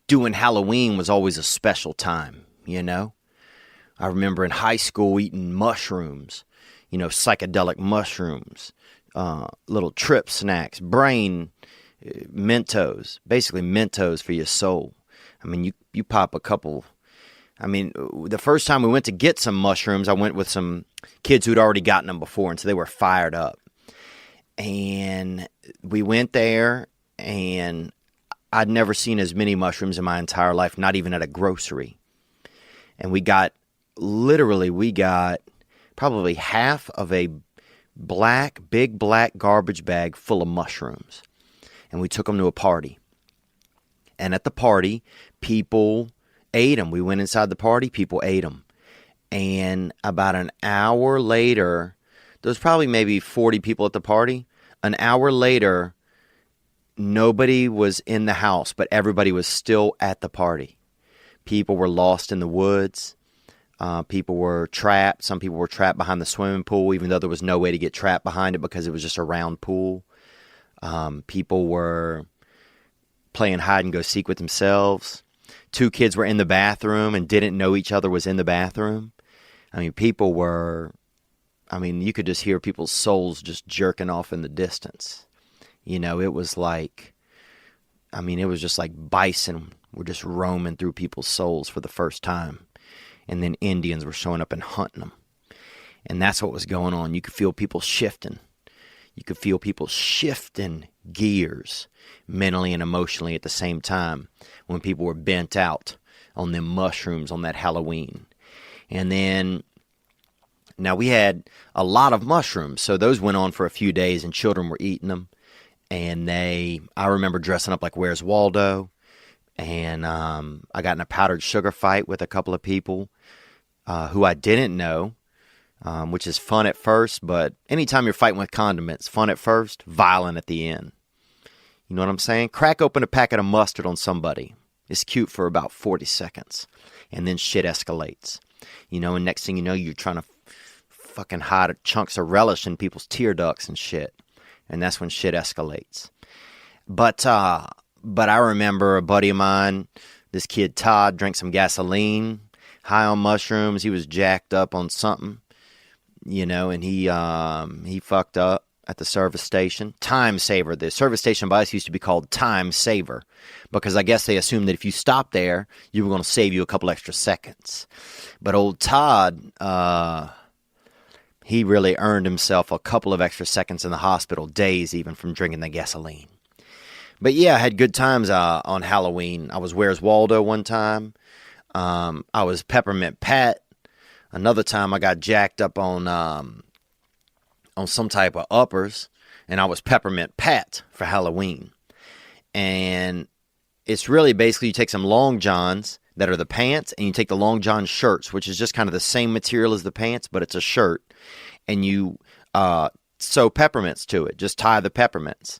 doing Halloween was always a special time, I remember in high school eating mushrooms, psychedelic mushrooms, little trip snacks, brain Mentos, basically Mentos for your soul. I mean, you pop a couple. I mean, the first time we went to get some mushrooms, I went with some kids who'd already gotten them before, and so they were fired up. And we went there, and I'd never seen as many mushrooms in my entire life, not even at a grocery. And we got probably half of a big black garbage bag full of mushrooms. and we took them to a party. And at the party, people ate them. We went inside the party, people ate them. And about an hour later, there was probably maybe 40 people at the party. An hour later, nobody was in the house, but everybody was still at the party. People were lost in the woods. People were trapped. Some people were trapped behind the swimming pool, even though there was no way to get trapped behind it because it was just a round pool. People were playing hide and go seek with themselves. 2 kids were in the bathroom and didn't know each other was in the bathroom. I mean, you could just hear people's souls just jerking off in the distance. It was like, it was just like bison were just roaming through people's souls for the first time. And then Indians were showing up and hunting them. And that's what was going on. You could feel people shifting. You could feel people shifting gears mentally and emotionally at the same time when people were bent out on them mushrooms on that Halloween. And then, now we had a lot of mushrooms, so those went on for a few days and children were eating them. And I remember dressing up like Where's Waldo, and I got in a powdered sugar fight with a couple of people who I didn't know, which is fun at first, but anytime you're fighting with condiments, fun at first, violent at the end. You know what I'm saying? Crack open a packet of mustard on somebody. It's cute for about 40 seconds, and then shit escalates. And next thing you know, you're trying to fucking hide chunks of relish in people's tear ducts and shit. And that's when shit escalates. But I remember a buddy of mine, this kid Todd, drank some gasoline, high on mushrooms. He was jacked up on something, and he fucked up at the service station. Time Saver. The service station by us used to be called Time Saver because I guess they assumed that if you stopped there, you were going to save you a couple extra seconds. But old Todd, he really earned himself a couple of extra seconds in the hospital, days even, from drinking the gasoline. But yeah, I had good times on Halloween. I was Where's Waldo one time. I was Peppermint Pat. Another time I got jacked up on some type of uppers, and I was Peppermint Pat for Halloween. And it's really basically you take some long johns that are the pants, and you take the long john shirts, which is just kind of the same material as the pants, but it's a shirt, and you sew peppermints to it. Just tie the peppermints,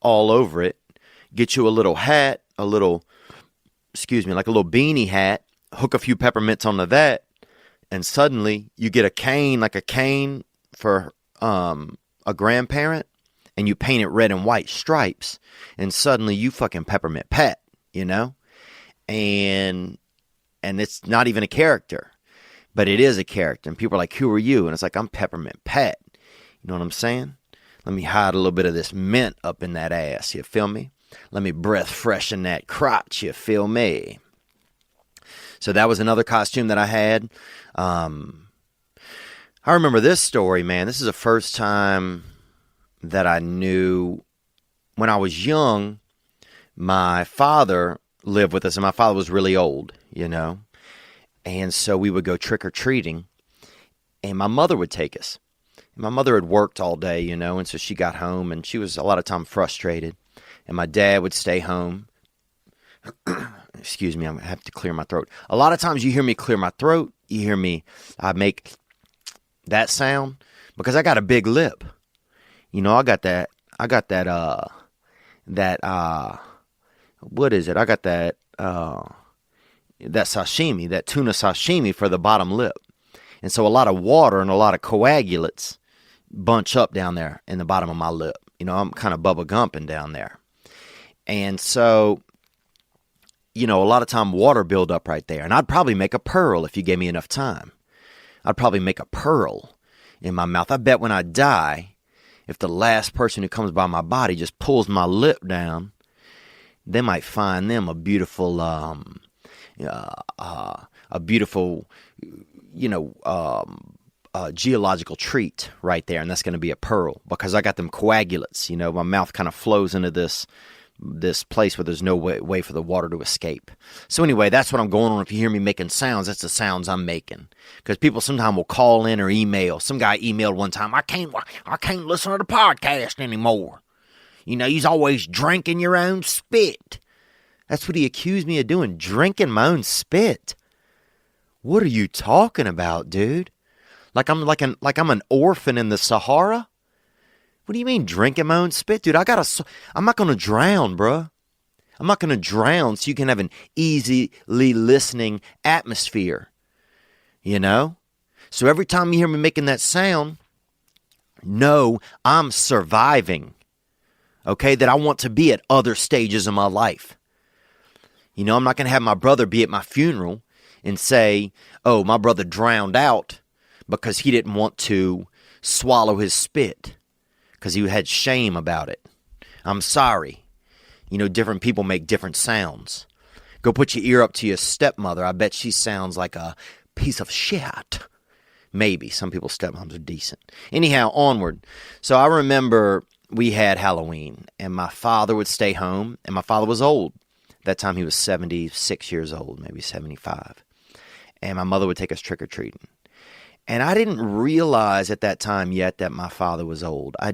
all over it. Get you a little hat, like a little beanie hat, hook a few peppermints onto that, and suddenly you get a cane, like a cane for a grandparent, and you paint it red and white stripes, and suddenly you fucking Peppermint Pat, and it's not even a character, but it is a character, and people are like, who are you? And it's like, I'm Peppermint Pat. You know what I'm saying? Let me hide a little bit of this mint up in that ass, you feel me? Let me breath freshen that crotch, you feel me? So that was another costume that I had. I remember this story, man. This is the first time that I knew. When I was young, my father lived with us, and my father was really old, and so we would go trick-or-treating, and my mother would take us. My mother had worked all day, and so she got home, and she was a lot of time frustrated, and my dad would stay home. Excuse me, I'm going to have to clear my throat. A lot of times you hear me clear my throat, you hear me, I make that sound, because I got a big lip. I got that, what is it? I got that sashimi, that tuna sashimi for the bottom lip. And so a lot of water and a lot of coagulates bunch up down there in the bottom of my lip. I'm kind of Bubba Gumping down there. And so, a lot of time water build up right there. And I'd probably make a pearl if you gave me enough time. I'd probably make a pearl in my mouth. I bet when I die, if the last person who comes by my body just pulls my lip down, they might find them a beautiful, geological treat right there, and that's going to be a pearl because I got them coagulates. My mouth kind of flows into this place where there's no way for the water to escape. So anyway, that's what I'm going on. If you hear me making sounds, that's the sounds I'm making. Because people sometimes will call in or email. Some guy emailed one time, I can't listen to the podcast anymore. You's always drinking your own spit. That's what he accused me of doing, drinking my own spit. What are you talking about, dude? Like I'm an orphan in the Sahara? What do you mean drinking my own spit, dude? I'm not going to drown, bruh. I'm not going to drown so you can have an easily listening atmosphere. So every time you hear me making that sound, know I'm surviving. Okay, that I want to be at other stages of my life. I'm not going to have my brother be at my funeral and say, oh, my brother drowned out because he didn't want to swallow his spit because he had shame about it. I'm sorry. Different people make different sounds. Go put your ear up to your stepmother. I bet she sounds like a piece of shit. Maybe. Some people's stepmoms are decent. Anyhow, onward. So I remember we had Halloween, and my father would stay home, and my father was old. That time he was 76 years old, maybe 75. And my mother would take us trick-or-treating. And I didn't realize at that time yet that my father was old. I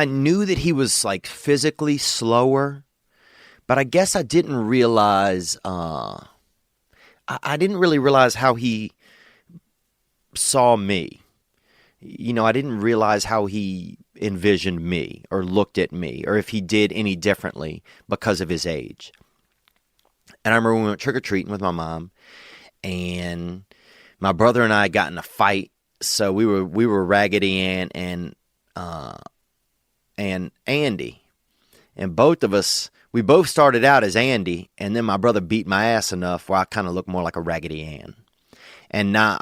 knew that he was like physically slower, but I guess I didn't realize, I didn't really realize how he saw me. I didn't realize how he envisioned me or looked at me or if he did any differently because of his age. And I remember we went trick-or-treating with my mom, and my brother and I got in a fight. So we were Raggedy Ann and Andy. And both of us, we both started out as Andy, and then my brother beat my ass enough where I kind of looked more like a Raggedy Ann. And not,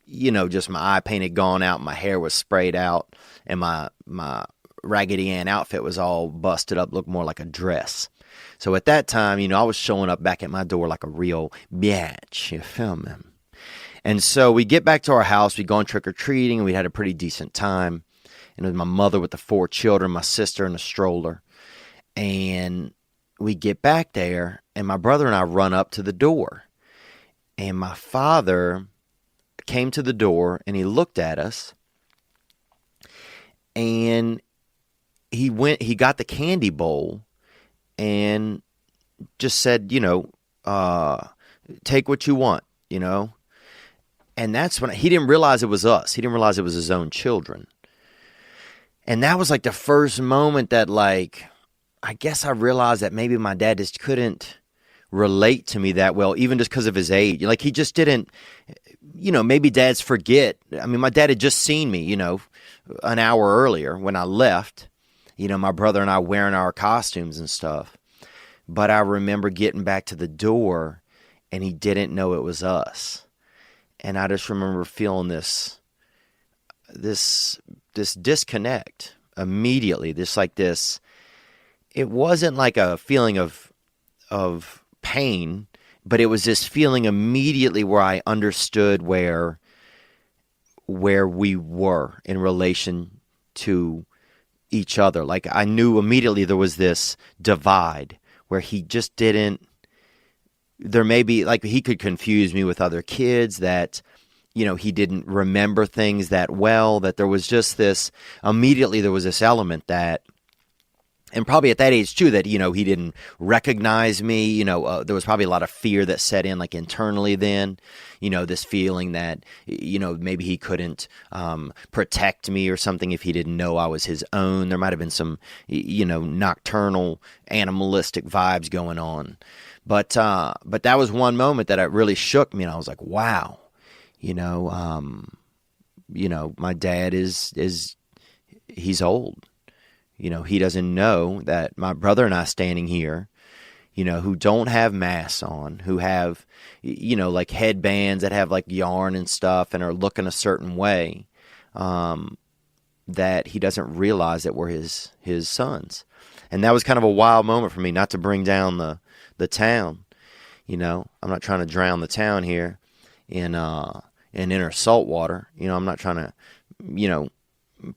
just my eye paint had gone out, my hair was sprayed out, and my Raggedy Ann outfit was all busted up, looked more like a dress. So at that time, I was showing up back at my door like a real bitch. You feel me? And so we get back to our house, we go on trick-or-treating, and we had a pretty decent time. And it was my mother with the 4 children, my sister in a stroller. And we get back there, and my brother and I run up to the door. And my father came to the door, and he looked at us. And he got the candy bowl and just said, take what you want, And that's when he didn't realize it was us. He didn't realize it was his own children. And that was like the first moment that, like, I guess I realized that maybe my dad just couldn't relate to me that well, even just because of his age. Like, he just didn't, maybe dads forget. I mean, my dad had just seen me, an hour earlier when I left, my brother and I wearing our costumes and stuff. But I remember getting back to the door, and he didn't know it was us. And I just remember feeling this disconnect immediately. It wasn't like a feeling of pain, but it was this feeling immediately where I understood where we were in relation to each other. Like, I knew immediately there was this divide where he just didn't, there may be, like, he could confuse me with other kids, that he didn't remember things that well, that there was just this, immediately there was this element that, and probably at that age too, that, he didn't recognize me, there was probably a lot of fear that set in, like, internally then, this feeling that, maybe he couldn't protect me or something if he didn't know I was his own. There might have been some, nocturnal, animalistic vibes going on. But that was one moment that it really shook me, and I was like, wow. My dad he's old. He doesn't know that my brother and I standing here, who don't have masks on, who have, like headbands that have like yarn and stuff and are looking a certain way, that he doesn't realize that we're his sons. And that was kind of a wild moment for me, not to bring down the town. I'm not trying to drown the town here in inner salt water. I'm not trying to,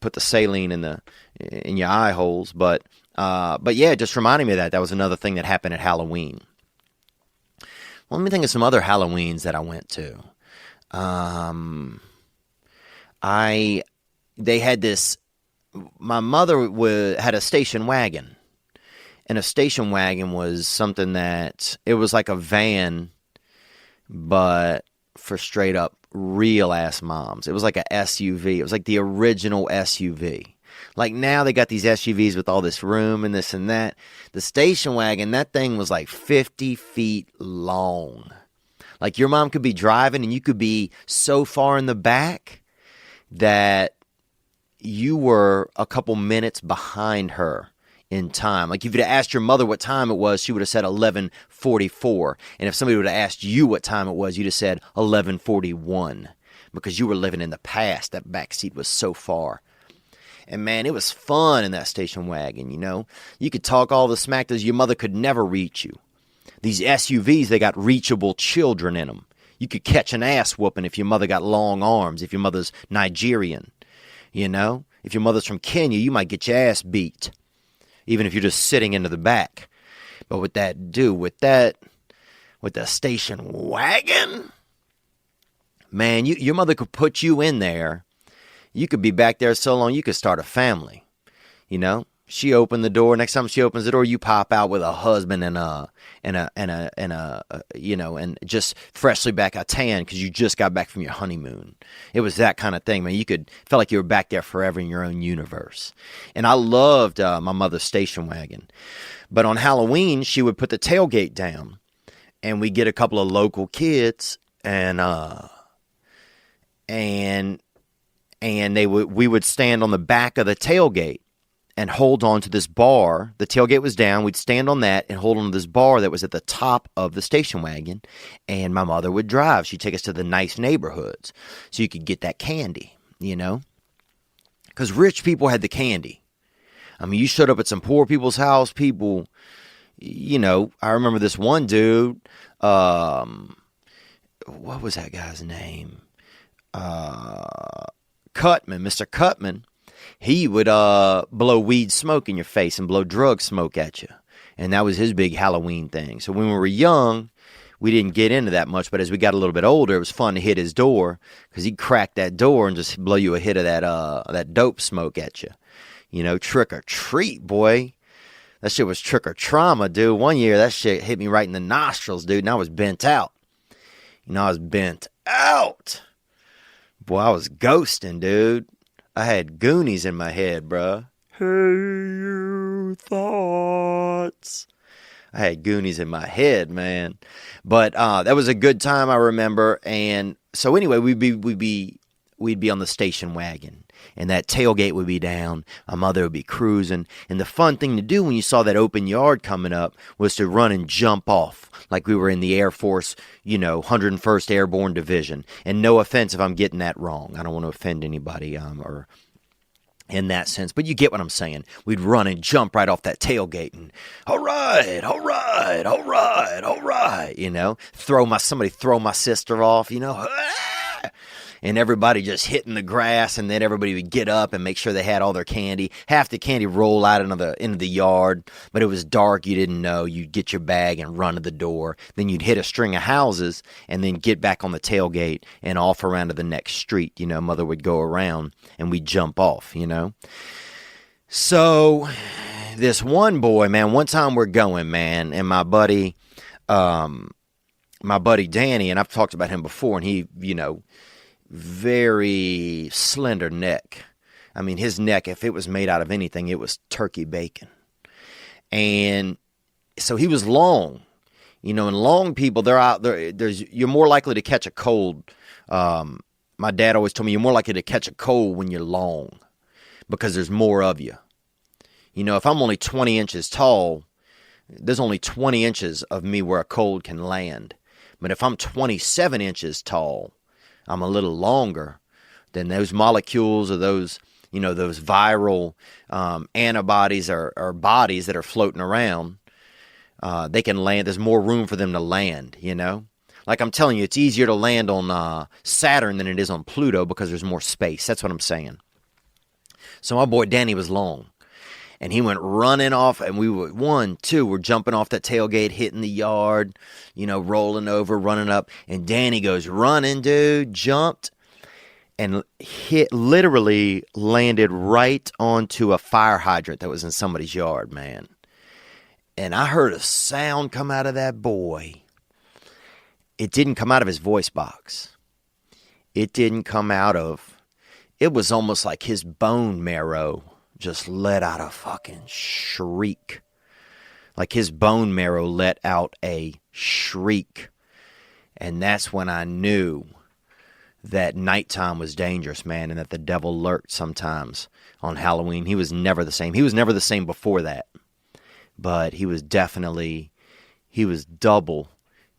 put the saline in your eye holes, but yeah, just reminding me of that. That was another thing that happened at Halloween. Well, let me think of some other Halloweens that I went to. They had this my mother had a station wagon. And a station wagon was something that, it was like a van, but for straight up real ass moms. It was like a SUV. It was like the original SUV. Like now they got these SUVs with all this room and this and that. The station wagon, that thing was like 50 feet long. Like your mom could be driving and you could be so far in the back that you were a couple minutes behind her in time. Like if you'd have asked your mother what time it was, she would have said 11:44. And if somebody would have asked you what time it was, you'd have said 11:41 because you were living in the past. That back seat was so far. And man, it was fun in that station wagon, you know. You could talk all the smack that your mother could never reach you. These SUVs, they got reachable children in them. You could catch an ass whooping if your mother got long arms, if your mother's Nigerian, you know. If your mother's from Kenya, you might get your ass beat, even if you're just sitting into the back. But with that station wagon, man, your mother could put you in there. You could be back there so long you could start a family. You know, she opened the door. Next time she opens the door, you pop out with a husband and just freshly back a tan because you just got back from your honeymoon. It was that kind of thing, man. Felt like you were back there forever in your own universe. And I loved my mother's station wagon. But on Halloween, she would put the tailgate down, and we get a couple of local kids, and we would stand on the back of the tailgate and hold on to this bar. The tailgate was down. We'd stand on that and hold on to this bar that was at the top of the station wagon. And my mother would drive. She'd take us to the nice neighborhoods so you could get that candy, you know? Because rich people had the candy. I mean, you showed up at some poor people's house, people, you know, I remember this one dude, what was that guy's name? Cutman, Mr. Cutman. He would blow weed smoke in your face and blow drug smoke at you. And that was his big Halloween thing. So when we were young, we didn't get into that much. But as we got a little bit older, it was fun to hit his door because he'd crack that door and just blow you a hit of that dope smoke at you. You know, trick or treat, boy. That shit was trick or trauma, dude. One year, that shit hit me right in the nostrils, dude. And I was bent out. You know, I was bent out. Boy, I was ghosting, dude. I had Goonies in my head, bruh. Hey, you thoughts. I had Goonies in my head, man. But that was a good time, I remember. And so anyway, we'd be on the station wagon. And that tailgate would be down. My mother would be cruising. And the fun thing to do when you saw that open yard coming up was to run and jump off like we were in the Air Force, you know, 101st Airborne Division. And no offense if I'm getting that wrong. I don't want to offend anybody or in that sense. But you get what I'm saying. We'd run and jump right off that tailgate and, all right, all right, all right, all right, you know. Somebody throw my sister off, you know. Ah! And everybody just hitting the grass, and then everybody would get up and make sure they had all their candy. Half the candy roll out into the yard, but it was dark. You didn't know. You'd get your bag and run to the door. Then you'd hit a string of houses and then get back on the tailgate and off around to the next street. You know, mother would go around and we'd jump off, you know. So this one boy, man, one time we're going, man, and my buddy Danny, and I've talked about him before, and he, you know, very slender neck. I mean, his neck, if it was made out of anything, it was turkey bacon. And so he was long, you know, and long people, they're out there. You're more likely to catch a cold. My dad always told me you're more likely to catch a cold when you're long because there's more of you. You know, if I'm only 20 inches tall, there's only 20 inches of me where a cold can land. But if I'm 27 inches tall, I'm a little longer, then those molecules or those, you know, those viral antibodies or bodies that are floating around, they can land. There's more room for them to land, you know. Like I'm telling you, it's easier to land on Saturn than it is on Pluto because there's more space. That's what I'm saying. So my boy Danny was long. And he went running off, and we were, we're jumping off that tailgate, hitting the yard, you know, rolling over, running up. And Danny goes running, dude, jumped. and literally landed right onto a fire hydrant that was in somebody's yard, man. And I heard a sound come out of that boy. It didn't come out of his voice box. It was almost like his bone marrow just let out a fucking shriek. Like his bone marrow let out a shriek. And that's when I knew that nighttime was dangerous, man, and that the devil lurked sometimes on Halloween. He was never the same. He was never the same before that. But he was double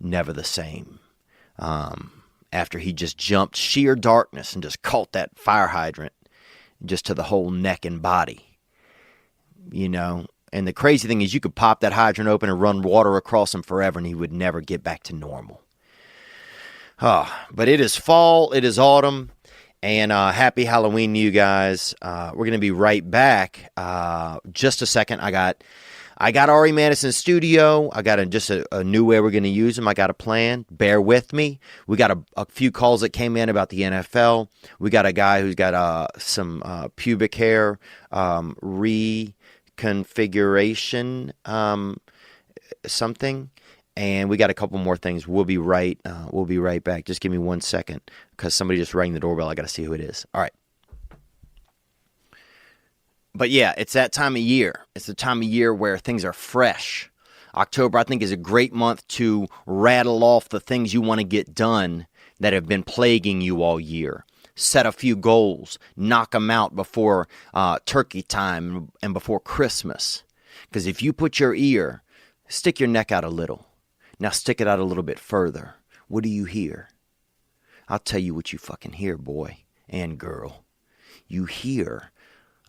never the same. After he just jumped sheer darkness and just caught that fire hydrant just to the whole neck and body. You know, and the crazy thing is you could pop that hydrant open and run water across him forever and he would never get back to normal. But it is fall, it is autumn, and happy Halloween to you guys. We're going to be right back. Just a second. I got Ari Madison's studio. I got a new way we're going to use him. I got a plan. Bear with me. We got a few calls that came in about the NFL. We got a guy who's got some pubic hair reconfiguration something. And we got a couple more things. We'll be right back. Just give me 1 second because somebody just rang the doorbell. I got to see who it is. All right. But yeah, it's that time of year. It's the time of year where things are fresh. October, I think, is a great month to rattle off the things you want to get done that have been plaguing you all year. Set a few goals. Knock them out before turkey time and before Christmas. Because if you put stick your neck out a little. Now stick it out a little bit further. What do you hear? I'll tell you what you fucking hear, boy and girl. You hear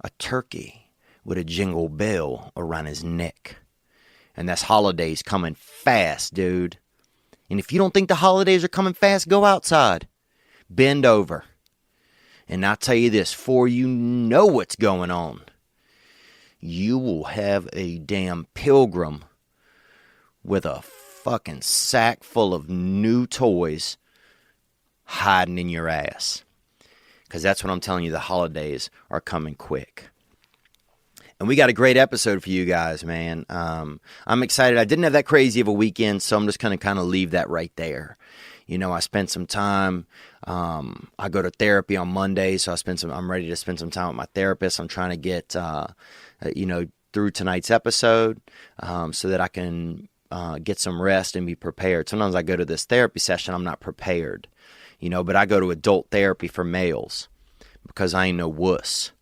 a turkey with a jingle bell around his neck. And that's holidays coming fast, dude. And if you don't think the holidays are coming fast, go outside. Bend over. And I'll tell you this, before you know what's going on, you will have a damn pilgrim with a fucking sack full of new toys hiding in your ass. Because that's what I'm telling you, the holidays are coming quick. And we got a great episode for you guys, man. I'm excited. I didn't have that crazy of a weekend, so I'm just going to kind of leave that right there. You know, I spent some time. I go to therapy on Monday, so I'm ready to spend some time with my therapist. I'm trying to get, through tonight's episode so that I can get some rest and be prepared. Sometimes I go to this therapy session, I'm not prepared, but I go to adult therapy for males because I ain't no wuss.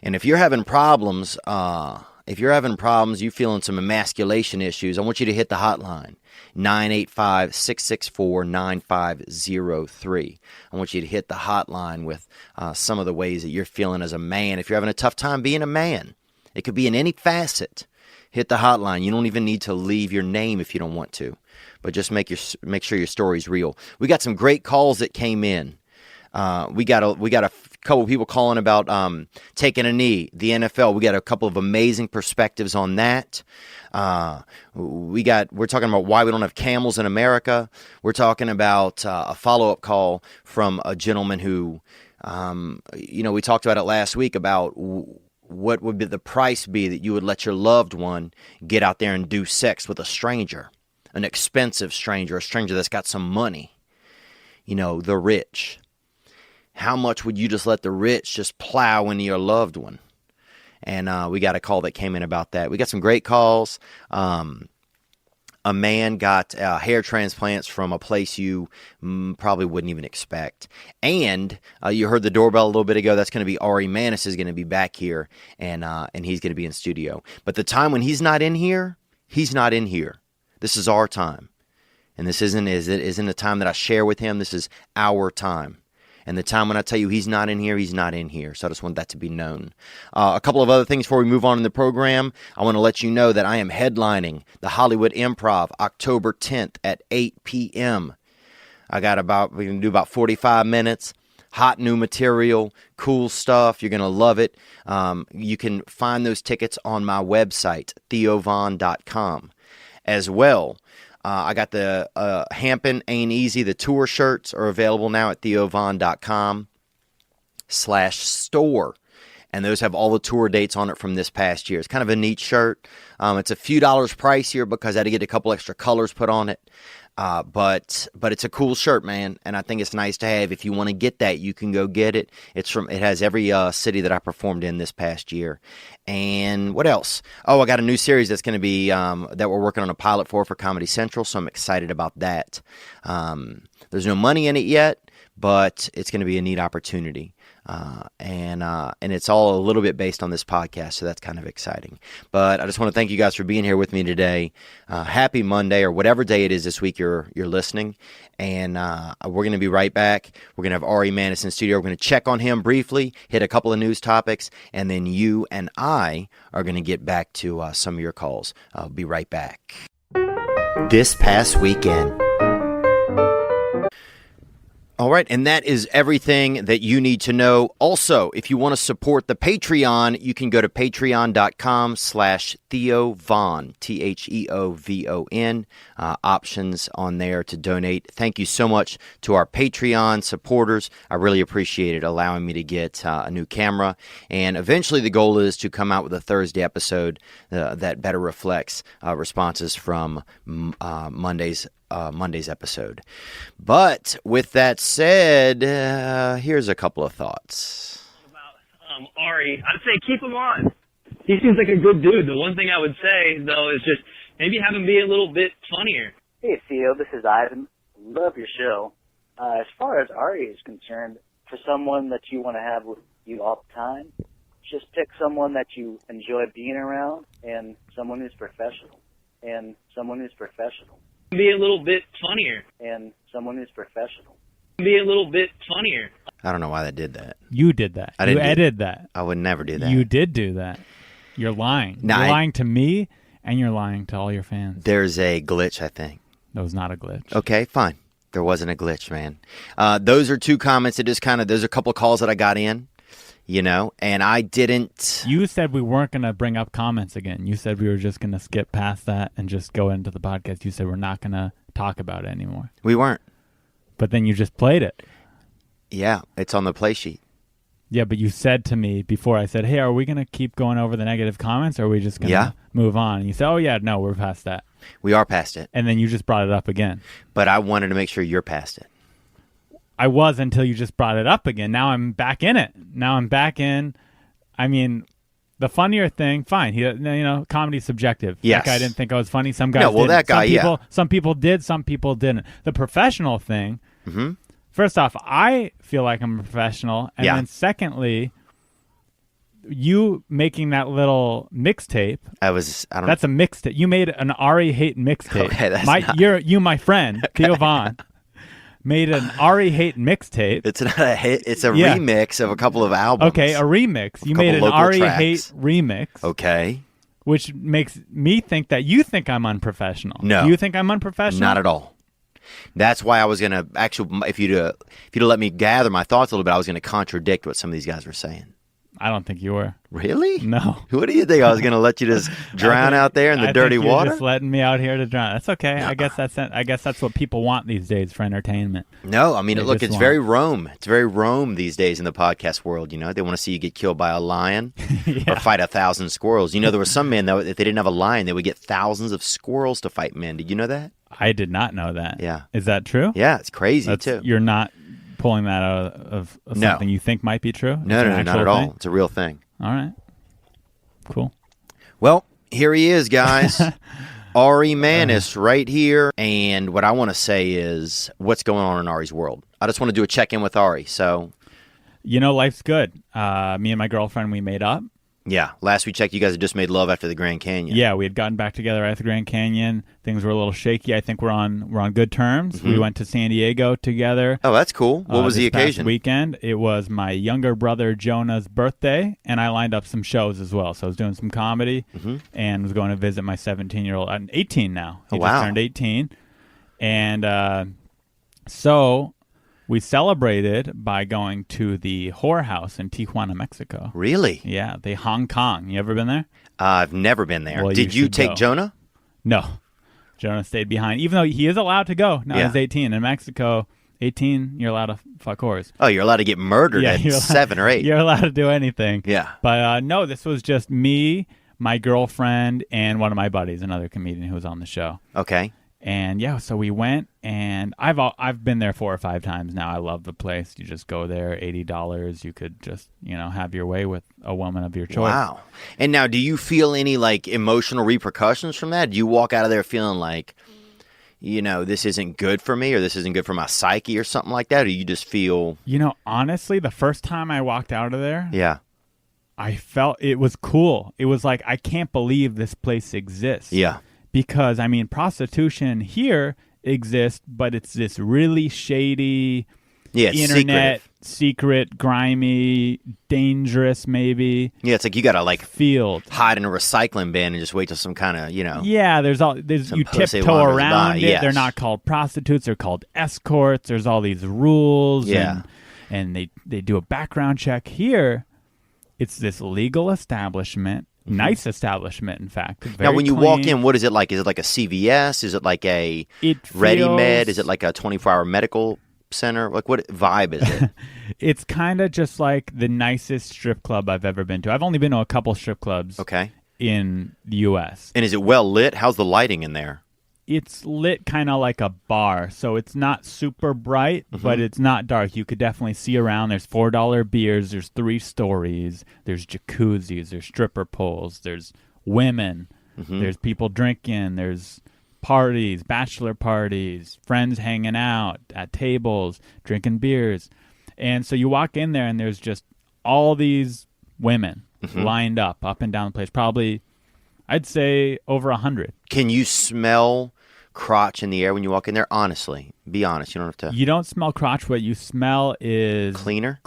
And if you're having problems, you feeling some emasculation issues, I want you to hit the hotline, 985-664-9503. I want you to hit the hotline with some of the ways that you're feeling as a man. If you're having a tough time being a man, it could be in any facet. Hit the hotline. You don't even need to leave your name if you don't want to, but just make sure your story's real. We got some great calls that came in. We got a couple of people calling about taking a knee, the NFL. We got a couple of amazing perspectives on that. We're talking about why we don't have camels in America. We're talking about a follow-up call from a gentleman who, we talked about it last week about what would the price be that you would let your loved one get out there and do sex with a stranger, an expensive stranger, a stranger that's got some money, the rich. How much would you just let the rich just plow into your loved one? And we got a call that came in about that. We got some great calls. A man got hair transplants from a place you probably wouldn't even expect. And you heard the doorbell a little bit ago. That's going to be Ari Manis is going to be back here, and he's going to be in studio. But the time when he's not in here, he's not in here. This is our time. And this isn't a time that I share with him. This is our time. And the time when I tell you he's not in here, he's not in here. So I just want that to be known. A couple of other things before we move on in the program. I want to let you know that I am headlining the Hollywood Improv October 10th at 8 p.m. We can do about 45 minutes. Hot new material, cool stuff. You're going to love it. You can find those tickets on my website, theovon.com. As well, I got the Hampton Ain't Easy, the tour shirts are available now at theovon.com. store. And those have all the tour dates on it from this past year. It's kind of a neat shirt. It's a few dollars pricier because I had to get a couple extra colors put on it. But it's a cool shirt, man, and I think it's nice to have. If you want to get that, you can go get it. It has every city that I performed in this past year. And what else? Oh, I got a new series that's going to be that we're working on a pilot for Comedy Central, so I'm excited about that. There's no money in it yet, but it's going to be a neat opportunity. And it's all a little bit based on this podcast, so that's kind of exciting. But I just want to thank you guys for being here with me today. Happy Monday, or whatever day it is this week you're listening. And we're going to be right back. We're going to have Ari Manis in studio. We're going to check on him briefly, hit a couple of news topics, and then you and I are going to get back to some of your calls. I'll be right back. This past weekend. All right, and that is everything that you need to know. Also, if you want to support the Patreon, you can go to patreon.com/Theo Von, TheoVon. Options on there to donate. Thank you so much to our Patreon supporters. I really appreciate it, allowing me to get a new camera. And eventually the goal is to come out with a Thursday episode that better reflects responses from Monday's episode. But with that said, here's a couple of thoughts. Ari, I'd say keep him on. He seems like a good dude. The one thing I would say, though, is just maybe have him be a little bit funnier. Hey, Theo, this is Ivan. Love your show. As far as Ari is concerned, for someone that you want to have with you all the time, just pick someone that you enjoy being around and someone who's professional. Be a little bit funnier. And someone who's professional. Be a little bit funnier. I don't know why that did that. You did that. You edited that. I would never do that. You did do that. You're lying. You're lying to me, and you're lying to all your fans. There's a glitch, I think. That was not a glitch. Okay, fine. There wasn't a glitch, man. Those are two comments that just there's a couple of calls that I got in, and I didn't. You said we weren't going to bring up comments again. You said we were just going to skip past that and just go into the podcast. You said we're not going to talk about it anymore. We weren't. But then you just played it. Yeah, it's on the play sheet. Yeah, but you said to me before, I said, hey, are we going to keep going over the negative comments, or are we just going to move on? And you said, oh, yeah, no, we're past that. We are past it. And then you just brought it up again. But I wanted to make sure you're past it. I was until you just brought it up again. Now I'm back in it. I mean, the funnier thing, fine. Comedy's subjective. Yes. That guy didn't think I was funny. Some guys didn't. That guy, Some people did. Some people didn't. The professional thing, first off, I feel like I'm a professional. And then secondly, you making that little mixtape. That's a mixtape. You made an Ari Hate mixtape. Okay, that's my friend, Theo Von. Made an Ari Hate mixtape. It's not a hit. It's a remix of a couple of albums. Okay, a remix. You made an Ari Hate remix. Okay. Which makes me think that you think I'm unprofessional. No. Do you think I'm unprofessional? Not at all. That's why I was going to if you'd let me gather my thoughts a little bit, I was going to contradict what some of these guys were saying. I don't think you were. Really? No. What do you think? I was going to let you just drown out there in the dirty water? Just letting me out here to drown. That's okay. I guess that's what people want these days for entertainment. No, I mean, it's very Rome. It's very Rome these days in the podcast world. They want to see you get killed by a lion or fight 1,000 squirrels. There were some men that if they didn't have a lion, they would get thousands of squirrels to fight men. Did you know that? I did not know that. Yeah. Is that true? Yeah, it's crazy too. You're not pulling that out of something you think might be true? No, not at all. It's a real thing. All right. Cool. Well, here he is, guys. Ari Manis right here. And what I want to say is what's going on in Ari's world. I just want to do a check-in with Ari. So, life's good. Me and my girlfriend, we made up. Yeah. Last we checked, you guys had just made love after the Grand Canyon. Yeah, we had gotten back together at the Grand Canyon. Things were a little shaky. I think we're on good terms. Mm-hmm. We went to San Diego together. Oh, that's cool. What was the occasion? Past weekend. It was my younger brother Jonah's birthday, and I lined up some shows as well. So I was doing some comedy and was going to visit my 17-year-old. I'm 18 now. He just turned 18. And so we celebrated by going to the whorehouse in Tijuana, Mexico. Really? Yeah, the Hong Kong. You ever been there? I've never been there. Well, Did you take Jonah? No. Jonah stayed behind, even though he is allowed to go. Now he's 18. In Mexico, 18, you're allowed to fuck whores. Oh, you're allowed to get murdered at 7 or 8. You're allowed to do anything. Yeah. But no, this was just me, my girlfriend, and one of my buddies, another comedian who was on the show. Okay. And yeah, so we went, and I've been there 4 or 5 times now. I love the place. You just go there, $80. You could just have your way with a woman of your choice. Wow. And now, do you feel any like emotional repercussions from that? Do you walk out of there feeling like, this isn't good for me, or this isn't good for my psyche, or something like that? Or you just feel? Honestly, the first time I walked out of there, yeah, I felt it was cool. It was like, I can't believe this place exists. Yeah. Because, prostitution here exists, but it's this really shady, internet, secret, grimy, dangerous maybe. Yeah, it's like you got to field. Hide in a recycling bin and just wait till some kind of, Yeah, you tiptoe around it. Yes. They're not called prostitutes. They're called escorts. There's all these rules. Yeah. And they do a background check. Here, it's this legal establishment. Nice establishment, in fact. Now, when you clean. walk in, what is it like? Is it like a CVS? Is it like a Ready-Med? Is it like a 24-hour medical center? Like, what vibe is it? It's kind of just like the nicest strip club I've ever been to. I've only been to a couple strip clubs in the U.S. And is it well lit? How's the lighting in there? It's lit kind of like a bar, so it's not super bright, but it's not dark. You could definitely see around. There's $4 beers. There's 3 stories. There's jacuzzis. There's stripper poles. There's women. There's people drinking. There's parties, bachelor parties, friends hanging out at tables, drinking beers. And so you walk in there, and there's just all these women lined up and down the place. Probably, I'd say, over 100. Can you smell crotch in the air when you walk in there? Honestly, be honest. You don't have to. You don't smell crotch. What you smell is cleaner.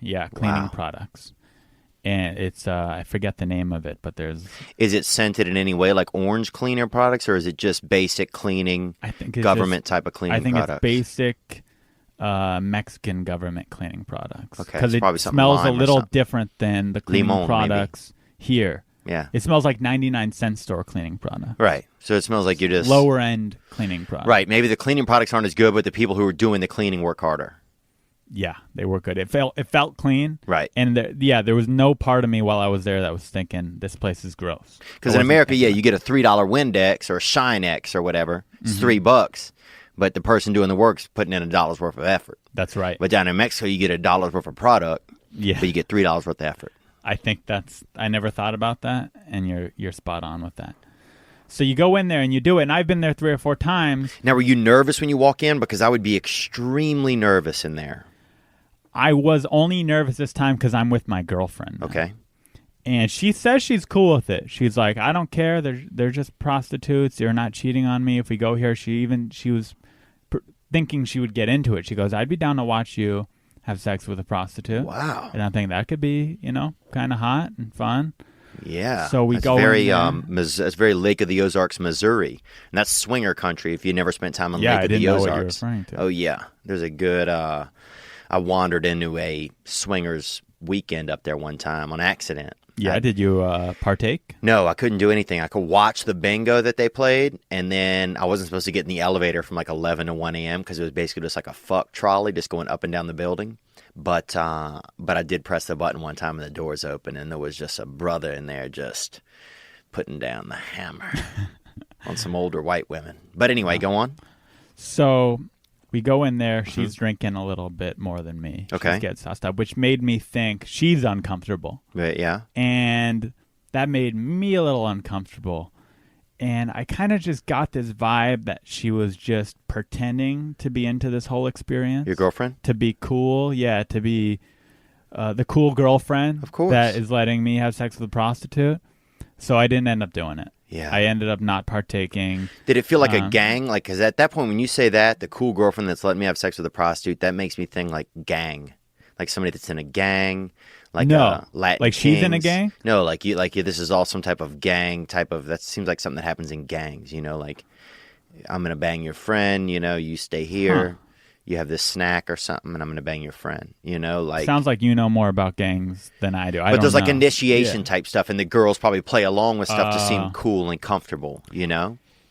Yeah, cleaning products. And it's I forget the name of it, but there's. Is it scented in any way, like orange cleaner products, or is it just basic cleaning? I think it's government type of cleaning. I think products? It's basic Mexican government cleaning products. Okay, because it smells a little different than the cleaning products here. Yeah. It smells like 99-cent store cleaning product. Right. So it smells like you're just... lower-end cleaning product. Right. Maybe the cleaning products aren't as good, but the people who are doing the cleaning work harder. Yeah, they work good. It felt clean. Right. And there was no part of me while I was there that was thinking, this place is gross. Because in America, you get a $3 Windex or a Shine-X or whatever. It's $3. But the person doing the work's putting in $1 worth of effort. That's right. But down in Mexico, you get $1 worth of product. Yeah. But you get $3 worth of effort. I think I never thought about that, and you're spot on with that. So you go in there and you do it, and I've been there 3 or 4 times. Now, were you nervous when you walk in? Because I would be extremely nervous in there. I was only nervous this time because I'm with my girlfriend. Okay. And she says she's cool with it. She's like, I don't care. They're just prostitutes. They're not cheating on me if we go here. She was thinking she would get into it. She goes, I'd be down to watch you have sex with a prostitute. Wow. And I think that could be, kind of hot and fun. Yeah. So we go very, in it's very Lake of the Ozarks, Missouri. And that's swinger country if you never spent time on Lake of the Ozarks. Yeah, I didn't know what you were referring to. Oh, yeah. There's a good, I wandered into a swingers weekend up there one time on accident. Yeah, did you partake? No, I couldn't do anything. I could watch the bingo that they played, and then I wasn't supposed to get in the elevator from like 11 to 1 a.m. because it was basically just like a fuck trolley just going up and down the building. But I did press the button one time and the doors open, and there was just a brother in there just putting down the hammer on some older white women. But anyway, go on. So we go in there. She's drinking a little bit more than me. Okay. She gets sussed up, which made me think she's uncomfortable. Right, yeah. And that made me a little uncomfortable. And I kind of just got this vibe that she was just pretending to be into this whole experience. Your girlfriend? To be cool. Yeah, to be the cool girlfriend. Of course. That is letting me have sex with a prostitute. So I didn't end up doing it. Yeah. I ended up not partaking. Did it feel like a gang? Like, because at that point, when you say that, the cool girlfriend that's letting me have sex with a prostitute, that makes me think like gang. Like somebody that's in a gang. Like Latin like she's in a Kings. gang? No, like you, this is all some type of gang type of. That seems like something that happens in gangs. Like I'm gonna bang your friend. You stay here. Huh. You have this snack or something, and I'm gonna bang your friend. Like sounds like you know more about gangs than I do. But there's like initiation type stuff, and the girls probably play along with stuff to seem cool and comfortable.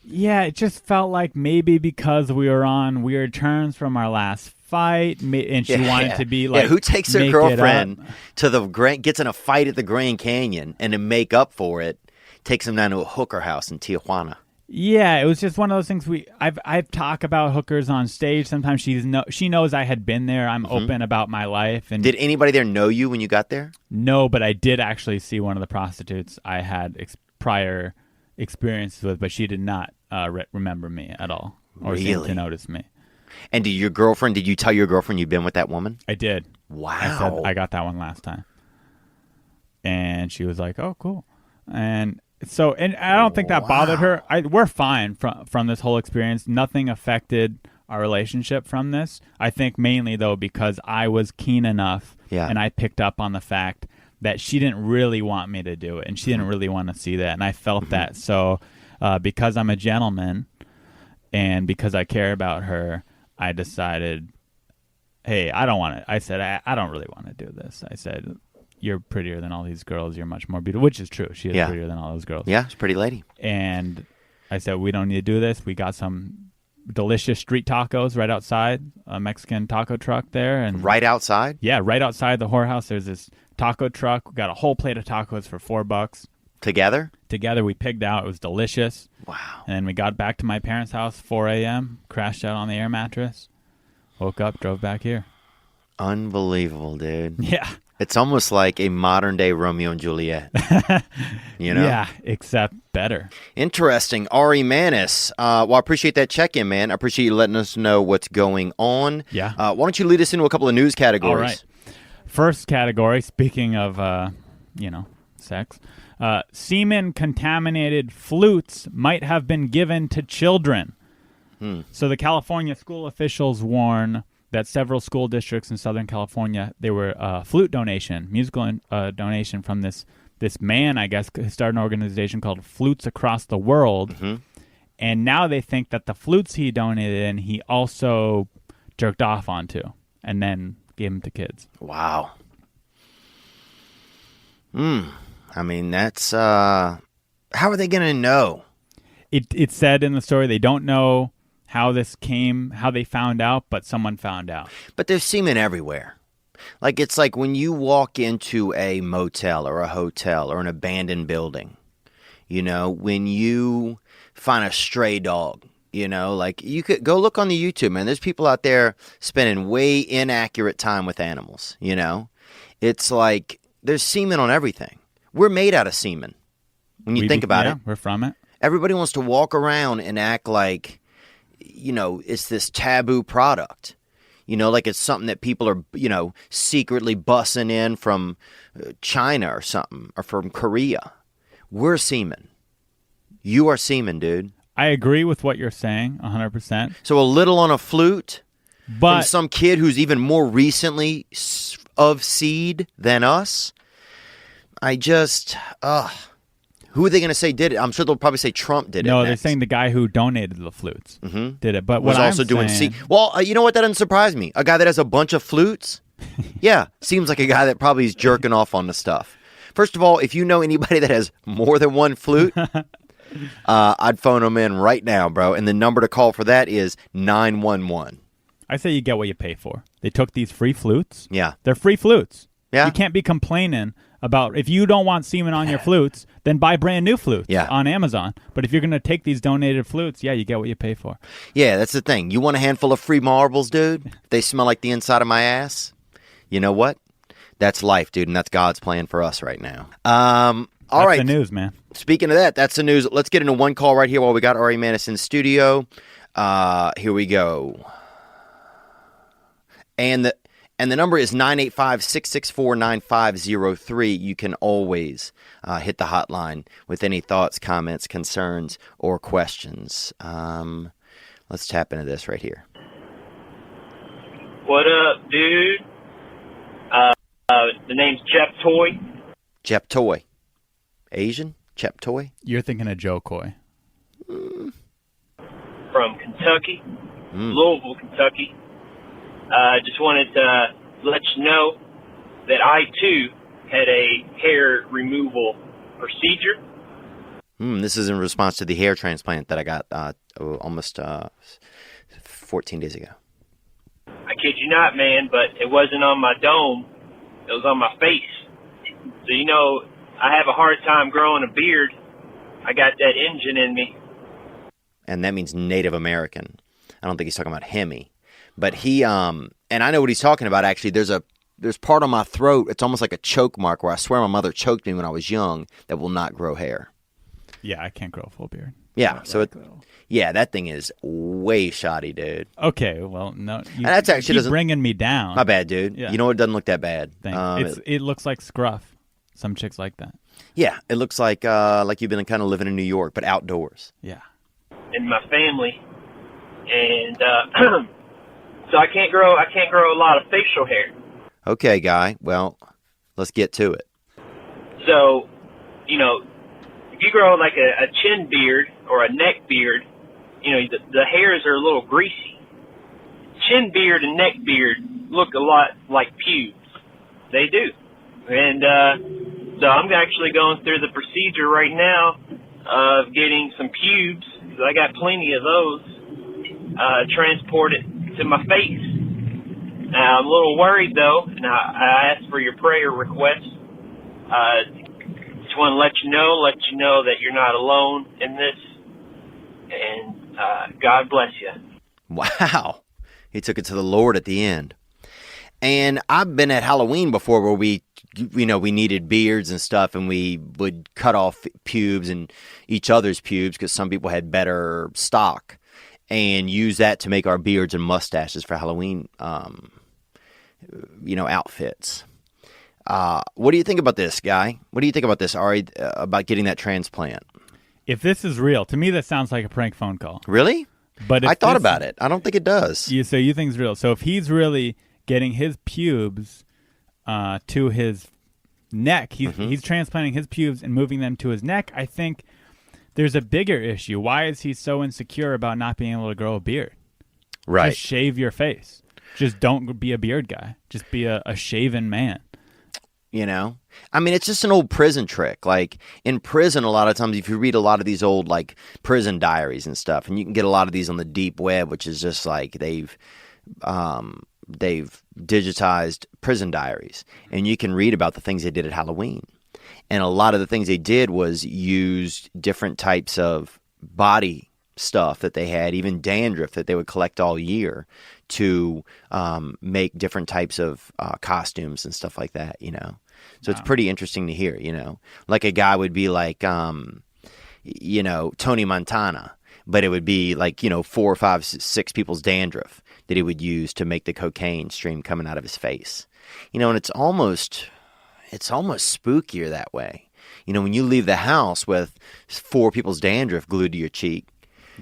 Yeah, it just felt like maybe because we were on weird terms from our last fight, and she wanted to be like, who takes their make girlfriend to the gets in a fight at the Grand Canyon and to make up for it, takes them down to a hooker house in Tijuana. Yeah, it was just one of those things. I've talked about hookers on stage. Sometimes she knows I had been there. I'm open about my life. And did anybody there know you when you got there? No, but I did actually see one of the prostitutes I had prior experiences with, but she did not remember me at all or seem to notice me. And did you tell your girlfriend you'd been with that woman? I did. Wow. I said I got that one last time, and she was like, "Oh, cool." And so, and I don't think that bothered her. We're fine from this whole experience. Nothing affected our relationship from this. I think mainly though because I was keen enough, and I picked up on the fact that she didn't really want me to do it, and she didn't really want to see that, and I felt that. So, because I'm a gentleman, and because I care about her, I decided, hey, I don't want to. I said, I don't really want to do this. I said, you're prettier than all these girls. You're much more beautiful, which is true. She is prettier than all those girls. Yeah, she's a pretty lady. And I said, we don't need to do this. We got some delicious street tacos right outside a Mexican taco truck there. And right outside? Yeah, right outside the whorehouse. There's this taco truck. We got a whole plate of tacos for $4. Together? Together, we pigged out. It was delicious. Wow. And then we got back to my parents' house 4 a.m., crashed out on the air mattress, woke up, drove back here. Unbelievable, dude. Yeah. It's almost like a modern-day Romeo and Juliet. You know? Yeah, except better. Interesting. Ari Manis, well, I appreciate that check-in, man. I appreciate you letting us know what's going on. Yeah. Why don't you lead us into a couple of news categories? All right. First category, speaking of, sex, semen-contaminated flutes might have been given to children. So the California school officials warn that several school districts in Southern California, they were flute donation, musical donation from this man, I guess, who started an organization called Flutes Across the World. And now they think that the flutes he donated in, he also jerked off onto and then gave them to kids. Wow. I mean, that's... how are they going to know? It said in the story they don't know how this came, how they found out, but someone found out. But there's semen everywhere. Like, it's like when you walk into a motel or a hotel or an abandoned building, you know, when you find a stray dog, you know, like you could go look on the YouTube, man. There's people out there spending way inaccurate time with animals, you know. It's like there's semen on everything. We're made out of semen when you think about it. We're from it. Everybody wants to walk around and act like, you know, it's this taboo product. You know, like it's something that people are, you know, secretly bussing in from China or something, or from Korea. We're semen. You are semen, dude. I agree with what you're saying, 100%. So a little on a flute but from some kid who's even more recently of seed than us. I just, who are they going to say did it? I'm sure they'll probably say Trump did it. No, next. they're saying the guy who donated the flutes did it. But was what also I'm doing saying, seed. Well, you know what? That doesn't surprise me. A guy that has a bunch of flutes, yeah, seems like a guy that probably is jerking off on the stuff. First of all, if you know anybody that has more than one flute, I'd phone them in right now, bro. And the number to call for that is 911. I say you get what you pay for. They took these free flutes. Yeah. They're free flutes. Yeah. You can't be complaining about, if you don't want semen on your flutes, then buy brand new flutes on Amazon. But if you're going to take these donated flutes, yeah, you get what you pay for. Yeah, that's the thing. You want a handful of free marbles, dude? They smell like the inside of my ass. You know what? That's life, dude, and that's God's plan for us right now. All right. That's the news, man. Speaking of that, that's the news. Let's get into one call right here while we got Ari Manis in studio. Here we go. And the number is 985-664-9503. You can always hit the hotline with any thoughts, comments, concerns, or questions. Let's tap into this right here. What up, dude? The name's Jep Toy. Jep Toy. Asian? Jep Toy? You're thinking of Joe Coy. From Kentucky, Louisville, Kentucky. Just wanted to let you know that I, too, had a hair removal procedure. This is in response to the hair transplant that I got almost 14 days ago. I kid you not, man, but it wasn't on my dome. It was on my face. So, you know, I have a hard time growing a beard. I got that engine in me. And that means Native American. I don't think he's talking about Hemi. But he, and I know what he's talking about, actually. There's part on my throat, it's almost like a choke mark where I swear my mother choked me when I was young that will not grow hair. Yeah, I can't grow a full beard. Yeah, that thing is way shoddy, dude. Okay, well, no, and that's actually keep bringing me down. My bad, dude. Yeah. You know, it doesn't look that bad. It looks like scruff. Some chicks like that. Yeah, it looks like you've been kind of living in New York, but outdoors. Yeah. In my family, and so I can't grow a lot of facial hair. Okay, guy. Well, let's get to it. So, you know, if you grow like a chin beard or a neck beard, you know, the hairs are a little greasy. Chin beard and neck beard look a lot like pubes. They do. And so I'm actually going through the procedure right now of getting some pubes, because I got plenty of those, transported to my face. Now, I'm a little worried, though, and I asked for your prayer request. Just want to let you know that you're not alone in this, and God bless you. Wow. He took it to the Lord at the end. And I've been at Halloween before where we needed beards and stuff, and we would cut off pubes and each other's pubes because some people had better stock, and use that to make our beards and mustaches for Halloween, outfits. What do you think about this, Guy? What do you think about this, Ari, about getting that transplant? If this is real, to me that sounds like a prank phone call. Really? But I thought about it. I don't think it does. So you think it's real. So if he's really getting his pubes to his neck, he's transplanting his pubes and moving them to his neck, I think there's a bigger issue. Why is he so insecure about not being able to grow a beard? Right. Just shave your face. Just don't be a beard guy. Just be a shaven man. You know? I mean, it's just an old prison trick. Like, in prison, a lot of times, if you read a lot of these old, like, prison diaries and stuff, and you can get a lot of these on the deep web, which is just like they've digitized prison diaries, and you can read about the things they did at Halloween. And a lot of the things they did was use different types of body stuff that they had, even dandruff that they would collect all year, to make different types of costumes and stuff like that, you know. So It's pretty interesting to hear, you know. Like a guy would be like, Tony Montana, but it would be like, 4, 5, 6 people's dandruff that he would use to make the cocaine stream coming out of his face. You know, and it's almost spookier that way. You know, when you leave the house with 4 people's dandruff glued to your cheek.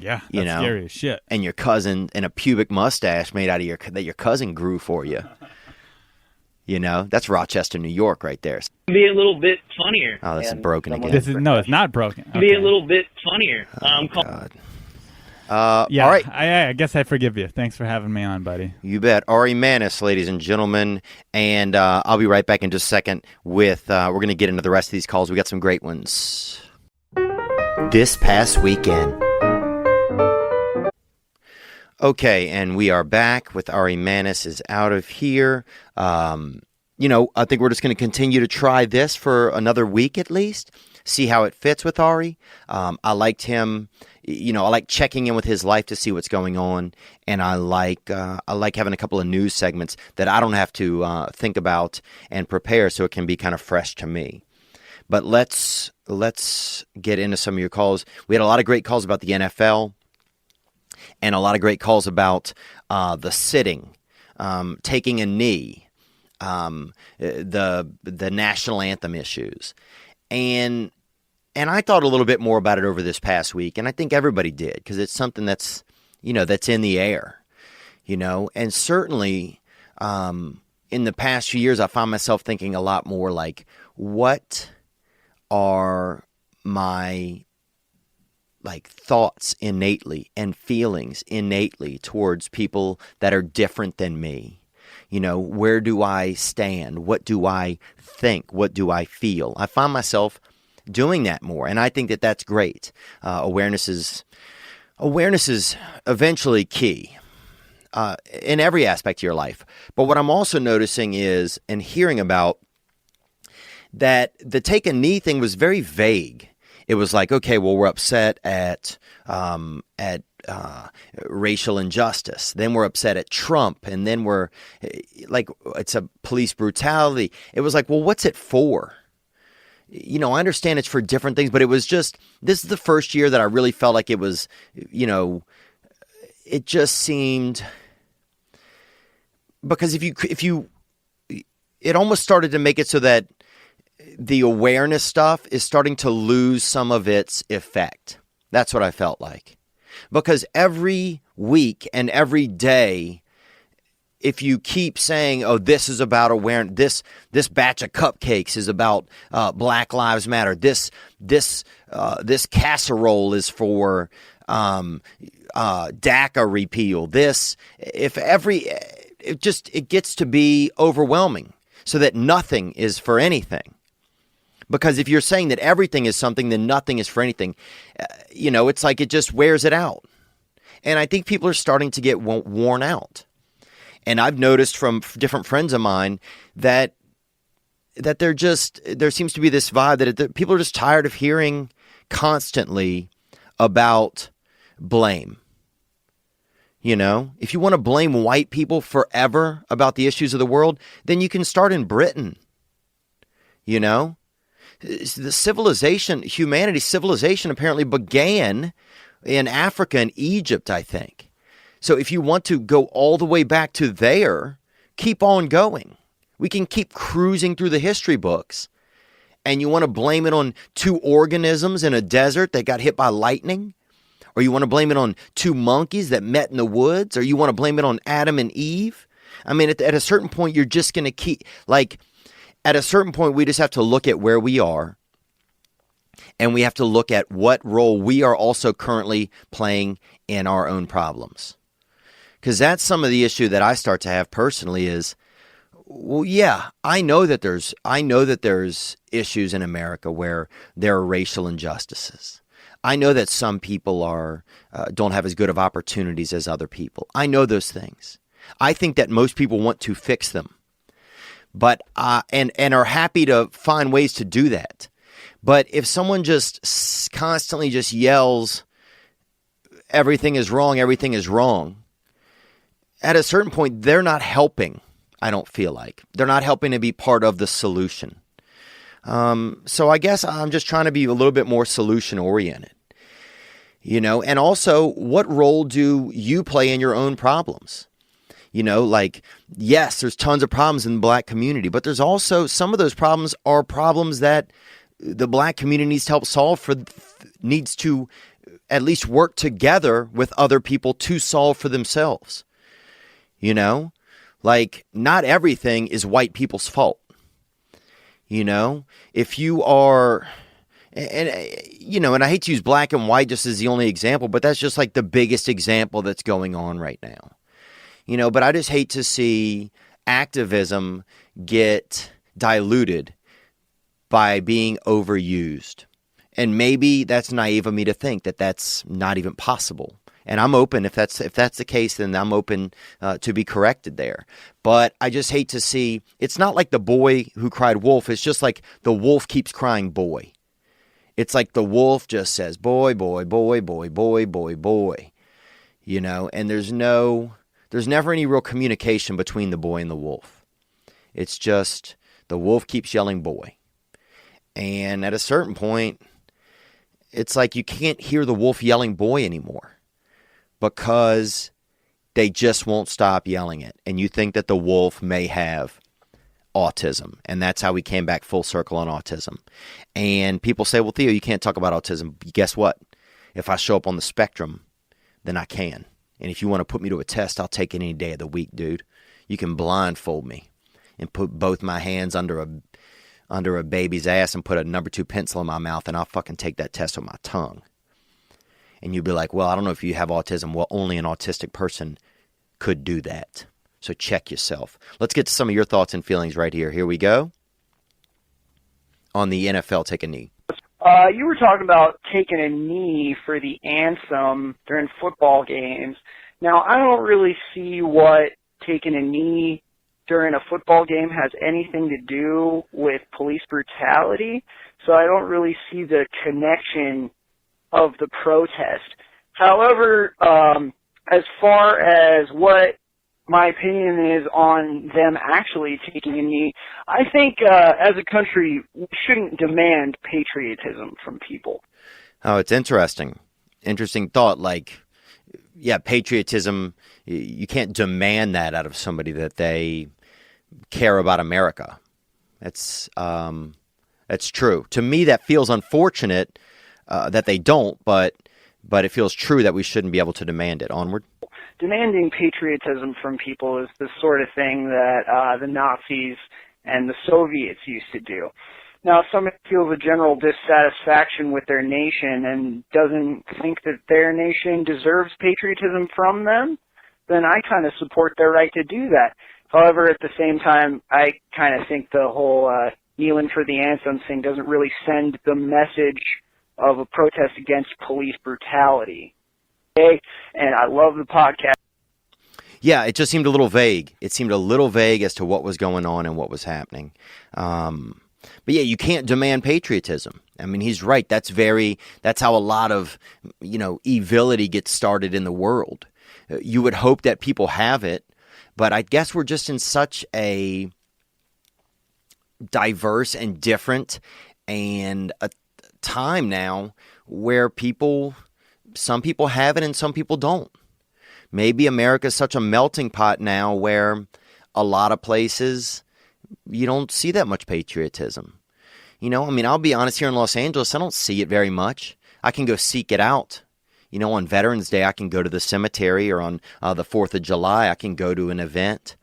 Yeah, that's scary as shit. And your cousin, and a pubic mustache made out of that your cousin grew for you. You know, that's Rochester, New York, right there. Be a little bit funnier. Oh, this is broken again. It's not broken. Okay. Be a little bit funnier. God. All right. I guess I forgive you. Thanks for having me on, buddy. You bet. Ari Manis, ladies and gentlemen. And I'll be right back in just a second with, we're going to get into the rest of these calls. We got some great ones. This past weekend. Okay, and we are back with Ari Manis is out of here. I think we're just going to continue to try this for another week at least, see how it fits with Ari. I liked him. I like checking in with his life to see what's going on, and I like having a couple of news segments that I don't have to think about and prepare, so it can be kind of fresh to me. But let's get into some of your calls. We had a lot of great calls about the NFL, and a lot of great calls about the sitting, taking a knee, the national anthem issues, and I thought a little bit more about it over this past week, and I think everybody did, because it's something that's in the air, and certainly in the past few years, I found myself thinking a lot more like, what are my thoughts innately and feelings innately towards people that are different than me? Where do I stand? What do I think? What do I feel? I find myself doing that more. And I think that that's great. Awareness is eventually key in every aspect of your life. But what I'm also noticing is, and hearing about, that the take a knee thing was very vague. It was like, okay, well, we're upset at racial injustice. Then we're upset at Trump. And then we're like, it's a police brutality. It was like, well, what's it for? You know, I understand it's for different things, but it was just, this is the first year that I really felt like it was, you know, it just seemed, because if you, it almost started to make it so that the awareness stuff is starting to lose some of its effect. That's what I felt like. Because every week and every day, if you keep saying, oh, this is about awareness, this batch of cupcakes is about Black Lives Matter, this casserole is for DACA repeal, it gets to be overwhelming, so that nothing is for anything. Because if you're saying that everything is something, then nothing is for anything. You know, it's like it just wears it out. And I think people are starting to get worn out. And I've noticed from different friends of mine that there seems to be this vibe that people are just tired of hearing constantly about blame. You know, if you want to blame white people forever about the issues of the world, then you can start in Britain. You know, humanity's civilization apparently began in Africa and Egypt, I think. So if you want to go all the way back to there, keep on going. We can keep cruising through the history books. And you want to blame it on 2 organisms in a desert that got hit by lightning? Or you want to blame it on 2 monkeys that met in the woods? Or you want to blame it on Adam and Eve? I mean, at a certain point, you're just going to keep, like, at a certain point, we just have to look at where we are. And we have to look at what role we are also currently playing in our own problems. Because that's some of the issue that I start to have personally is, well, yeah, I know that there's issues in America where there are racial injustices. I know that some people don't have as good of opportunities as other people. I know those things. I think that most people want to fix them, but and are happy to find ways to do that. But if someone just constantly just yells, everything is wrong, at a certain point, they're not helping, I don't feel like. They're not helping to be part of the solution. So I guess I'm just trying to be a little bit more solution-oriented. You know, and also, what role do you play in your own problems? You know, like, yes, there's tons of problems in the Black community, but there's also some of those problems are problems that the Black community needs to help solve needs to at least work together with other people to solve for themselves. You know, like, not everything is white people's fault. You know, if you are, and I hate to use black and white just as the only example, but that's just like the biggest example that's going on right now. You know, but I just hate to see activism get diluted by being overused. And maybe that's naive of me to think that that's not even possible. And I'm open, if that's the case, then I'm open to be corrected there. But I just hate to see, it's not like the boy who cried wolf. It's just like the wolf keeps crying boy. It's like the wolf just says, boy, boy, boy, boy, boy, boy, boy. You know, and there's never any real communication between the boy and the wolf. It's just the wolf keeps yelling boy. And at a certain point, it's like you can't hear the wolf yelling boy anymore. Because they just won't stop yelling it. And you think that the wolf may have autism. And that's how we came back full circle on autism. And people say, well, Theo, you can't talk about autism. Guess what? If I show up on the spectrum, then I can. And if you want to put me to a test, I'll take it any day of the week, dude. You can blindfold me and put both my hands under a baby's ass and put a number 2 pencil in my mouth, and I'll fucking take that test with my tongue. And you'd be like, well, I don't know if you have autism. Well, only an autistic person could do that. So check yourself. Let's get to some of your thoughts and feelings right here. Here we go. On the NFL Take a Knee. You were talking about taking a knee for the anthem during football games. Now, I don't really see what taking a knee during a football game has anything to do with police brutality, so I don't really see the connection of the protest. However, as far as what my opinion is on them actually taking a knee, I think as a country, we shouldn't demand patriotism from people. Oh, it's interesting. Interesting thought. Like, yeah, patriotism, you can't demand that out of somebody that they care about America. That's true. To me, that feels unfortunate that they don't, but it feels true that we shouldn't be able to demand it. Onward. Demanding patriotism from people is the sort of thing that the Nazis and the Soviets used to do. Now, if somebody feels a general dissatisfaction with their nation and doesn't think that their nation deserves patriotism from them, then I kind of support their right to do that. However, at the same time, I kind of think the whole kneeling for the anthem thing doesn't really send the message of a protest against police brutality. Okay? And I love the podcast. Yeah, it just seemed a little vague. It seemed a little vague as to what was going on and what was happening. But yeah, you can't demand patriotism. I mean, he's right. That's how a lot of, evility gets started in the world. You would hope that people have it, but I guess we're just in such a diverse and different and a time now where some people have it and some people don't. Maybe America's such a melting pot now where a lot of places you don't see that much patriotism. I'll be honest, here in Los Angeles, I don't see it very much. I can go seek it out. On Veterans Day, I can go to the cemetery, or on the 4th of July, I can go to an event.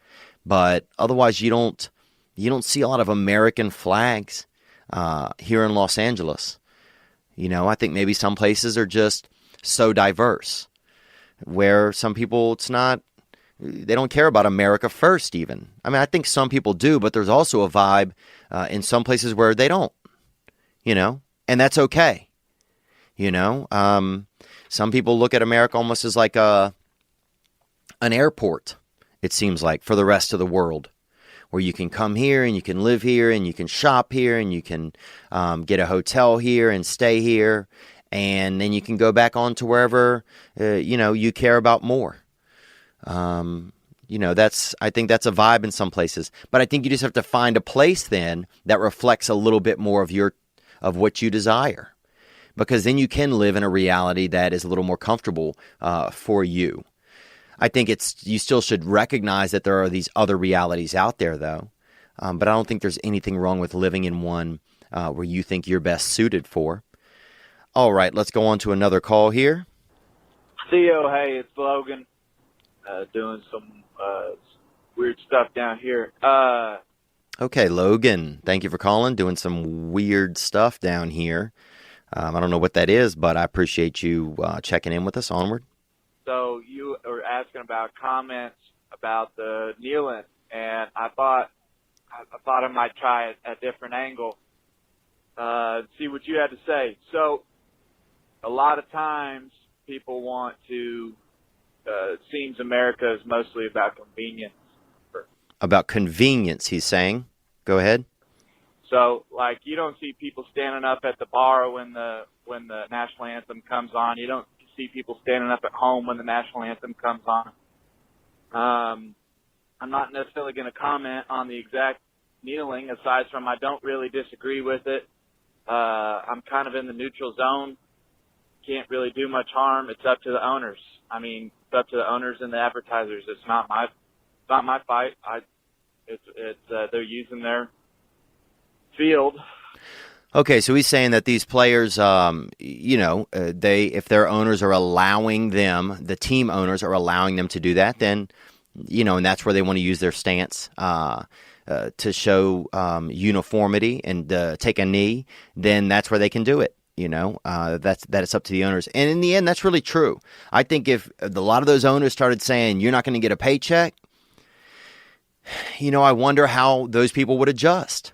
But otherwise, you don't see a lot of American flags here in Los Angeles. I think maybe some places are just so diverse where some people, they don't care about America first even. I mean, I think some people do, but there's also a vibe in some places where they don't, and that's okay. Some people look at America almost as like an airport, it seems like, for the rest of the world, where you can come here and you can live here and you can shop here and you can get a hotel here and stay here, and then you can go back on to wherever, you care about more. I think that's a vibe in some places, but I think you just have to find a place then that reflects a little bit more of what you desire, because then you can live in a reality that is a little more comfortable for you. I think you still should recognize that there are these other realities out there, though. But I don't think there's anything wrong with living in one where you think you're best suited for. All right, let's go on to another call here. Theo, hey, it's Logan. Doing some weird stuff down here. Okay, Logan, thank you for calling. Doing some weird stuff down here. I don't know what that is, but I appreciate you checking in with us. Onward. So you were asking about comments about the kneeling, and I thought I might try a different angle, see what you had to say. So a lot of times people want to, it seems America is mostly about convenience. About convenience, he's saying. Go ahead. So, like, you don't see people standing up at the bar when the national anthem comes on. You don't see people standing up at home when the national anthem comes on. I'm not necessarily going to comment on the exact kneeling, aside from I don't really disagree with it. I'm kind of in the neutral zone. Can't really do much harm. It's up to the owners. I mean, it's up to the owners and the advertisers. It's not my fight. They're using their field. Okay, so he's saying that these players, if their owners are allowing them, the team owners are allowing them to do that, then, and that's where they want to use their stance to show uniformity and take a knee, then that's where they can do it. That it's up to the owners. And in the end, that's really true. I think if a lot of those owners started saying, you're not going to get a paycheck, I wonder how those people would adjust.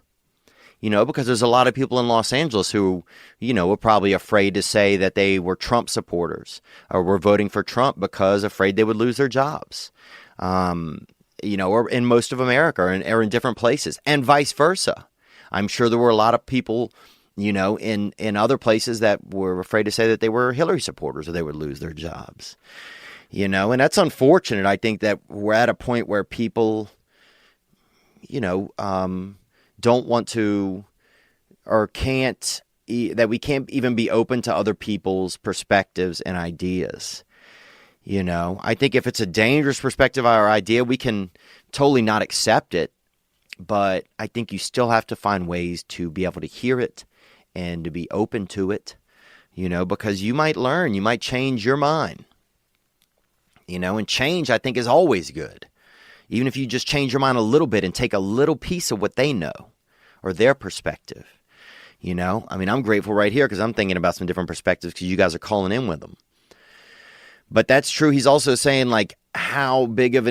because there's a lot of people in Los Angeles who, were probably afraid to say that they were Trump supporters or were voting for Trump because afraid they would lose their jobs, or in most of America or in different places, and vice versa. I'm sure there were a lot of people, in other places that were afraid to say that they were Hillary supporters or they would lose their jobs, and that's unfortunate. I think that we're at a point where people, don't want to or can't, that we can't even be open to other people's perspectives and ideas. I think if it's a dangerous perspective or idea, we can totally not accept it. But I think you still have to find ways to be able to hear it and to be open to it, because you might learn, you might change your mind, and change, I think, is always good. Even if you just change your mind a little bit and take a little piece of what they know or their perspective, I'm grateful right here because I'm thinking about some different perspectives because you guys are calling in with them. But that's true. He's also saying, like, how big of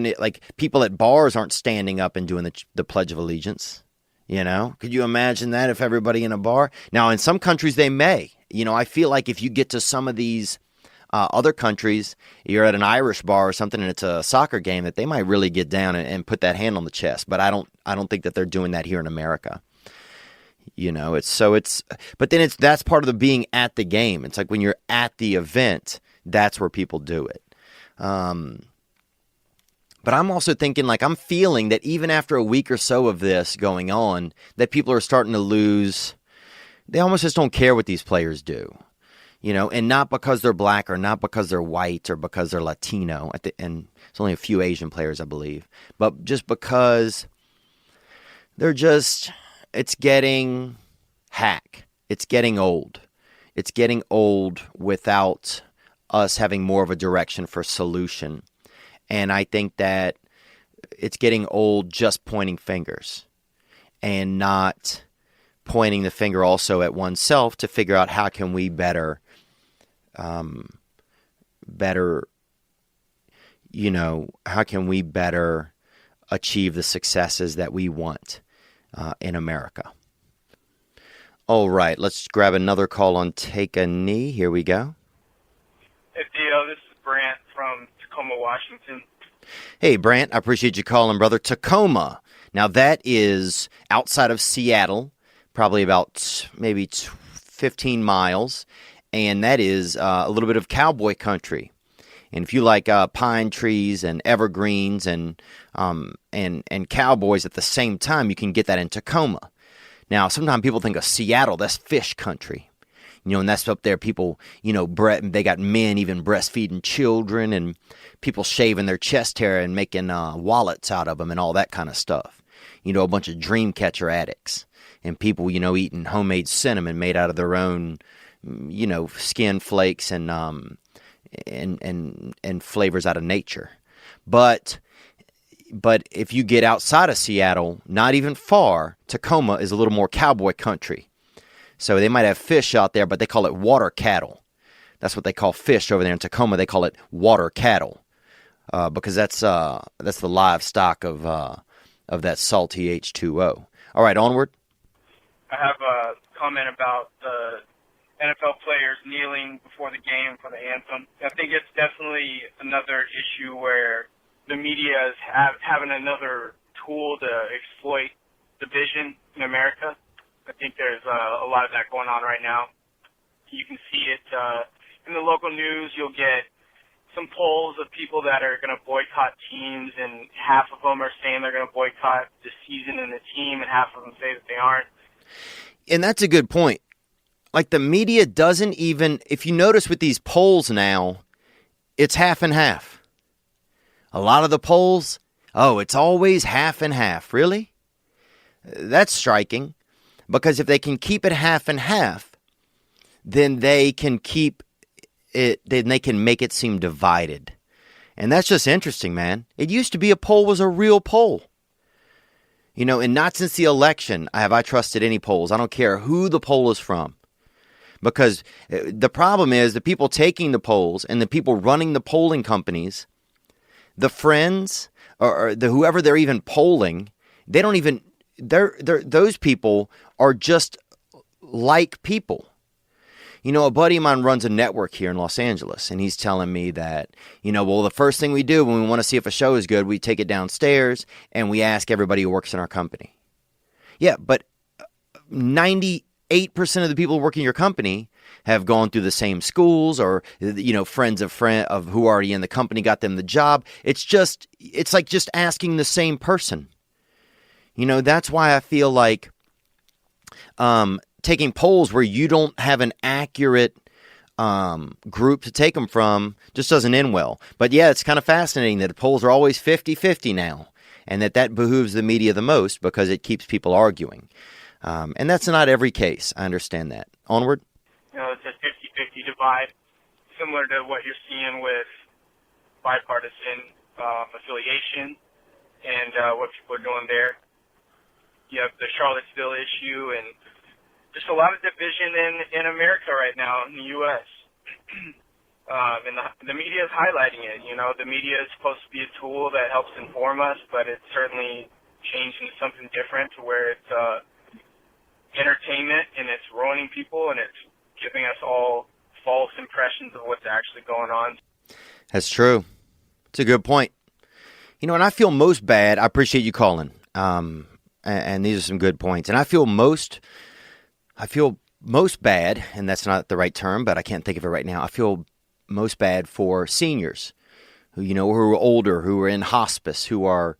people at bars aren't standing up and doing the Pledge of Allegiance. Could you imagine that if everybody in a bar? Now, in some countries, they may. I feel like if you get to some of these other countries, you're at an Irish bar or something and it's a soccer game, that they might really get down and put that hand on the chest. But I don't think that they're doing that here in America. But then that's part of the being at the game. It's like when you're at the event, that's where people do it. But I'm also thinking, I'm feeling that even after a week or so of this going on, that people are starting to lose. They almost just don't care what these players do, and not because they're black or not because they're white or because they're Latino. And it's only a few Asian players, I believe, but just because it's getting hack. It's getting old. It's getting old without us having more of a direction for solution. And I think that it's getting old just pointing fingers and not pointing the finger also at oneself to figure out how can we better, how can we better achieve the successes that we want in America. All right, let's grab another call on Take a Knee. Here we go. Hey, Theo, this is Brant from Tacoma, Washington. Hey, Brant, I appreciate you calling, brother. Tacoma. Now, that is outside of Seattle, probably about maybe 15 miles, and that is a little bit of cowboy country. And if you like pine trees and evergreens and cowboys at the same time, you can get that in Tacoma. Now, sometimes people think of Seattle, that's fish country. And that's up there. People, they got men even breastfeeding children and people shaving their chest hair and making wallets out of them and all that kind of stuff. A bunch of dream catcher addicts and people, eating homemade cinnamon made out of their own, skin flakes and flavors out of nature. But if you get outside of Seattle, not even far, Tacoma is a little more cowboy country. So they might have fish out there, but they call it water cattle. That's what they call fish over there in Tacoma. They call it water cattle because that's the livestock of that salty H2O. All right, onward. I have a comment about the NFL players kneeling before the game for the anthem. I think it's definitely another issue where the media is having another tool to exploit division in America. I think there's a lot of that going on right now. You can see it in the local news. You'll get some polls of people that are going to boycott teams, and half of them are saying they're going to boycott the season and the team, and half of them say that they aren't. And that's a good point. Like the media doesn't even, if you notice with these polls now, it's half and half. A lot of the polls, it's always half and half. Really? That's striking. Because if they can keep it half and half, then they can keep it, then they can make it seem divided. And that's just interesting, man. It used to be a poll was a real poll. And not since the election have I trusted any polls. I don't care who the poll is from. Because the problem is the people taking the polls and the people running the polling companies, the friends or the whoever they're even polling, they don't even those people are just like people. You know, a buddy of mine runs a network here in Los Angeles, and he's telling me that, well, the first thing we do when we want to see if a show is good, we take it downstairs and we ask everybody who works in our company. Yeah, but 98% of the people working in your company have gone through the same schools, or, friends of who are already in the company got them the job. It's like just asking the same person. That's why I feel like taking polls where you don't have an accurate group to take them from just doesn't end well. But yeah, it's kind of fascinating that the polls are always 50-50 now, and that behooves the media the most because it keeps people arguing. And that's not every case. I understand that. Onward. It's a 50-50 divide, similar to what you're seeing with bipartisan affiliation and what people are doing there. You have the Charlottesville issue and just a lot of division in America right now, in the U.S. And the media is highlighting it. The media is supposed to be a tool that helps inform us, but it's certainly changed into something different to where it's entertainment, and it's ruining people, and it's giving us all false impressions of what's actually going on. That's true. It's a good point. And I feel most bad. I appreciate you calling. And these are some good points. And I feel most bad, and that's not the right term, but I can't think of it right now. I feel most bad for seniors who are older, who are in hospice, who are,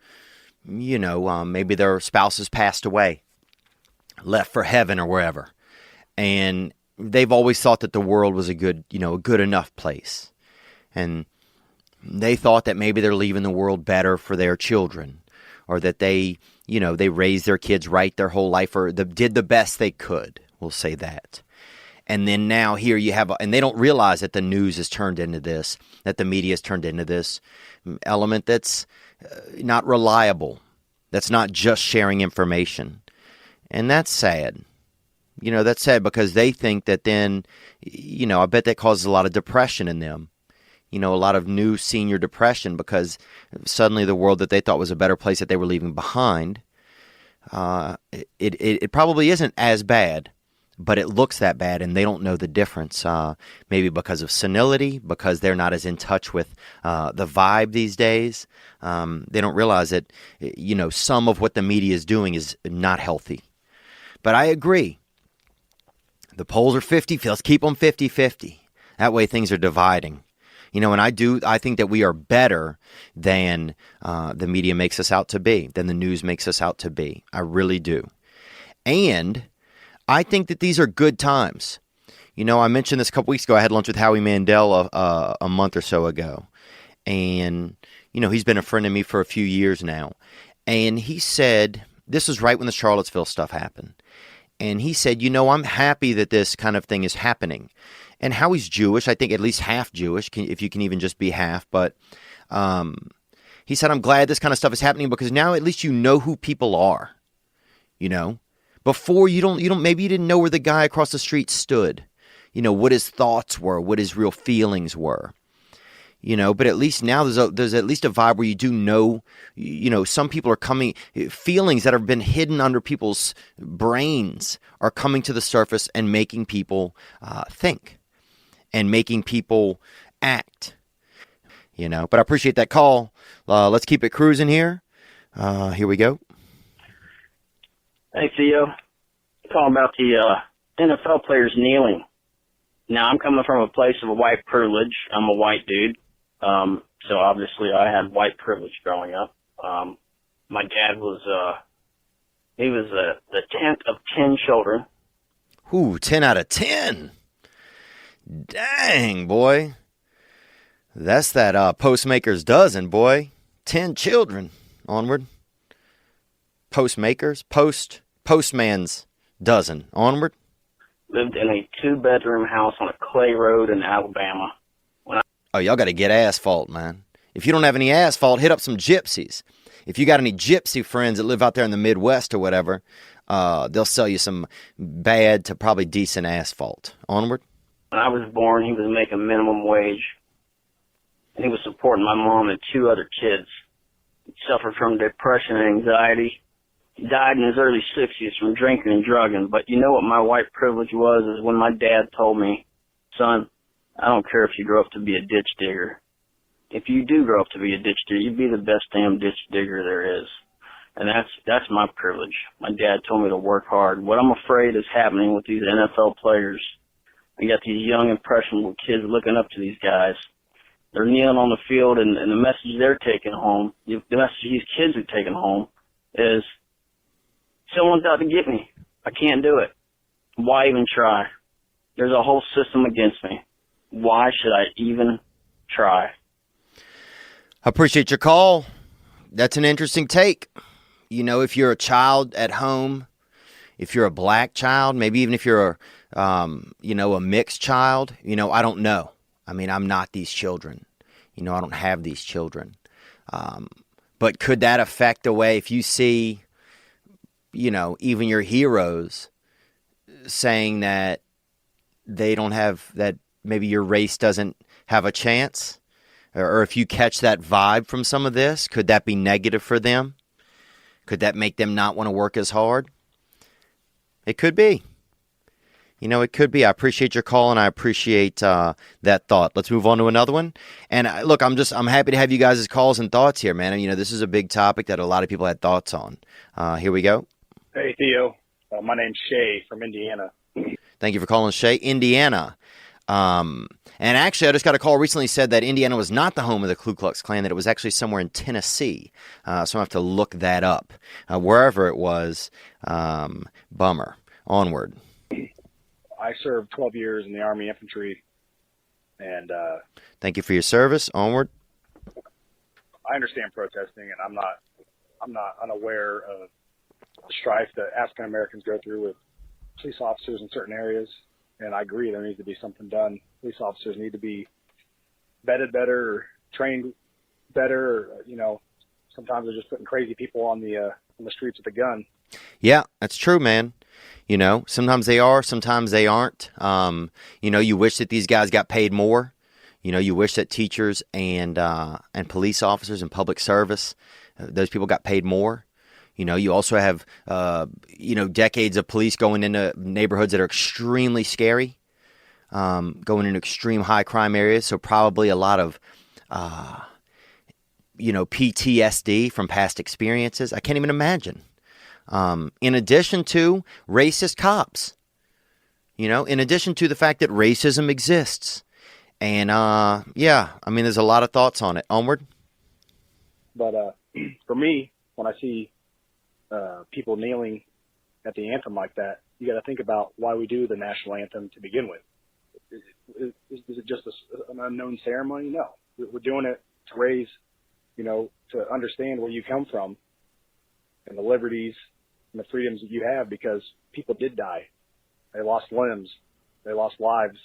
maybe their spouses passed away, left for heaven or wherever. And they've always thought that the world was a good enough place. And they thought that maybe they're leaving the world better for their children, or that they raised their kids right their whole life, or did the best they could. We'll say that. And then now here you have, and they don't realize that the news has turned into this, that the media has turned into this element that's not reliable, that's not just sharing information. And that's sad. That's sad because they think that then, I bet that causes a lot of depression in them. A lot of new senior depression because suddenly the world that they thought was a better place that they were leaving behind, it probably isn't as bad, but it looks that bad, and they don't know the difference. Maybe because of senility, because they're not as in touch with the vibe these days. They don't realize that, some of what the media is doing is not healthy. But I agree. The polls are 50. Let's keep them 50-50. That way things are dividing. And I think that we are better than the media makes us out to be, than the news makes us out to be. I really do. And I think that these are good times. I mentioned this a couple weeks ago. I had lunch with Howie Mandel a month or so ago. And, he's been a friend of me for a few years now. And he said, this was right when the Charlottesville stuff happened. And he said, I'm happy that this kind of thing is happening. And Howie's Jewish, I think at least half Jewish, if you can even just be half. But he said, I'm glad this kind of stuff is happening because now at least you know who people are. Before maybe you didn't know where the guy across the street stood. What his thoughts were, what his real feelings were. But at least now there's at least a vibe where you do know, some people are coming, feelings that have been hidden under people's brains are coming to the surface and making people think and making people act, But I appreciate that call. Let's keep it cruising here. Here we go. Hey, Theo. Calling about the NFL players kneeling. Now, I'm coming from a place of white privilege. I'm a white dude. So obviously I had white privilege growing up. My dad was, he was the 10th of 10 children. Ooh, 10 out of 10. Dang, boy. That's that Postmaker's dozen, boy. 10 children. Onward. Postman's dozen. Onward. Lived in a 2-bedroom house on a clay road in Alabama. Oh, y'all got to get asphalt, man. If you don't have any asphalt, hit up some gypsies. If you got any gypsy friends that live out there in the Midwest or whatever, they'll sell you some bad to probably decent asphalt. Onward. When I was born, he was making minimum wage. And he was supporting my mom and 2 other kids. He suffered from depression and anxiety. He died in his early 60s from drinking and drugging. But you know what my white privilege was, is when my dad told me, son, I don't care if you grow up to be a ditch digger. If you do grow up to be a ditch digger, you be the best damn ditch digger there is. And that's my privilege. My dad told me to work hard. What I'm afraid is happening with these NFL players. I got these young, impressionable kids looking up to these guys. They're kneeling on the field, and the message they're taking home, the message these kids are taking home is, someone's out to get me. I can't do it. Why even try? There's a whole system against me. Why should I even try? I appreciate your call. That's an interesting take. You know, if you're a child at home, if you're a black child, maybe even if you're a mixed child, I don't know. I mean, I'm not these children. I don't have these children. But could that affect the way, if you see, even your heroes saying that they don't have, that maybe your race doesn't have a chance? Or if you catch that vibe from some of this, could that be negative for them? Could that make them not want to work as hard? It could be. It could be. I appreciate your call, and I appreciate that thought. Let's move on to another one. And look, I'm happy to have you guys' calls and thoughts here, man. This is a big topic that a lot of people had thoughts on. Here we go. Hey, Theo. My name's Shay from Indiana. Thank you for calling, Shay. Indiana. And actually, I just got a call recently said that Indiana was not the home of the Ku Klux Klan, that it was actually somewhere in Tennessee. So I'm going to have to look that up. Wherever it was, bummer. Onward. I served 12 years in the Army Infantry, and thank you for your service. Onward. I understand protesting, and I'm not unaware of the strife that African Americans go through with police officers in certain areas. And I agree, there needs to be something done. Police officers need to be vetted better, or trained better. Or, sometimes they're just putting crazy people on the streets with a gun. Yeah, that's true, man. Sometimes they are, sometimes they aren't. You wish that these guys got paid more. You wish that teachers and police officers and public service, those people got paid more. You also have, decades of police going into neighborhoods that are extremely scary, going into extreme high crime areas. So probably a lot of, PTSD from past experiences. I can't even imagine. In addition to racist cops, in addition to the fact that racism exists. And, there's a lot of thoughts on it. Onward. But for me, when I see people kneeling at the anthem like that, you got to think about why we do the national anthem to begin with. Is it just an unknown ceremony? No. We're doing it to raise, to understand where you come from and the liberties and the freedoms that you have, because people did die. They lost limbs. They lost lives.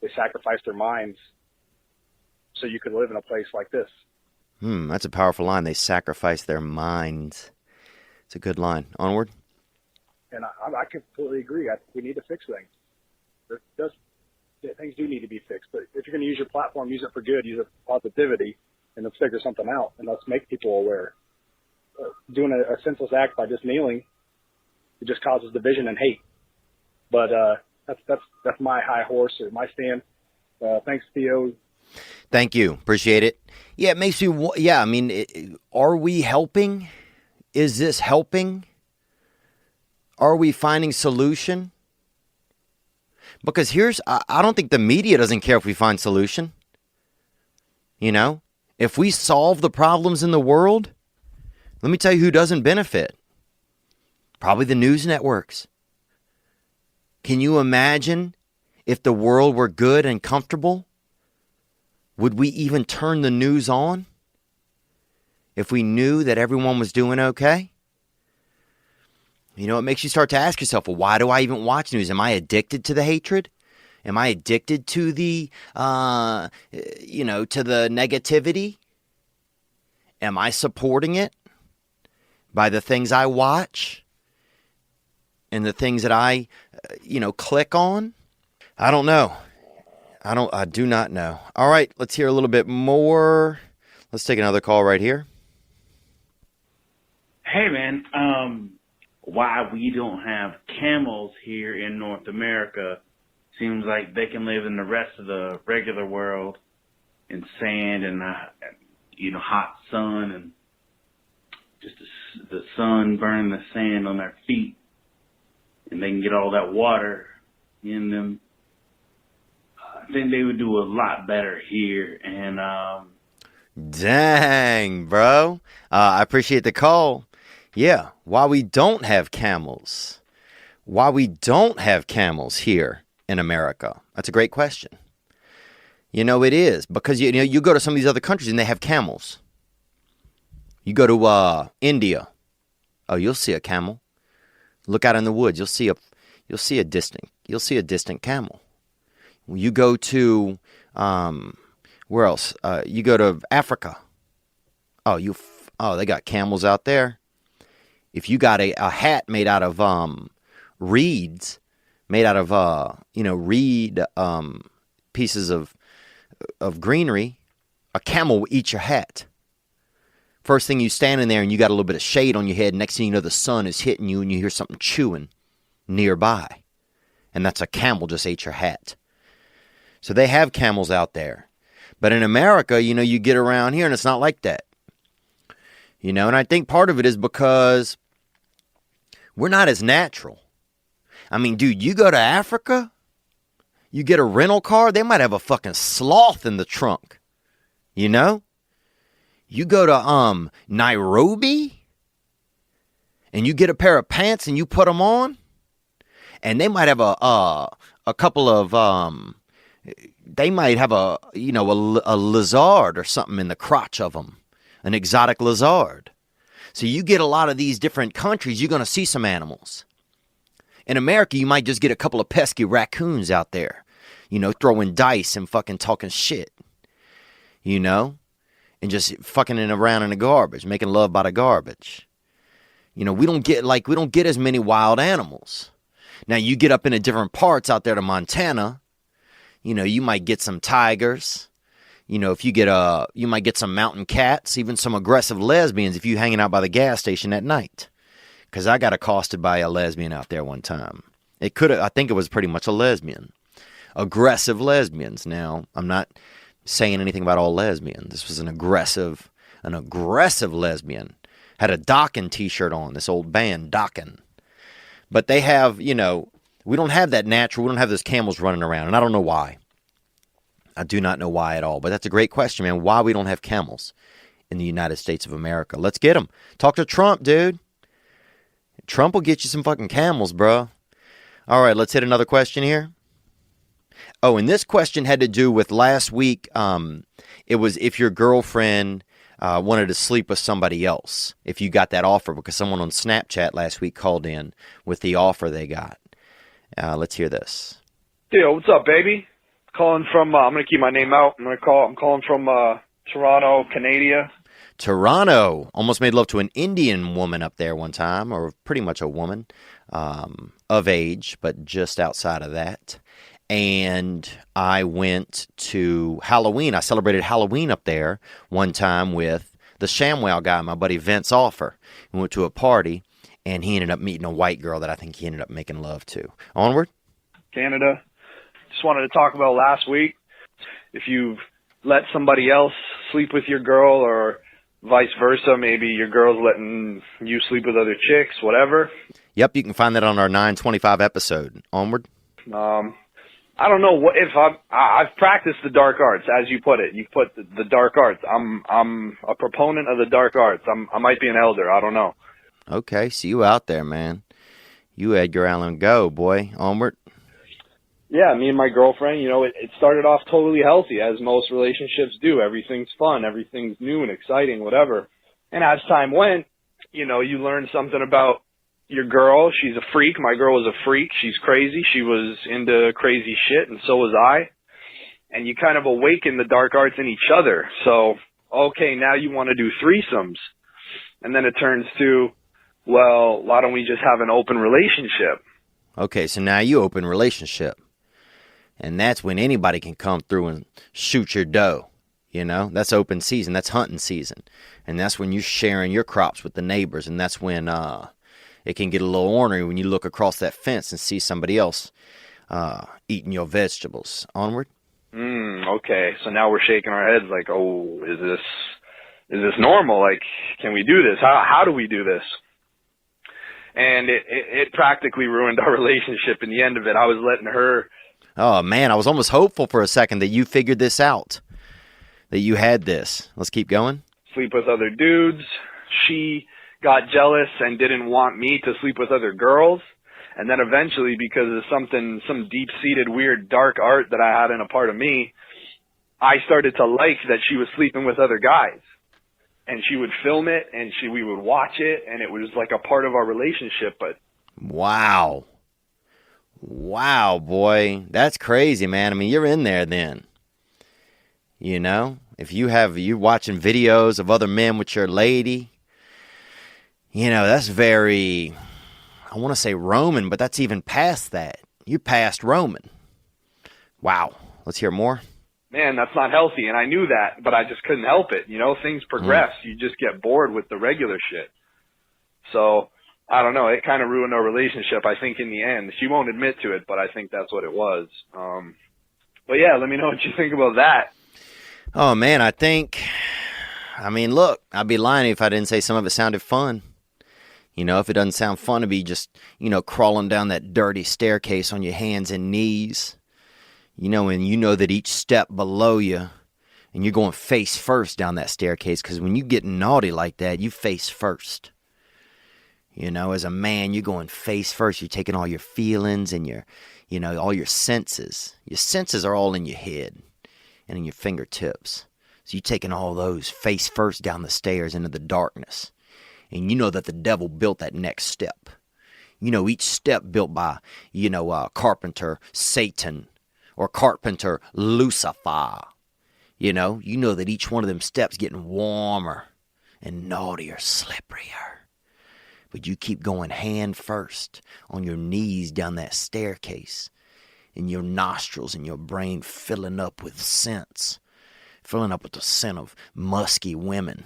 They sacrificed their minds so you could live in a place like this. That's a powerful line. They sacrificed their minds. It's a good line. Onward. And I completely agree. We need to fix things. Things do need to be fixed. But if you're going to use your platform, use it for good, use it for positivity, and let's figure something out, and let's make people aware. Doing a senseless act by just kneeling, it just causes division and hate. But that's my high horse, or my stand. Thanks, Theo. Thank you. Appreciate it. Yeah, it makes me. Yeah, I mean, are we helping? Is this helping? Are we finding solution? Because I don't think the media doesn't care if we find solution. If we solve the problems in the world, let me tell you who doesn't benefit. Probably the news networks. Can you imagine if the world were good and comfortable? Would we even turn the news on if we knew that everyone was doing okay? It makes you start to ask yourself, well, why do I even watch news? Am I addicted to the hatred? Am I addicted to the, to the negativity? Am I supporting it by the things I watch and the things that I, click on? I don't know. I do not know. All right, let's hear a little bit more. Let's take another call right here. Hey, man. Why we don't have camels here in North America? Seems like they can live in the rest of the regular world in sand and hot sun and just the sun burning the sand on their feet, and they can get all that water in them. I think they would do a lot better here. And Dang, bro. I appreciate the call. Yeah, why we don't have camels. Why we don't have camels here in America. That's a great question. You know, it is. Because, you go to some of these other countries and they have camels. You go to India. Oh, you'll see a camel. Look out in the woods. You'll see a distant camel. You go to, where else? You go to Africa. Oh, they got camels out there. If you got a hat made out of reeds, made out of reed pieces of greenery, a camel will eat your hat. First thing you stand in there and you got a little bit of shade on your head. Next thing you know, the sun is hitting you and you hear something chewing nearby, and that's a camel just ate your hat. So they have camels out there, but in America, you get around here and it's not like that. And I think part of it is because we're not as natural. I mean, dude, you go to Africa, you get a rental car, they might have a fucking sloth in the trunk. You go to Nairobi, and you get a pair of pants and you put them on, and they might have a couple of they might have a lizard or something in the crotch of them. An exotic lizard. So you get a lot of these different countries, you're going to see some animals. In America, you might just get a couple of pesky raccoons out there, throwing dice and fucking talking shit, and just fucking around in the garbage, making love by the garbage. We don't get as many wild animals. Now you get up into different parts out there to Montana, you might get some tigers. If you you might get some mountain cats, even some aggressive lesbians if you hanging out by the gas station at night. Because I got accosted by a lesbian out there one time. I think it was pretty much a lesbian. Aggressive lesbians. Now, I'm not saying anything about all lesbians. This was an aggressive lesbian. Had a Dokken t-shirt on, this old band, Dokken. But they have, we don't have that natural, we don't have those camels running around, and I don't know why. I do not know why at all, but that's a great question, man. Why we don't have camels in the United States of America. Let's get them. Talk to Trump, dude. Trump will get you some fucking camels, bro. All right, let's hit another question here. Oh, and this question had to do with last week. It was if your girlfriend wanted to sleep with somebody else, if you got that offer, because someone on Snapchat last week called in with the offer they got. Let's hear this. Theo, what's up, baby? Calling from, I'm going to keep my name out. I'm calling from Toronto, Canada. Toronto. Almost made love to an Indian woman up there one time, or pretty much a woman of age, but just outside of that. And I went to Halloween. I celebrated Halloween up there one time with the ShamWow guy, my buddy Vince Offer. We went to a party, and he ended up meeting a white girl that I think he ended up making love to. Onward. Canada. Just wanted to talk about last week. If you've let somebody else sleep with your girl or vice versa, maybe your girl's letting you sleep with other chicks, whatever. Yep, you can find that on our 925 episode. Onward. I don't know what if I've practiced the dark arts, as you put it. You put the dark arts. I'm a proponent of the dark arts. I might be an elder. I don't know. Okay, see you out there, man. You Edgar Allan go, boy. Onward. Yeah, me and my girlfriend, it started off totally healthy, as most relationships do. Everything's fun, everything's new and exciting, whatever. And as time went, you learn something about your girl. She's a freak. My girl was a freak. She's crazy. She was into crazy shit, and so was I. And you kind of awaken the dark arts in each other. So, okay, now you want to do threesomes. And then it turns to, well, why don't we just have an open relationship? Okay, so now you open relationship. And that's when anybody can come through and shoot your dough. You know, that's open season. That's hunting season. And that's when you're sharing your crops with the neighbors. And that's when it can get a little ornery when you look across that fence and see somebody else eating your vegetables. Onward. Okay. So now we're shaking our heads like, oh, is this normal? Like, can we do this? How do we do this? And it practically ruined our relationship in the end of it. I was letting her. Oh, man, I was almost hopeful for a second that you figured this out. That you had this. Let's keep going. Sleep with other dudes. She got jealous and didn't want me to sleep with other girls. And then eventually, because of some deep-seated, weird, dark art that I had in a part of me, I started to like that she was sleeping with other guys. And she would film it, and we would watch it, and it was like a part of our relationship. But wow. Wow, boy. That's crazy, man. I mean, you're in there then. You know, if you're watching videos of other men with your lady, you know, that's very, I want to say Roman, but that's even past that. You passed Roman. Wow. Let's hear more. Man, that's not healthy. And I knew that, but I just couldn't help it. You know, things progress. You just get bored with the regular shit. So I don't know. It kind of ruined our relationship, I think, in the end. She won't admit to it, but I think that's what it was. But yeah, let me know what you think about that. Oh, man, look, I'd be lying if I didn't say some of it sounded fun. You know, if it doesn't sound fun to be just, you know, crawling down that dirty staircase on your hands and knees, you know, and you know that each step below you, and you're going face first down that staircase, because when you get naughty like that, you face first. You know, as a man, you're going face first. You're taking all your feelings and all your senses. Your senses are all in your head and in your fingertips. So you're taking all those face first down the stairs into the darkness. And you know that the devil built that next step. You know, each step built by, carpenter Satan or carpenter Lucifer. You know that each one of them steps getting warmer and naughtier, slipperier. But you keep going hand first on your knees down that staircase. And your nostrils and your brain filling up with scents. Filling up with the scent of musky women.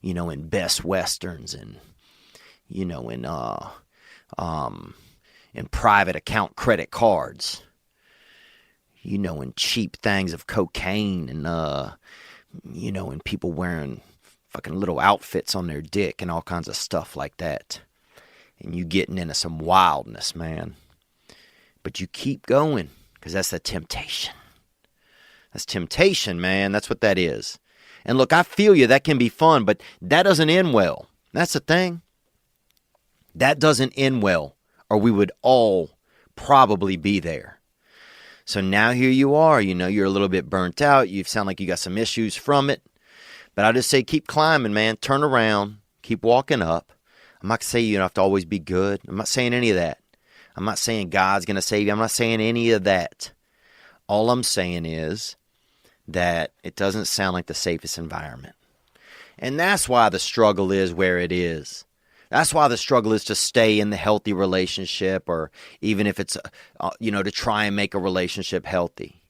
You know, in Best Westerns and, you know, in private account credit cards. You know, in cheap things of cocaine and, you know, and people wearing fucking little outfits on their dick and all kinds of stuff like that. And you getting into some wildness, man. But you keep going, because that's the temptation. That's temptation, man. That's what that is. And look, I feel you. That can be fun, but that doesn't end well. That's the thing. That doesn't end well, or we would all probably be there. So now here you are. You know, you're a little bit burnt out. You sound like you got some issues from it. But I just say keep climbing, man. Turn around. Keep walking up. I'm not saying you don't have to always be good. I'm not saying any of that. I'm not saying God's going to save you. I'm not saying any of that. All I'm saying is that it doesn't sound like the safest environment. And that's why the struggle is where it is. That's why the struggle is to stay in the healthy relationship, or even if it's, to try and make a relationship healthy.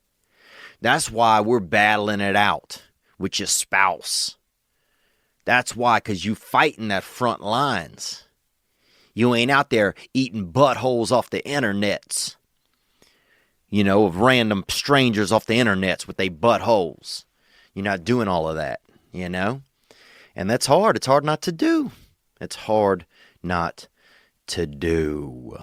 That's why we're battling it out with your spouse. That's why, because you fighting that front lines. You ain't out there eating buttholes off the internets. You know, of random strangers off the internets with their buttholes. You're not doing all of that, you know? And that's hard. It's hard not to do. It's hard not to do.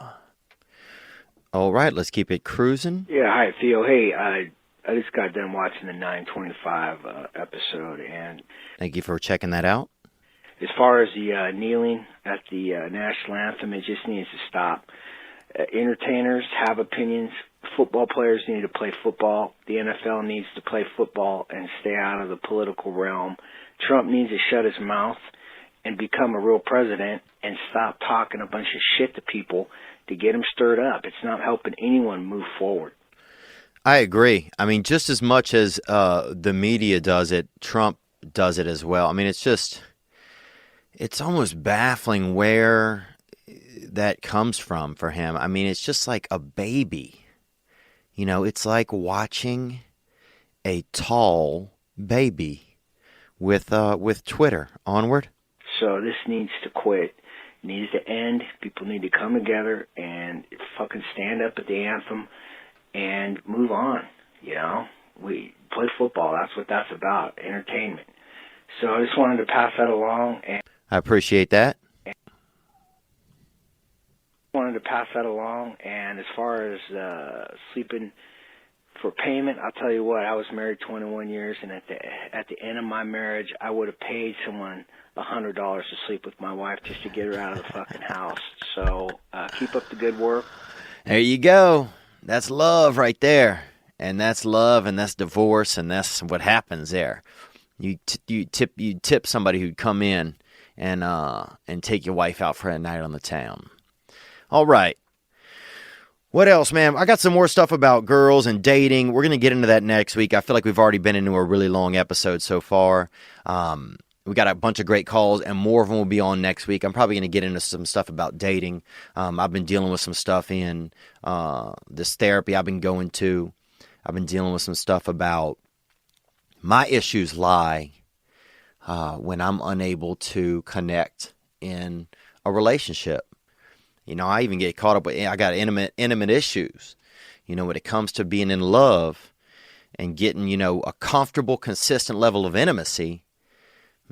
All right, let's keep it cruising. Yeah, hi, Theo. Hey, I just got done watching the 925 episode, and thank you for checking that out. As far as the kneeling at the national anthem, it just needs to stop. Entertainers have opinions. Football players need to play football. The NFL needs to play football and stay out of the political realm. Trump needs to shut his mouth and become a real president and stop talking a bunch of shit to people to get them stirred up. It's not helping anyone move forward. I agree. I mean, just as much as the media does it, Trump does it as well. I mean, it's almost baffling where that comes from for him. I mean, it's just like a baby. You know, it's like watching a tall baby with Twitter. Onward. So this needs to quit. It needs to end. People need to come together and fucking stand up at the anthem and move on. You know, we play football. That's what that's about. Entertainment. So I just wanted to pass that along. And I appreciate that. And as far as sleeping for payment, I'll tell you what. I was married 21 years, and at the end of my marriage, I would have paid someone $100 to sleep with my wife just to get her out of the fucking house. So keep up the good work. There you go. That's love right there. And that's love, and that's divorce, and that's what happens there. You tip somebody who'd come in and take your wife out for a night on the town. All right. What else, man? I got some more stuff about girls and dating. We're going to get into that next week. I feel like we've already been into a really long episode so far. We got a bunch of great calls, and more of them will be on next week. I'm probably going to get into some stuff about dating. I've been dealing with some stuff in this therapy I've been going to. I've been dealing with some stuff about my issues lie when I'm unable to connect in a relationship. You know, I even get caught up with, I got intimate issues, you know, when it comes to being in love and getting, you know, a comfortable, consistent level of intimacy.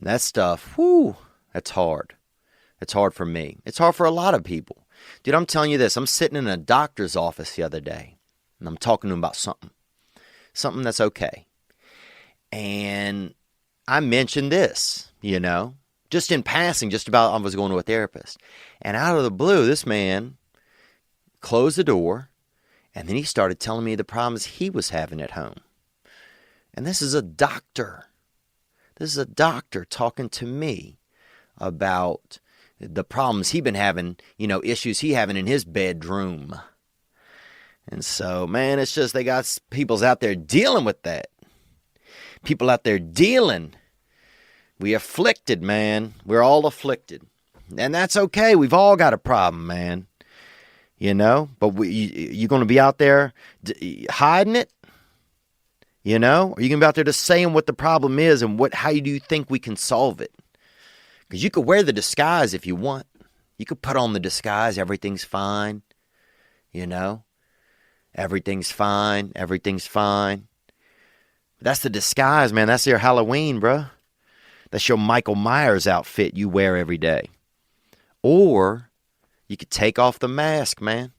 That stuff, whoo, that's hard. It's hard for me. It's hard for a lot of people. Dude, I'm telling you this. I'm sitting in a doctor's office the other day, and I'm talking to him about something that's okay. And I mentioned this, you know, just in passing, just about I was going to a therapist. And out of the blue, this man closed the door, and then he started telling me the problems he was having at home. And this is a doctor. This is a doctor talking to me about the problems he'd been having, you know, issues he having in his bedroom. And so, man, it's just they got people's out there dealing with that. People out there dealing. We afflicted, man. We're all afflicted. And that's okay. We've all got a problem, man. You know? But you're going to be out there hiding it? You know? Or you going to be out there just saying what the problem is and how do you think we can solve it? Because you could wear the disguise if you want. You could put on the disguise. Everything's fine. You know? Everything's fine. Everything's fine. That's the disguise, man. That's your Halloween, bruh. That's your Michael Myers outfit you wear every day. Or you could take off the mask, man.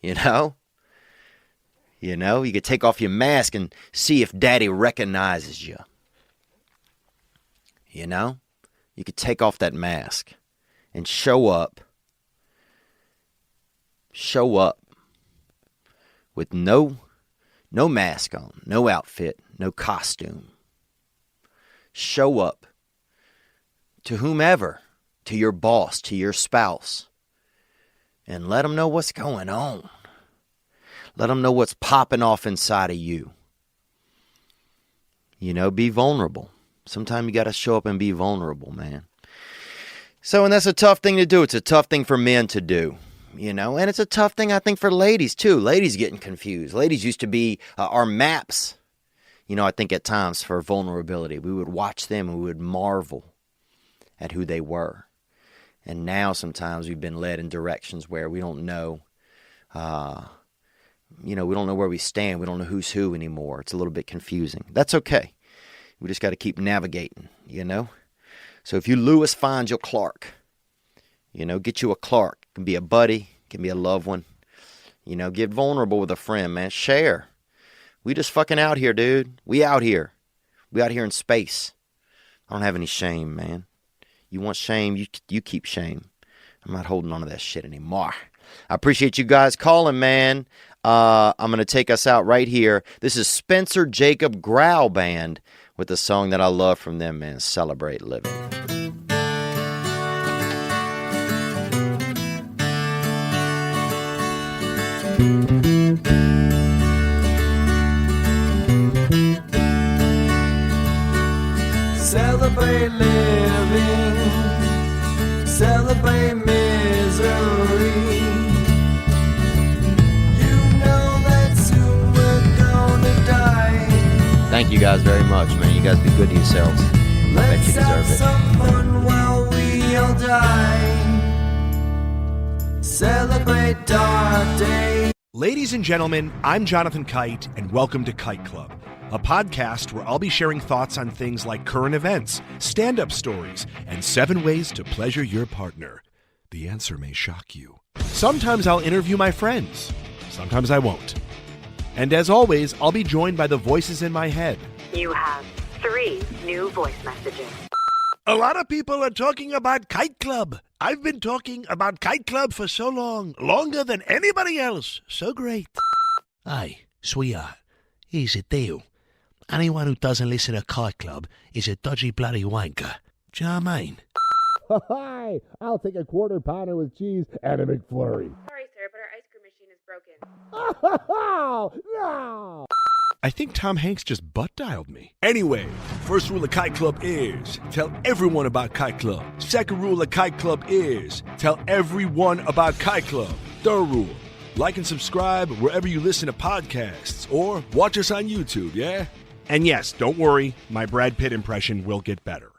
You know? You know, you could take off your mask and see if daddy recognizes you. You know? You could take off that mask and show up. Show up with no mask on, no outfit, no costume. Show up to whomever, to your boss, to your spouse, and let them know what's going on. Let them know what's popping off inside of you. You know, be vulnerable. Sometimes you got to show up and be vulnerable, man. So, and that's a tough thing to do. It's a tough thing for men to do. You know, and it's a tough thing, I think, for ladies, too. Ladies getting confused. Ladies used to be our maps, you know, I think at times for vulnerability. We would watch them and we would marvel at who they were. And now sometimes we've been led in directions where we don't know, you know, we don't know where we stand. We don't know who's who anymore. It's a little bit confusing. That's okay. We just got to keep navigating, you know. So if you Lewis, find your Clark. You know, get you a Clark. Can be a buddy, can be a loved one. You know, get vulnerable with a friend, man. Share. We just fucking out here, dude. We out here. We out here in space. I don't have any shame, man. You want shame, you keep shame. I'm not holding on to that shit anymore. I appreciate you guys calling, man. I'm going to take us out right here. This is Spencer Jacob Growl Band with a song that I love from them, man. Celebrate Living. Celebrate living, celebrate misery. You know that soon we're gonna die. Thank you guys very much, man. You guys be good to yourselves. I bet you deserve it. Some fun while we all die. Celebrate Dark Day. Ladies and gentlemen, I'm Jonathan Kite, and welcome to Kite Club, a podcast where I'll be sharing thoughts on things like current events, stand-up stories, and 7 ways to pleasure your partner. The answer may shock you. Sometimes I'll interview my friends. Sometimes I won't. And as always, I'll be joined by the voices in my head. You have 3 new voice messages. A lot of people are talking about Kite Club. I've been talking about Kite Club for so long, longer than anybody else. So great. Hey, sweetheart, here's the deal. Anyone who doesn't listen to Kite Club is a dodgy bloody wanker. Do you know what I mean? Hi, I'll take a quarter pounder with cheese and a McFlurry. Sorry, sir, but our ice cream machine is broken. No! I think Tom Hanks just butt-dialed me. Anyway, first rule of Kite Club is tell everyone about Kite Club. Second rule of Kite Club is tell everyone about Kite Club. Third rule, like and subscribe wherever you listen to podcasts or watch us on YouTube, yeah? And yes, don't worry, my Brad Pitt impression will get better.